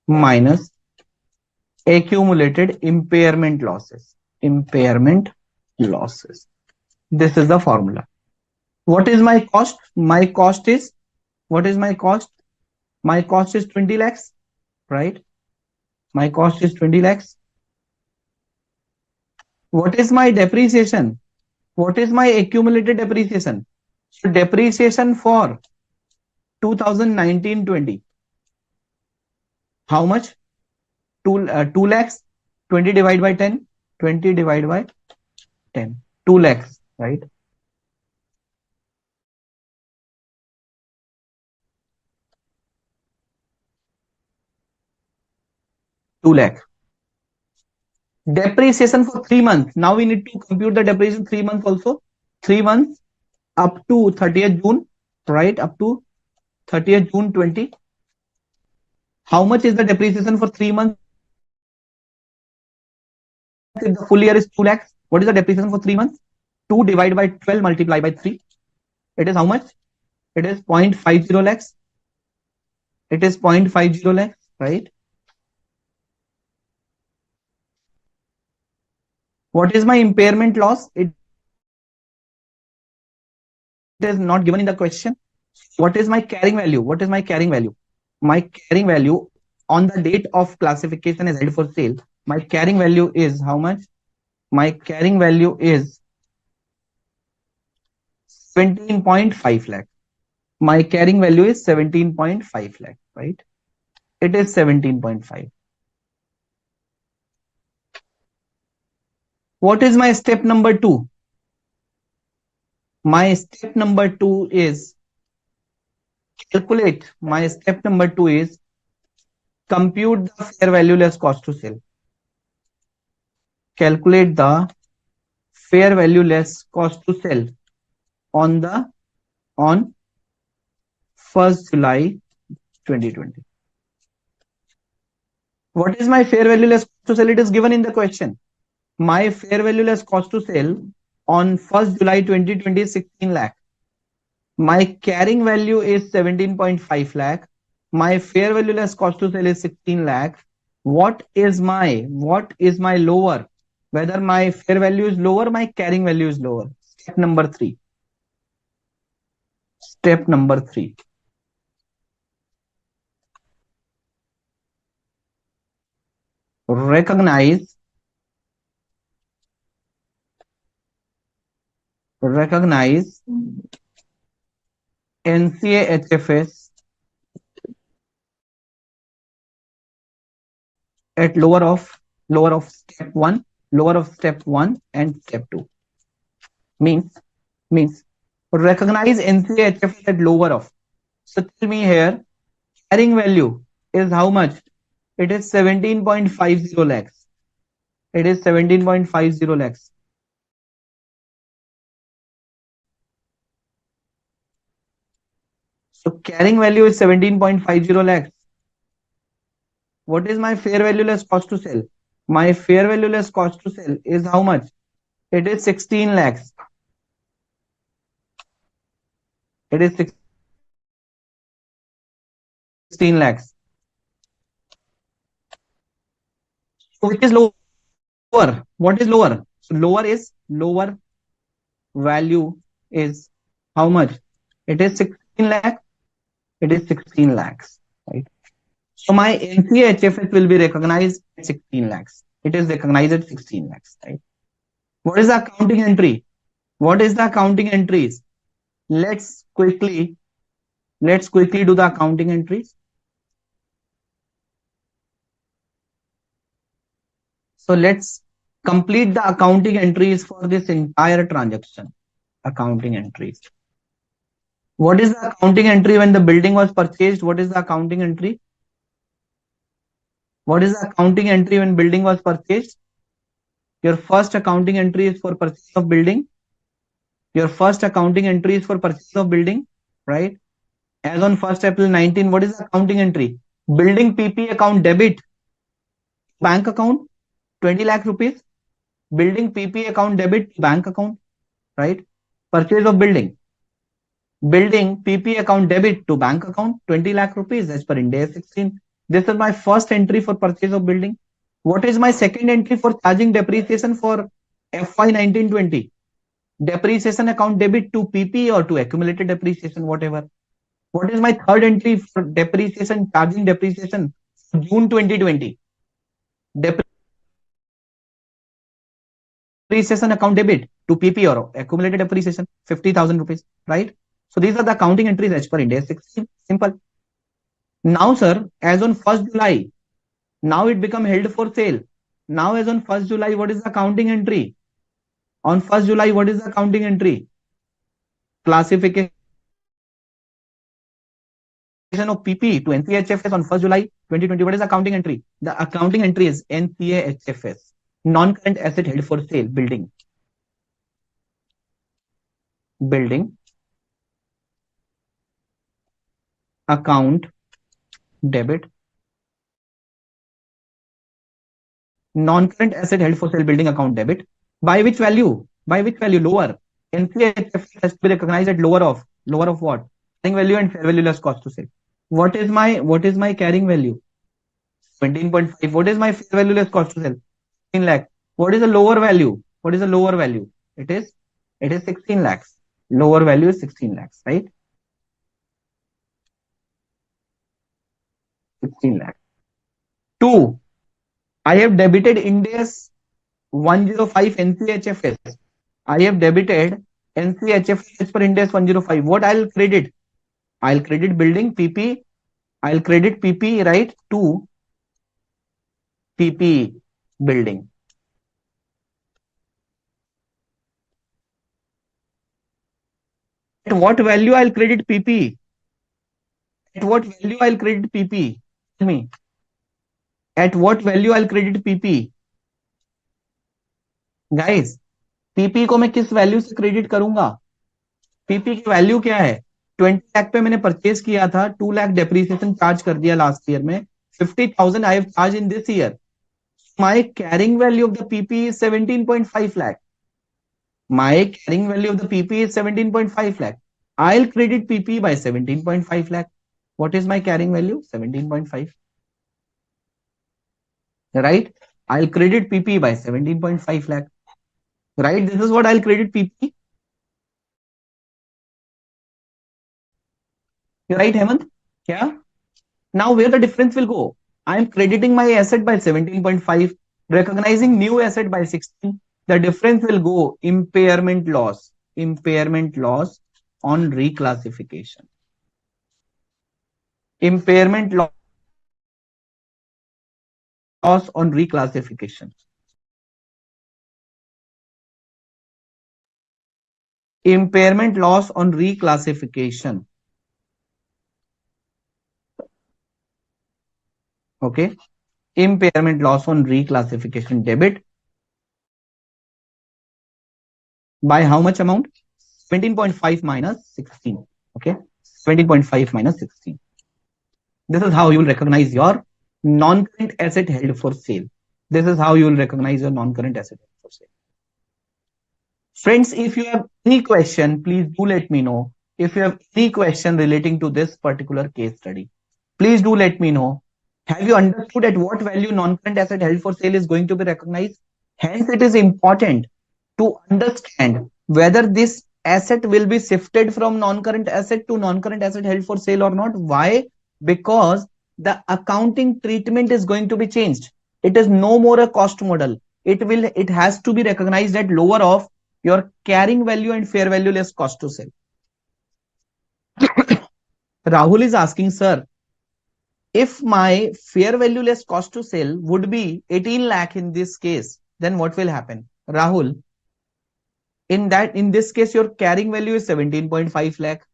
minus accumulated impairment losses. This is the formula. What is my cost? My cost is, what is my cost? My cost is 20 lakhs, right? My cost is 20 lakhs. What is my depreciation? What is my accumulated depreciation? So depreciation for 2019-20. How much? 2 lakhs. 20 divided by 10. 20 divided by 10. 2 lakhs, right? Two lakh. Depreciation for 3 months. Now we need to compute the depreciation 3 months also. 3 months up to 30th June, right? Up to 30th June 20. How much is the depreciation for 3 months? If the full year is 2 lakhs, what is the depreciation for 3 months? 2 divided by 12 multiplied by 3. It is how much? It is 0.50 lakhs. It is 0.50 lakhs, right? What is my impairment loss? It is not given in the question. What is my carrying value? What is my carrying value? My carrying value on the date of classification is held for sale. My carrying value is how much? My carrying value is 17.5 lakh. My carrying value is 17.5 lakh, right? It is 17.5. What is my step number 2? My step number 2 is calculate. My step number 2 is compute the fair value less cost to sell. Calculate the fair value less cost to sell on 1st July 2020. What is my fair value less cost to sell? It is given in the question. My fair value less cost to sell on 1st July 2020 is 16 lakh. My carrying value is 17.5 lakh. My fair value less cost to sell is 16 lakh. What is my lower? Whether my fair value is lower, my carrying value is lower. Step number 3. Step number 3. Recognize recognize NCA HFS at lower of step 1, lower of step 1 and step 2. Means recognize NCA HFS at lower of. So tell me here, carrying value is how much? It is 17.50 lakhs. It is 17.50 lakhs. So carrying value is 17.50 lakhs. What is my fair value less cost to sell? My fair value less cost to sell is how much? It is 16 lakhs. It is 16 lakhs. So which is lower? What is lower? So lower value is how much? It is 16 lakhs. It is 16 lakhs, right? So my NCHFS will be recognized at 16 lakhs. It is recognized at 16 lakhs, right? What is the accounting entry? What is the accounting entries? Let's quickly do the accounting entries. So let's complete the accounting entries for this entire transaction. Accounting entries. What is the accounting entry when the building was purchased? What is the accounting entry? What is the accounting entry when building was purchased? Your first accounting entry is for purchase of building. Your first accounting entry is for purchase of building, right? As on 1st April 19, what is the accounting entry? Building PP account debit, bank account, 20 lakh rupees. Building PP account debit, bank account, right? Purchase of building. Building PP account debit to bank account, 20 lakh rupees as per Ind AS 16. This is my first entry for purchase of building. What is my second entry for charging depreciation for FY 1920? Depreciation account debit to PP or to accumulated depreciation, whatever. What is my third entry for depreciation, charging depreciation June 2020? Depreciation account debit to PP or accumulated depreciation 50,000 rupees, right? So these are the accounting entries as per Ind AS 16. Simple. Now, sir, as on 1st July, now it become held for sale. Now, as on 1st July, what is the accounting entry? On 1st July, what is the accounting entry? Classification of PP to NCHFS on 1st July 2020. What is the accounting entry? The accounting entry is NCHFS, non-current asset held for sale, building. Building account debit, non-current asset held for sale, building account debit. By which value? By which value? Lower. NCHF has to be recognized at lower of what? Carrying value and fair value less cost to sale. What is my carrying value? 17.5. What is my fair value less cost to sell? 16 lakh. What is the lower value? What is the lower value? It is 16 lakhs. Lower value is 16 lakhs, right? 16 lakhs. 2. I have debited Ind AS 105 NCHFS. I have debited NCHFS as per Ind AS 105. What I'll credit? I'll credit building PP. I'll credit PP, right, to PP building. At what value I'll credit PP? At what value I'll credit PP? Tell me. At what value I'll credit PP? Guys, PP को मैं किस value से credit करूंगा? PP की value क्या है? 20 लाख पे मैंने परचेज किया था, 2 लाख डेप्रिसिएशन चार्ज कर दिया लास्ट ईयर में, 50,000 I have charge in this year. My carrying value of the PP is 17.5 lakh. My carrying value of the PP is 17.5 lakh. I'll credit PP by 17.5 lakh. What is my carrying value? 17.5. Right? I'll credit PP by 17.5 lakh. Right? This is what I'll credit PP. Right, Hemant? Yeah. Now where the difference will go? I am crediting my asset by 17.5, recognizing new asset by 16. The difference will go impairment loss. impairment loss on reclassification. Impairment loss on reclassification. Impairment loss on reclassification. Okay. Impairment loss on reclassification debit by how much amount? 17.5 minus 16. Okay. 17.5 minus 16. This is how you will recognize your non-current asset held for sale. This is how you will recognize your non-current asset held for sale. Friends, if you have any question, please do let me know. If you have any question relating to this particular case study, please do let me know. Have you understood at what value non-current asset held for sale is going to be recognized? Hence, it is important to understand whether this asset will be shifted from non-current asset to non-current asset held for sale or not. Why? Because the accounting treatment is going to be changed. It is no more a cost model. It has to be recognized at lower of your carrying value and fair value less cost to sell. Rahul is asking, sir, if my fair value less cost to sell would be 18 lakh in this case, then what will happen? Rahul, in this case, your carrying value is 17.5 lakh.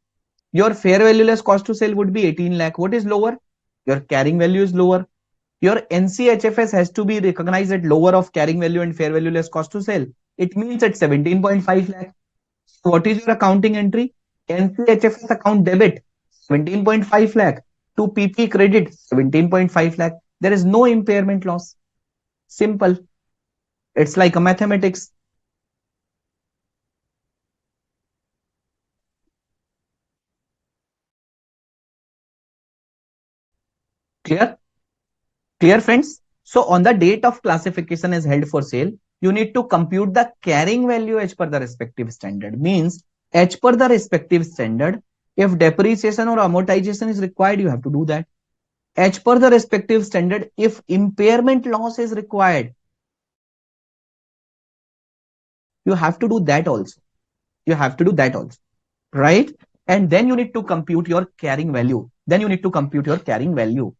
Your fair value less cost to sell would be 18 lakh. What is lower? Your carrying value is lower. Your NCHFS has to be recognized at lower of carrying value and fair value less cost to sell. It means at 17.5 lakh. What is your accounting entry? NCHFS account debit 17.5 lakh to PP credit 17.5 lakh. There is no impairment loss. Simple. It's like a mathematics. Clear? Clear, friends? So on the date of classification as held for sale, you need to compute the carrying value as per the respective standard. Means as per the respective standard, if depreciation or amortization is required, you have to do that. As per the respective standard, if impairment loss is required, you have to do that also. You have to do that also, right? And then you need to compute your carrying value. Then you need to compute your carrying value.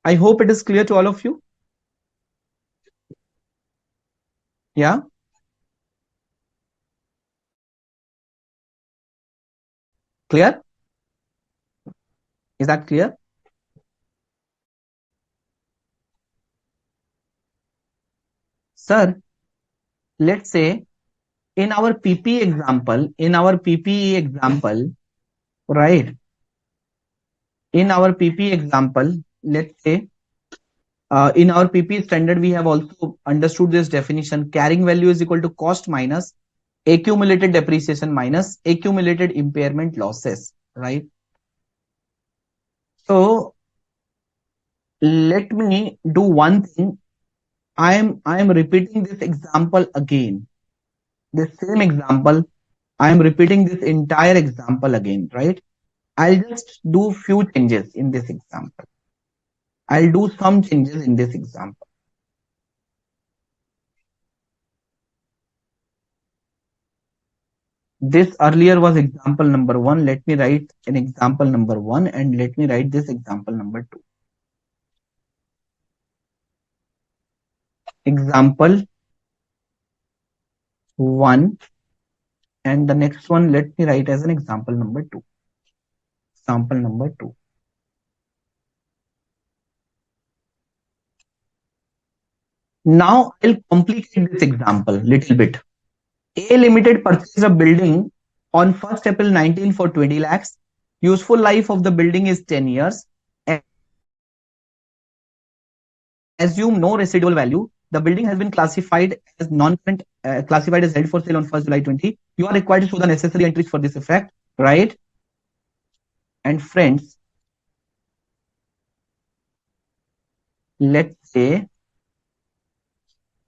I hope it is clear to all of you. Yeah. Clear? Is that clear? Sir, let's say in our PPE example, right? In our PPE example, let's say in our PP standard, we have also understood this definition. Carrying value is equal to cost minus accumulated depreciation minus accumulated impairment losses, right? So let me do one thing. I am repeating this example again. The same example. I am repeating this entire example again, right? I'll just do few changes in this example. I'll do some changes in this example. This earlier was example number 1. Let me write an example number 1 and let me write this example number 2. Example 1 and the next one let me write as an example number 2. Example number 2. Now I'll complicate this example little bit. A Limited purchased a building on 1st April 19 for 20 lakhs. Useful life of the building is 10 years. Assume no residual value. The building has been classified as non-current, classified as held for sale on 1st July 20. You are required to show the necessary entries for this effect, right? And friends, let's say,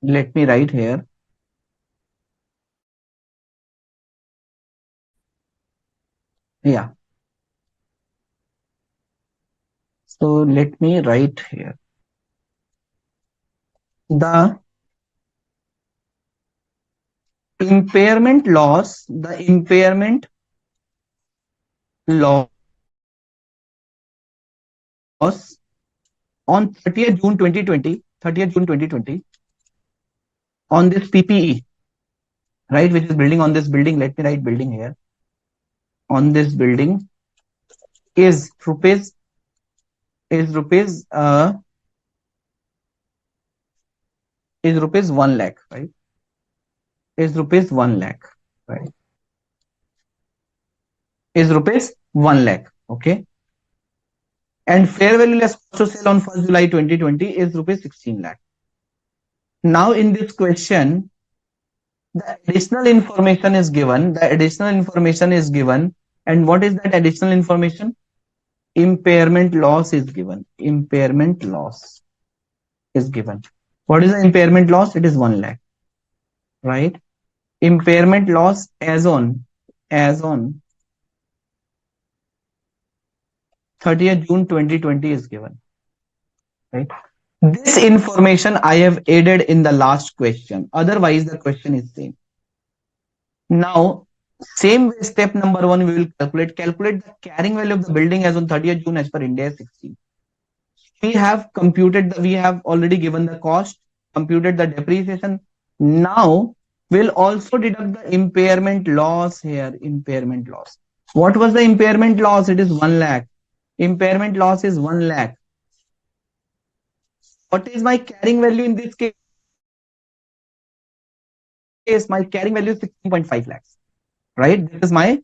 let me write here. Yeah. So let me write here. The loss on 30th June 2020, 30th June 2020 on this PPE, right, which is building on this building. Let me write building here. On this building is rupees is rupees uh is rupees 1 lakh, right? Is rupees 1 lakh, right? Is rupees 1 lakh, okay? And fair value less cost to sell on 1st July 2020 is rupees 16 lakh. Now in this question, the additional information is given. And what is that additional information? Impairment loss is given. Impairment loss is given. What is the impairment loss? It is 1 lakh, right? Impairment loss as on 30th June 2020 is given, right? This information I have added in the last question. Otherwise, the question is same. Now, same way, step number 1, we will calculate the carrying value of the building as on 30th June as per Ind AS 16. We have already given the cost, computed the depreciation. Now, we'll also deduct the impairment loss here. Impairment loss. What was the impairment loss? It is 1 lakh. Impairment loss is 1 lakh. What is my carrying value in this case? My carrying value is 16.5 lakhs, right? This is my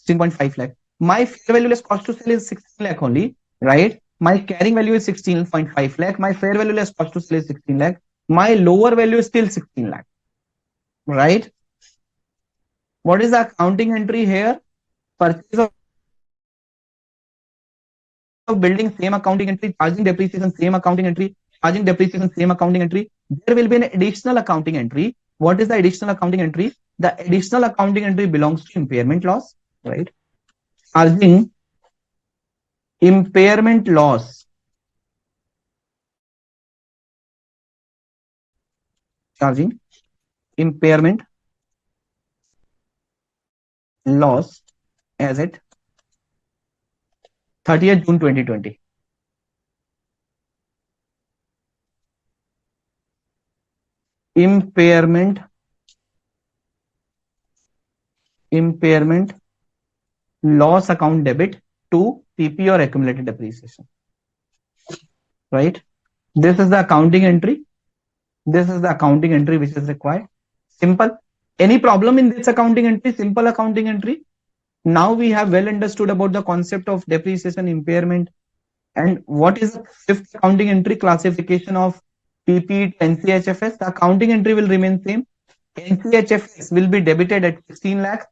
16.5 lakh. My fair value less cost to sell is 16 lakh only, right? My carrying value is 16.5 lakh. My fair value less cost to sell is 16 lakh. My lower value is still 16 lakh, right? What is the accounting entry here? Purchase of building, same accounting entry. Charging depreciation, same accounting entry. Charging depreciation, same accounting entry. There will be an additional accounting entry. What is the additional accounting entry? The additional accounting entry belongs to impairment loss, right? Charging impairment loss. Charging impairment loss as at 30th June 2020. Impairment loss account debit to PP or accumulated depreciation, right? This is the accounting entry. This is the accounting entry which is required. Simple. Any problem in this accounting entry? Simple accounting entry. Now we have well understood about the concept of depreciation, impairment, and what is the fifth accounting entry? Classification of PP to NCHFS. The accounting entry will remain same. NCHFS will be debited at 16 lakh.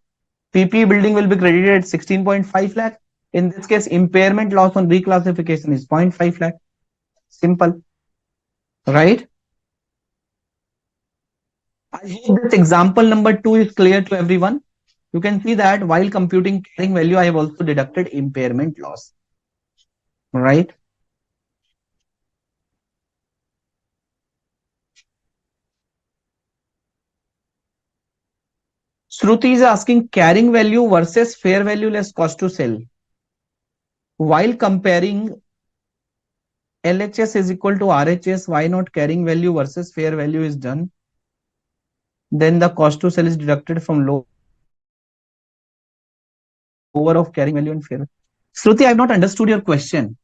PP building will be credited at 16.5 lakh. In this case, impairment loss on reclassification is 0.5 lakh. Simple, right? I hope this example number 2 is clear to everyone. You can see that while computing carrying value, I have also deducted impairment loss, right? Shruti is asking carrying value versus fair value less cost to sell. While comparing LHS is equal to RHS, why not carrying value versus fair value is done? Then the cost to sell is deducted from lower of carrying value and fair. Shruti, I have not understood your question.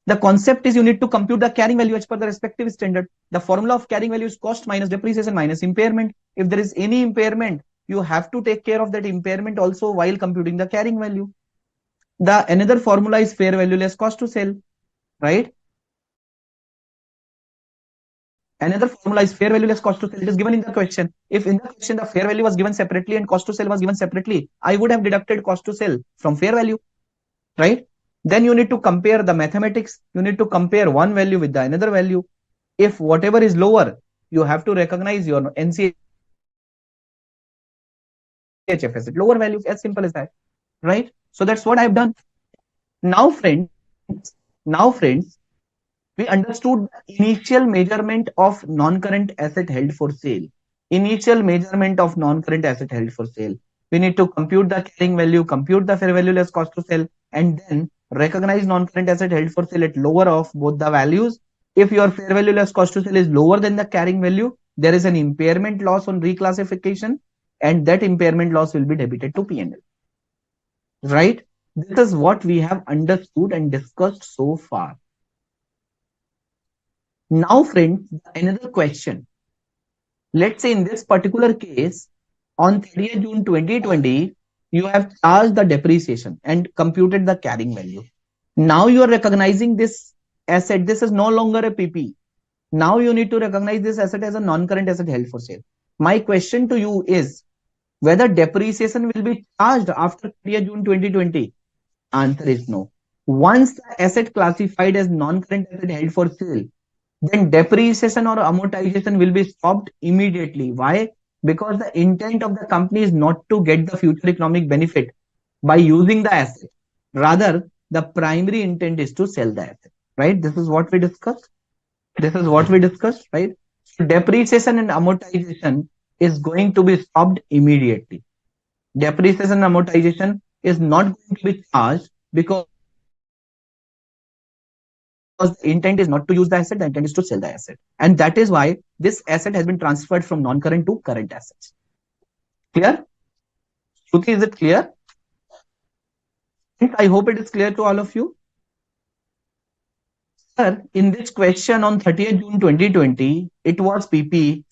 The concept is you need to compute the carrying value as per the respective standard. The formula of carrying value is cost minus depreciation minus impairment. If there is any impairment, you have to take care of that impairment also while computing the carrying value. The another formula is fair value less cost to sell, right? Another formula is fair value less cost to sell. It is given in the question. If in the question the fair value was given separately and cost to sell was given separately, I would have deducted cost to sell from fair value, right? Then you need to compare the mathematics. You need to compare one value with the another value. If whatever is lower, you have to recognize your NCHFS, lower value, as simple as that, right? So that's what I've done. Now friends, we understood the initial measurement of non-current asset held for sale. initial measurement of non-current asset held for sale. We need to compute the carrying value, compute the fair value less cost to sell, and then recognize non-current asset held for sale at lower of both the values. If your fair value less cost to sell is lower than the carrying value, there is an impairment loss on reclassification, and that impairment loss will be debited to P&L. Right? This is what we have understood and discussed so far. Now, friends, another question. Let's say in this particular case, on 30th June 2020, you have charged the depreciation and computed the carrying value. Now you are recognizing this asset. This is no longer a PP. Now you need to recognize this asset as a non-current asset held for sale. My question to you is whether depreciation will be charged after 30th June 2020. Answer is no. Once the asset classified as non-current asset held for sale, then depreciation or amortization will be stopped immediately. Why? Because the intent of the company is not to get the future economic benefit by using the asset. Rather, the primary intent is to sell the asset. Right? This is what we discussed. Right? So depreciation and amortization is going to be stopped immediately. Depreciation and amortization is not going to be charged because the intent is not to use the asset, the intent is to sell the asset. And that is why this asset has been transferred from non-current to current assets. Clear? Shruti, is it clear? I hope it is clear to all of you. Sir, in this question on 30th June 2020, it was PP.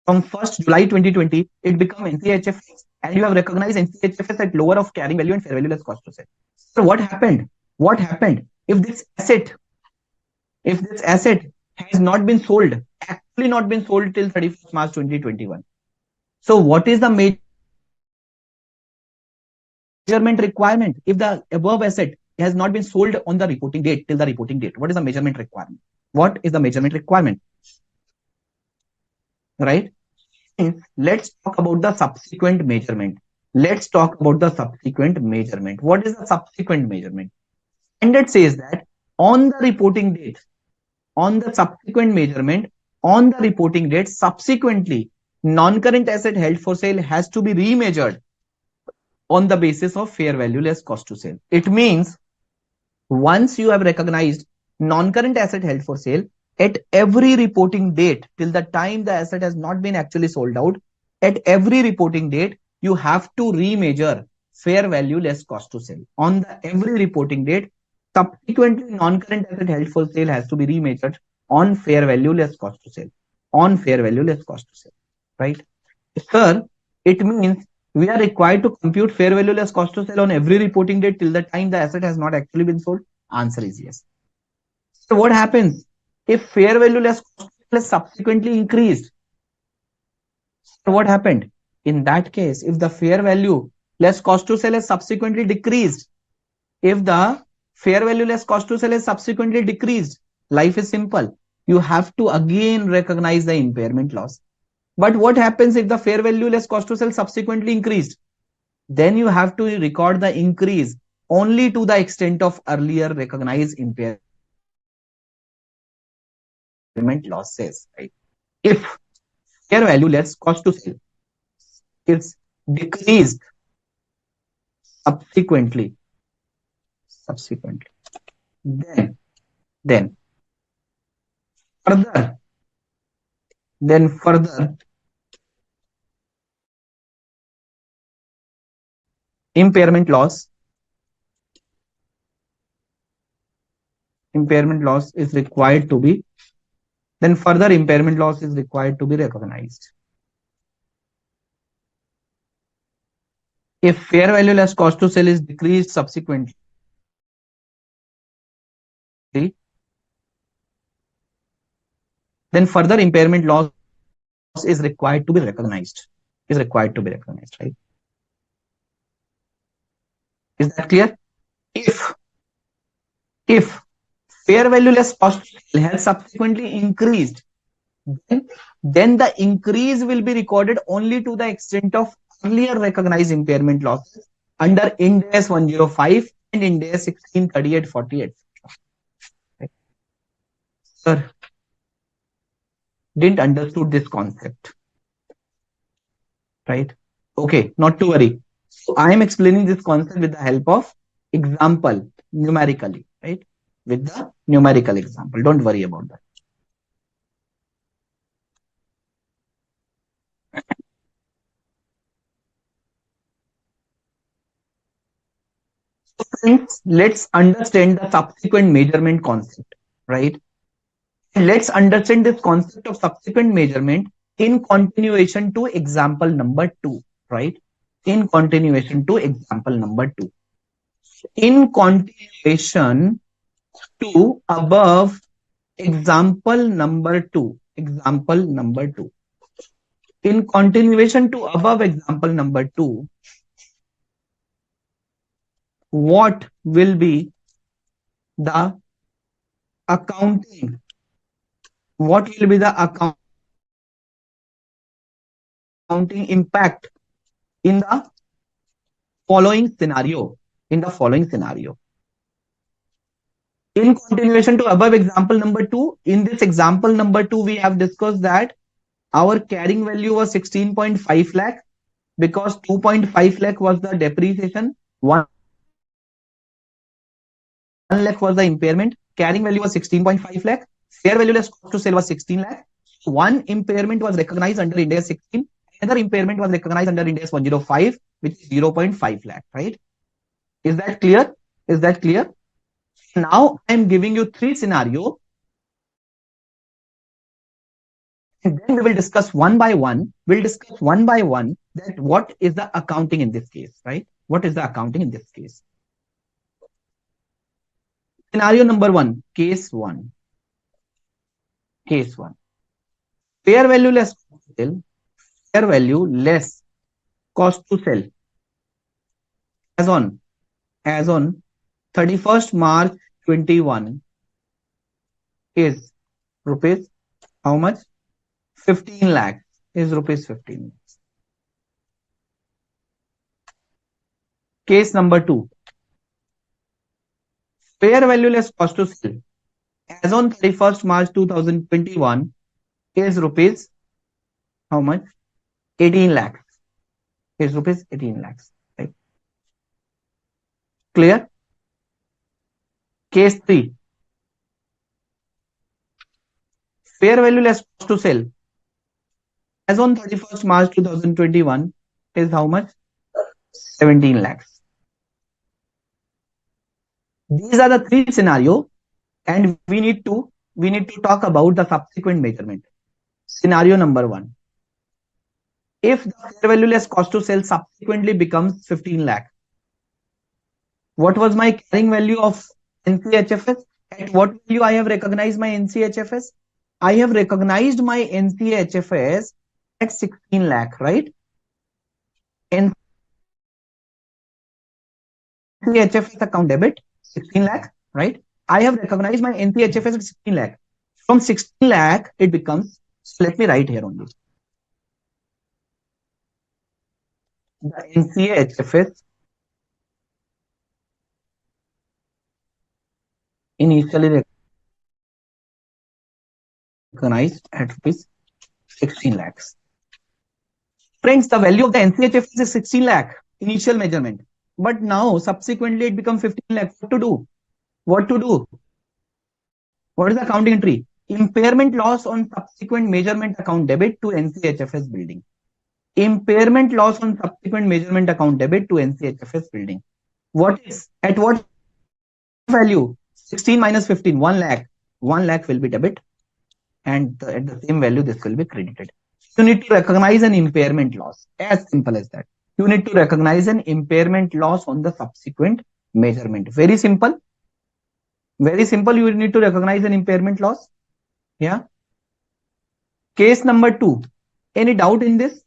From 1st July 2020, it became NCHFS, and you have recognized NCHFS at lower of carrying value and fair value less cost to sell. So what happened? What happened if this asset has not been sold, actually not been sold till 31st March 2021? So what is the measurement requirement if the above asset has not been sold on the reporting date till the reporting date? What is the measurement requirement? What is the measurement requirement? Right? Let's talk about the subsequent measurement. What is the subsequent measurement? Standard says that on the reporting date, on the subsequent measurement, on the reporting date, subsequently, non-current asset held for sale has to be remeasured on the basis of fair value less cost to sale. It means once you have recognized non-current asset held for sale, at every reporting date till the time the asset has not been actually sold out, at every reporting date, you have to remeasure fair value less cost to sell. On the every reporting date, subsequently non-current asset held for sale has to be remeasured on fair value less cost to sell. On fair value less cost to sell. Right? Sir, it means we are required to compute fair value less cost to sell on every reporting date till the time the asset has not actually been sold. Answer is yes. So what happens if fair value less cost to sell is subsequently increased? So what happened? In that case, if the fair value less cost to sell is subsequently decreased, if the fair value less cost to sell is subsequently decreased, life is simple. You have to again recognize the impairment loss. But what happens if the fair value less cost to sell subsequently increased? Then you have to record the increase only to the extent of earlier recognized impairment losses. Right? If fair value less cost to sell is decreased subsequently, then further impairment loss is required to be recognized. If fair value less cost to sell is decreased subsequently, then further impairment loss is required to be recognized. Right? Is that clear? If fair value less cost has subsequently increased, then the increase will be recorded only to the extent of earlier recognized impairment losses under Ind AS 105 and Ind AS 16, 38, 48. Right? Sir, didn't understood this concept, right? Okay, not to worry. So I am explaining this concept with the help of example, numerically, right? With the numerical example. Don't worry about that. So friends, let's understand the subsequent measurement concept, right? Let's understand this concept of subsequent measurement in continuation to example number 2, right? In continuation to example number 2. In continuation to above example number 2. Example number 2. In continuation to above example number 2, what will be the accounting? What will be the accounting impact in the following scenario? In the following scenario. In continuation to above example number 2, in this example number 2, we have discussed that our carrying value was 16.5 lakh because 2.5 lakh was the depreciation, 1 lakh was the impairment, carrying value was 16.5 lakh, fair value less cost to sell was 16 lakh. One impairment was recognized under Ind AS 16, another impairment was recognized under Ind AS 105, which is 0.5 lakh, right? Is that clear? Is that clear? Now I am giving you three scenarios, and then we will discuss one by one. We'll discuss one by one that what is the accounting in this case, right? What is the accounting in this case? Scenario number 1, case 1. Case 1. Fair value less cost to sell. Fair value less cost to sell as on 31st March 21 is rupees how much? 15 lakhs is rupees 15 lakhs. Case number 2. Fair value less cost to sell as on 31st March 2021 is rupees how much? 18 lakhs. Is rupees 18 lakhs. Right? Clear? Case 3. Fair value less cost to sell as on 31st March 2021 is how much? 17 lakhs. These are the three scenarios, and we need to talk about the subsequent measurement. Scenario number 1. If the fair value less cost to sell subsequently becomes 15 lakh, what was my carrying value of NCHFS? At what value I have recognized my NCHFS? I have recognized my NCHFS at 16 lakh, right? NCHFS account debit 16 lakh, right? I have recognized my NCHFS at 16 lakh. From 16 lakh, it becomes, so let me write here only. The NCHFS initially recognized at rupees 16 lakhs. Friends, the value of the NCHFS is 16 lakh initial measurement. But now, subsequently, it becomes 15 lakh. What to do? What to do? What is the accounting entry? Impairment loss on subsequent measurement account debit to NCHFS building. Impairment loss on subsequent measurement account debit to NCHFS building. What is at what value? 16 minus 15, 1 lakh. 1 lakh will be debit, and at the same value, this will be credited. You need to recognize an impairment loss. As simple as that. You need to recognize an impairment loss on the subsequent measurement. Very simple. Very simple. You need to recognize an impairment loss. Yeah. Case number 2. Any doubt in this?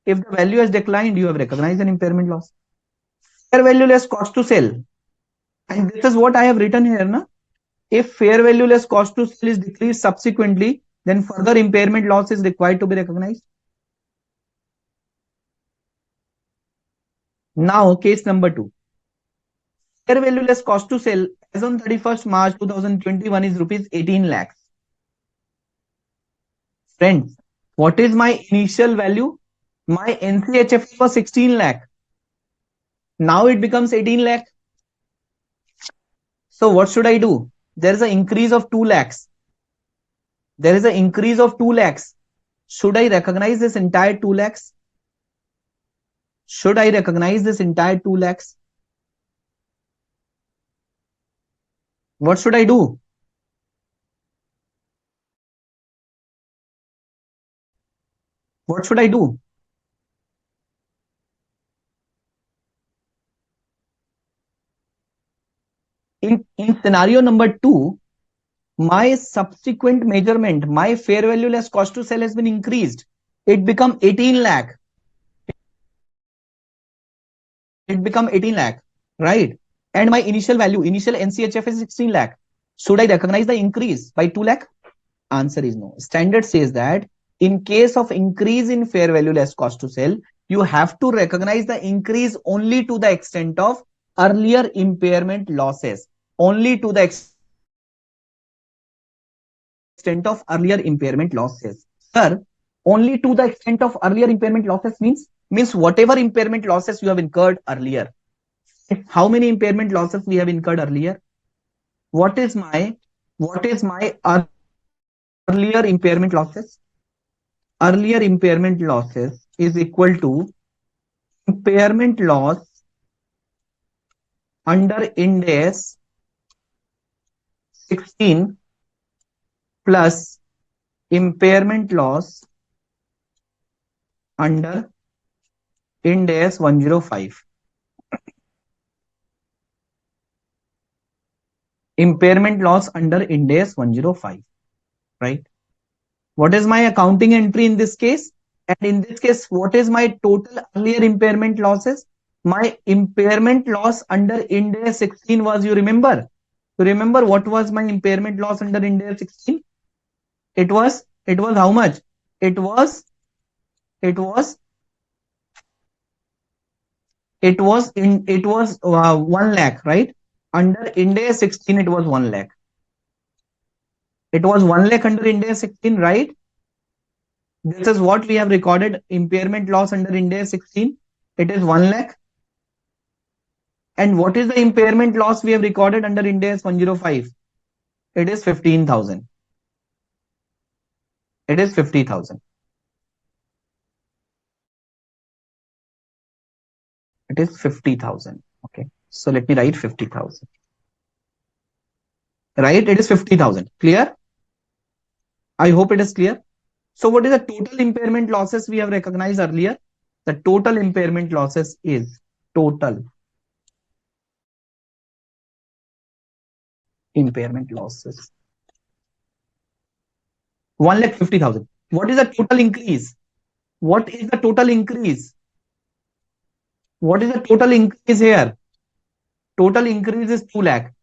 If the value has declined, you have recognized an impairment loss. Fair value less cost to sell. And this is what I have written here. Na? If fair value less cost to sell is decreased subsequently, then further impairment loss is required to be recognized. Now, case number 2. Fair value less cost to sell as on 31st March 2021 is rupees 18 lakhs. Friends, what is my initial value? My NCHF was 16 lakh. Now it becomes 18 lakh. So what should I do? There is an increase of 2 lakhs. There is an increase of 2 lakhs. Should I recognize this entire 2 lakhs? Should I recognize this entire 2 lakhs? What should I do? What should I do? In scenario number 2, my subsequent measurement, my fair value less cost to sell has been increased. It become 18 lakh. It become 18 lakh, right? And my initial value, initial NCHF is 16 lakh. Should I recognize the increase by 2 lakh? Answer is no. Standard says that in case of increase in fair value less cost to sell, you have to recognize the increase only to the extent of earlier impairment losses. Only to the extent of earlier impairment losses. Sir, only to the extent of earlier impairment losses means whatever impairment losses you have incurred earlier. How many impairment losses we have incurred earlier? What is my earlier impairment losses? Earlier impairment losses is equal to impairment loss under Ind AS 16 plus impairment loss under Ind AS 105. Impairment loss under Ind AS 105, right? What is my accounting entry in this case? And in this case, what is my total earlier impairment losses? My impairment loss under Ind AS 16 was, you remember? You remember what was my impairment loss under Ind AS 16? It was how much? It was 1 lakh, right? Under Ind AS 16, it was 1 lakh. It was 1 lakh under Ind AS 16, right? This is what we have recorded impairment loss under Ind AS 16. It is 1 lakh. And what is the impairment loss we have recorded under Ind AS 105? It is 15,000. It is 50,000. It is 50,000. Okay. So let me write 50,000. Right? It is 50,000. Clear? I hope it is clear. So what is the total impairment losses we have recognized earlier? The total impairment losses is total impairment losses 1,50,000. What is the total increase? What is the total increase? What is the total increase here? Total increase is 2 lakh.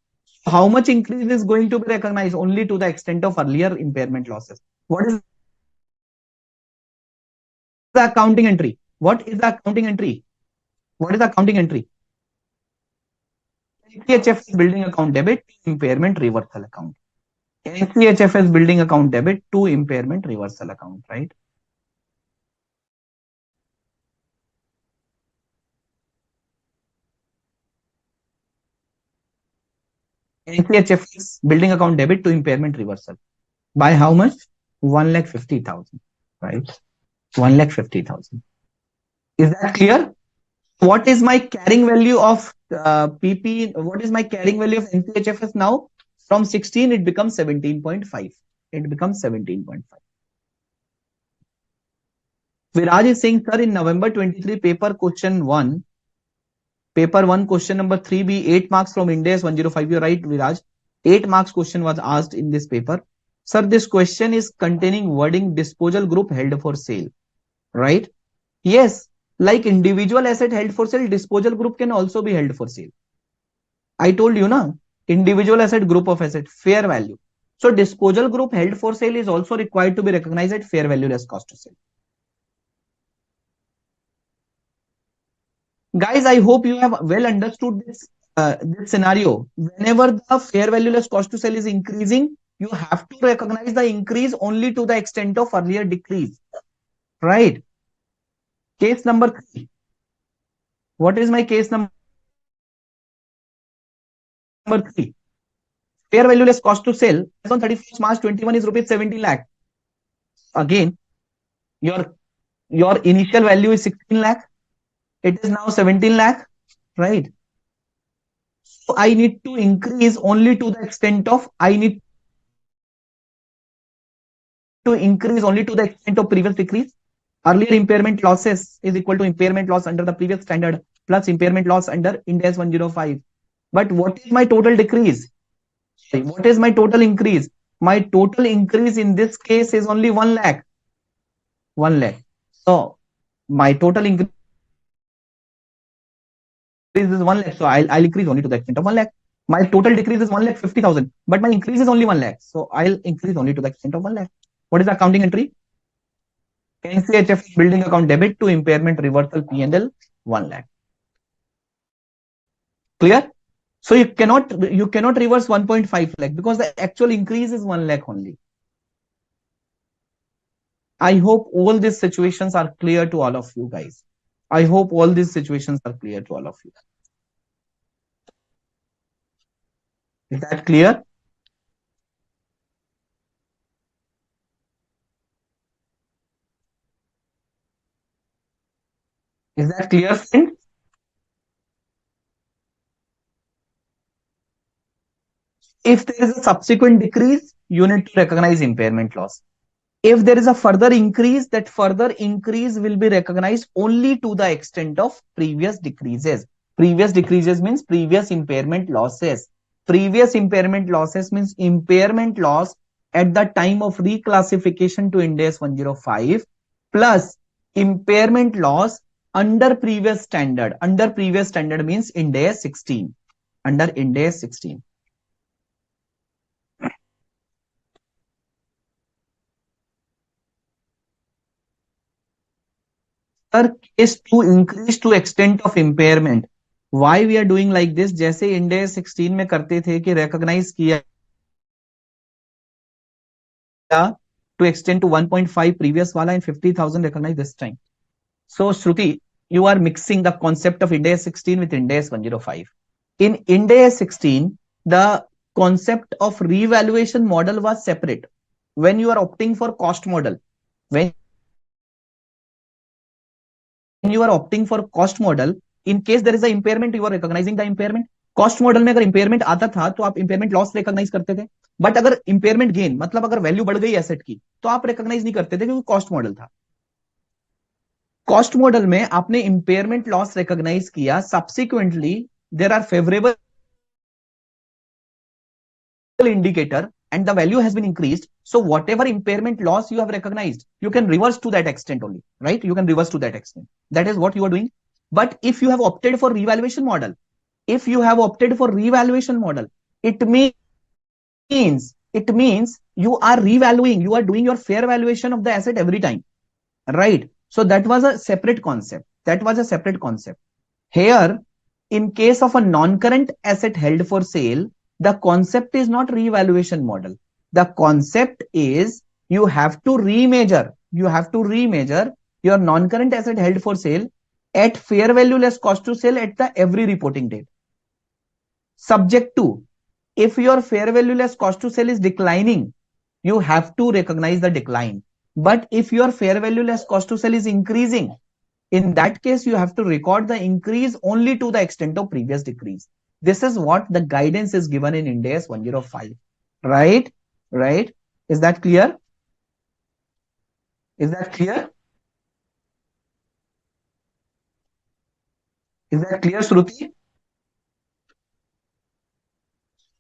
How much increase is going to be recognized? Only to the extent of earlier impairment losses. What is the accounting entry? What is the accounting entry? What is the accounting entry? NCHF is building account debit to impairment reversal account. NCHF is building account debit to impairment reversal account, right? NCHF is building account debit to impairment reversal. By how much? 1,50,000, right? 1,50,000. Is that clear? What is my carrying value of PP? What is my carrying value of NCHFS now? From 16, it becomes 17.5. It becomes 17.5. Viraj is saying, sir, in November 23 paper question 1, paper 1 question number 3B, 8 marks from Ind AS 105. You're right, Viraj. 8 marks question was asked in this paper. Sir, this question is containing wording disposal group held for sale, right? Yes, like individual asset held for sale, disposal group can also be held for sale. I told you, na, individual asset, group of asset, fair value. So disposal group held for sale is also required to be recognized at fair value less cost to sale. Guys, I hope you have well understood this scenario. Whenever the fair value less cost to sell is increasing, you have to recognize the increase only to the extent of earlier decrease, right? Case number 3. What is my case number 3? Fair value less cost to sell as on 31st March 21 is rupees 70 lakh. Again, your initial value is 16 lakh. It is now 17 lakh, right? So I need to increase only to the extent of previous decrease. Earlier impairment losses is equal to impairment loss under the previous standard plus impairment loss under Ind AS 105. But what is my total decrease? What is my total increase? My total increase in this case is only 1 lakh. 1 lakh. So my total increase is 1 lakh. So I'll increase only to the extent of 1 lakh. My total decrease is 1,50,000, but my increase is only 1 lakh. So I'll increase only to the extent of 1 lakh. What is the accounting entry? NCHF building account debit to impairment reversal P&L 1 lakh. Clear? So you cannot reverse 1.5 lakh because the actual increase is 1 lakh only. I hope all these situations are clear to all of you guys. I hope all these situations are clear to all of you. Is that clear? Is that clear, friend? If there is a subsequent decrease, you need to recognize impairment loss. If there is a further increase, that further increase will be recognized only to the extent of previous decreases. Previous decreases means previous impairment losses. Previous impairment losses means impairment loss at the time of reclassification to Ind AS 105 plus impairment loss under previous standard. Under previous standard means Ind AS 16. Under Ind AS 16. Case to increase to extent of impairment. Why we are doing like this? जैसे Ind AS 16 में करते थे कि recognize किया to extend to 1.5 previous wala and 50,000 recognized this time. So Shruti, you are mixing the concept of Ind AS 16 with Ind AS 105. In Ind AS 16, the concept of revaluation model was separate. When you are opting for cost model, when you are opting for cost model, in case there is a impairment, you are recognizing the impairment. Cost model में अगर impairment आता था तो आप impairment loss recognise करते थे, but अगर impairment gain मतलब अगर वैल्यू बढ़ गई एसेट की तो आप रिकॉग्नाइज नहीं करते थे क्योंकि कॉस्ट मॉडल था. कॉस्ट मॉडल में आपने इंपेयरमेंट लॉस रिकॉग्नाइज किया, subsequently there are favourable indicator and the value has been increased, so whatever impairment loss you have recognized, you can reverse to that extent only, right? You can reverse to that extent. That is what you are doing. But if you have opted for revaluation model, it means you are revaluing, you are doing your fair valuation of the asset every time, right? So that was a separate concept. Here, in case of a non-current asset held for sale, the concept is not revaluation model. The concept is you have to remeasure your non-current asset held for sale at fair value less cost to sell at the every reporting date. Subject to, if your fair value less cost to sell is declining, you have to recognize the decline. But if your fair value less cost to sell is increasing, in that case, you have to record the increase only to the extent of previous decrease. This is what the guidance is given in Ind AS 105. Right? Right? Is that clear? Is that clear? Is that clear, Shruti?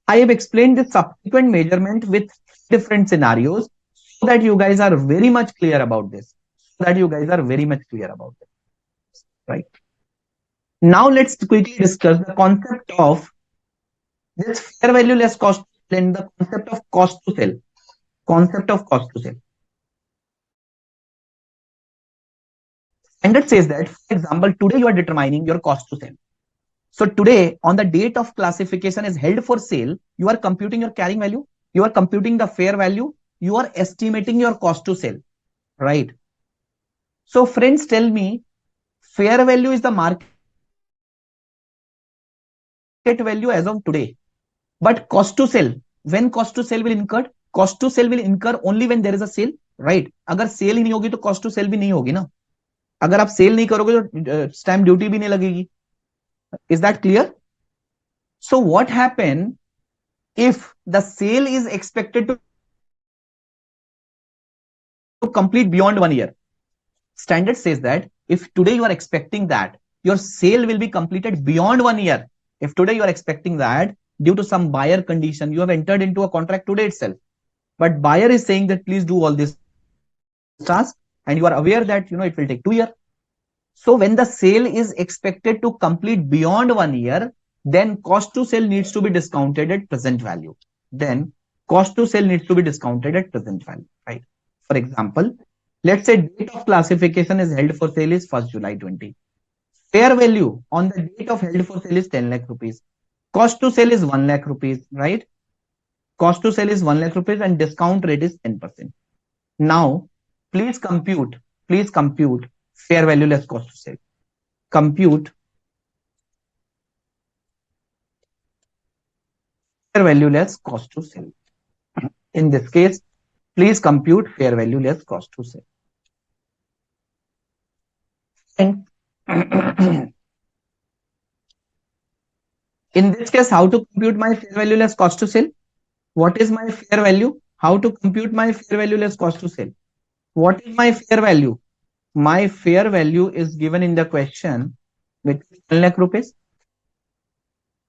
I have explained the subsequent measurement with different scenarios so that you guys are very much clear about this. Right? Now let's quickly discuss the concept of this fair value less cost and the concept of cost to sell. Standard says that, for example, today you are determining your cost to sell. So today, on the date of classification as held for sale, you are computing your carrying value. You are computing the fair value. You are estimating your cost to sell, right? So friends, tell me, fair value is the market value as of today. But cost to sell, when cost to sell will incur, cost to sell will incur only when there is a sale, right? अगर cell ही नहीं होगी तो cost to cell भी नहीं होगी ना. अगर आप सेल नहीं करोगे तो स्टैम्प ड्यूटी भी नहीं लगेगी. Is that clear? So what happen if the sale is expected to complete beyond 1 year? Standard says that if today you are expecting that your sale will be completed beyond 1 year, if today you are expecting that due to some buyer condition, you have entered into a contract today itself, but buyer is saying that please do all this task, and you are aware that it will take 2 years. So when the sale is expected to complete beyond 1 year, then cost to sell needs to be discounted at present value. Then cost to sell needs to be discounted at present value, right? For example, let's say date of classification is held for sale is 1st July 20. Fair value on the date of held for sale is 10 lakh rupees. Cost to sell is 1 lakh rupees, right? Cost to sell is 1 lakh rupees and discount rate is 10%. Now, please compute fair value less cost to sell. Compute fair value less cost to sell. In this case, please compute fair value less cost to sell. And in this case, how to compute my fair value less cost to sell? What is my fair value? How to compute my fair value less cost to sell? What is my fair value? My fair value is given in the question with 1 lakh rupees.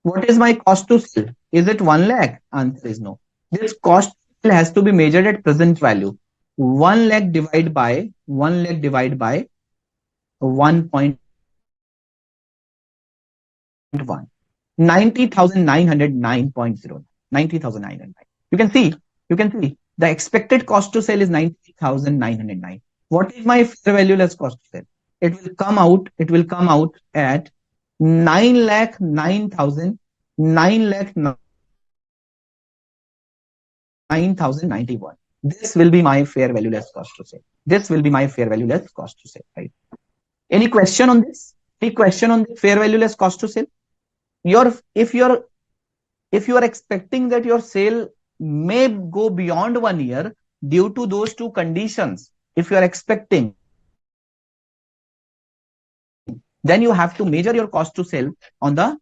What is my cost to sell? Is it 1 lakh? Answer is no. This cost has to be measured at present value. 1 lakh divided by 1.1. 90,909.09. 90,909. You can see the expected cost to sell is 90,909. What is my fair value less cost to sell? It will come out at 9,09,091. This will be my fair value less cost to sell. This will be my fair value less cost to sell, right? Any question on this? Any question on the fair value less cost to sell? If you are expecting that your sale may go beyond 1 year due to those two conditions, if you are expecting, then you have to measure your cost to sell on the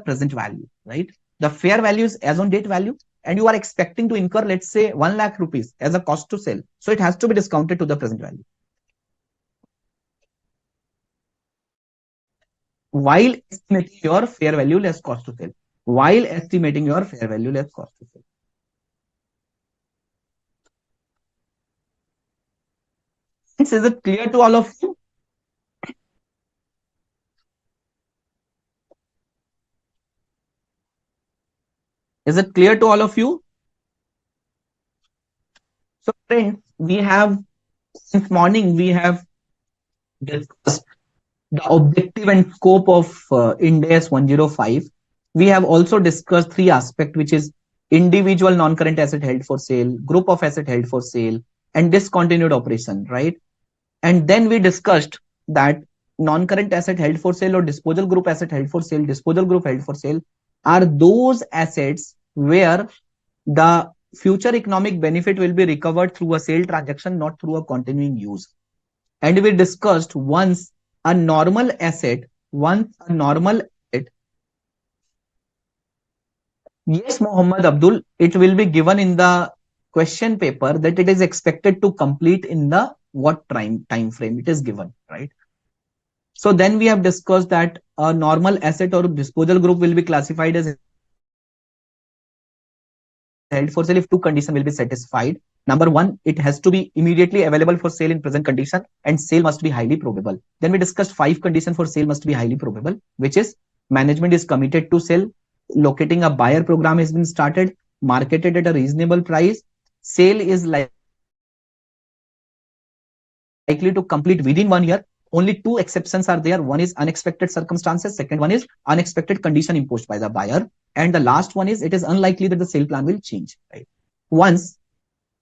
present value, right? The fair value is as on date value, and you are expecting to incur, let's say, 1 lakh rupees as a cost to sell, so it has to be discounted to the present value while estimating your fair value less cost to sell. While estimating your fair value less cost to sell. Is it clear to all of you? Is it clear to all of you? So friends, since morning we have discussed the objective and scope of Ind AS 105. We have also discussed three aspects, which is individual non-current asset held for sale, group of asset held for sale, and discontinued operation, right? And then we discussed that non-current asset held for sale or disposal group asset held for sale, disposal group held for sale are those assets where the future economic benefit will be recovered through a sale transaction, not through a continuing use. And we discussed once a normal asset, yes, Muhammad Abdul, it will be given in the question paper that it is expected to complete in the what time frame it is given, right? So then we have discussed that a normal asset or disposal group will be classified as held for sale if two conditions will be satisfied. Number one, it has to be immediately available for sale in present condition and sale must be highly probable. Then we discussed 5 conditions for sale must be highly probable, which is management is committed to sell, locating a buyer program has been started, marketed at a reasonable price, sale is likely to complete within 1 year. Only two exceptions are there. One is unexpected circumstances. Second one is unexpected condition imposed by the buyer. And the last one is it is unlikely that the sale plan will change, right? Once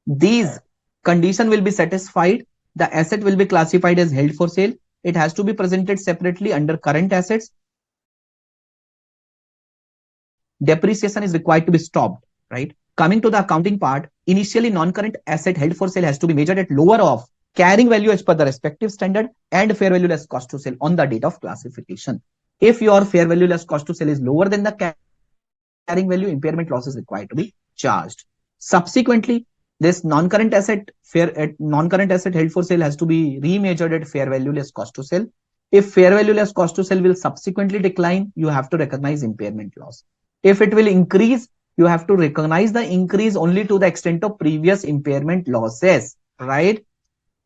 these condition will be satisfied, the asset will be classified as held for sale. It has to be presented separately under current assets. Depreciation is required to be stopped, right? Coming to the accounting part, initially non-current asset held for sale has to be measured at lower of carrying value as per the respective standard and fair value less cost to sell on the date of classification. If your fair value less cost to sell is lower than the carrying value, impairment loss is required to be charged. Subsequently, this non-current asset held for sale has to be remeasured at fair value less cost to sell. If fair value less cost to sell will subsequently decline, you have to recognize impairment loss. If it will increase, you have to recognize the increase only to the extent of previous impairment losses, right?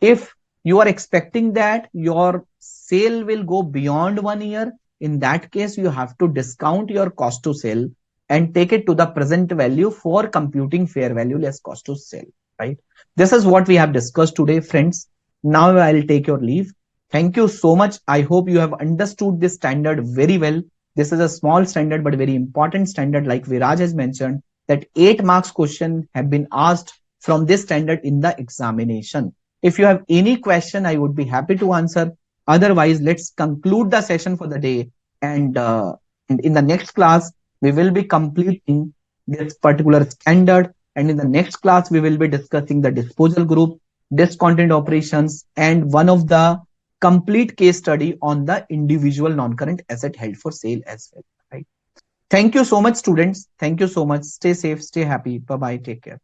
If you are expecting that your sale will go beyond 1 year, in that case, you have to discount your cost to sell and take it to the present value for computing fair value less cost to sell, right? This is what we have discussed today, friends. Now I'll take your leave. Thank you so much. I hope you have understood this standard very well. This is a small standard, but very important standard. Like Viraj has mentioned, that 8 marks question have been asked from this standard in the examination. If you have any question, I would be happy to answer. Otherwise, let's conclude the session for the day. And in the next class, we will be completing this particular standard. And in the next class, we will be discussing the disposal group, discontinued operations, and one of the complete case study on the individual non-current asset held for sale as well. Right? Thank you so much, students. Thank you so much. Stay safe, stay happy. Bye-bye. Take care.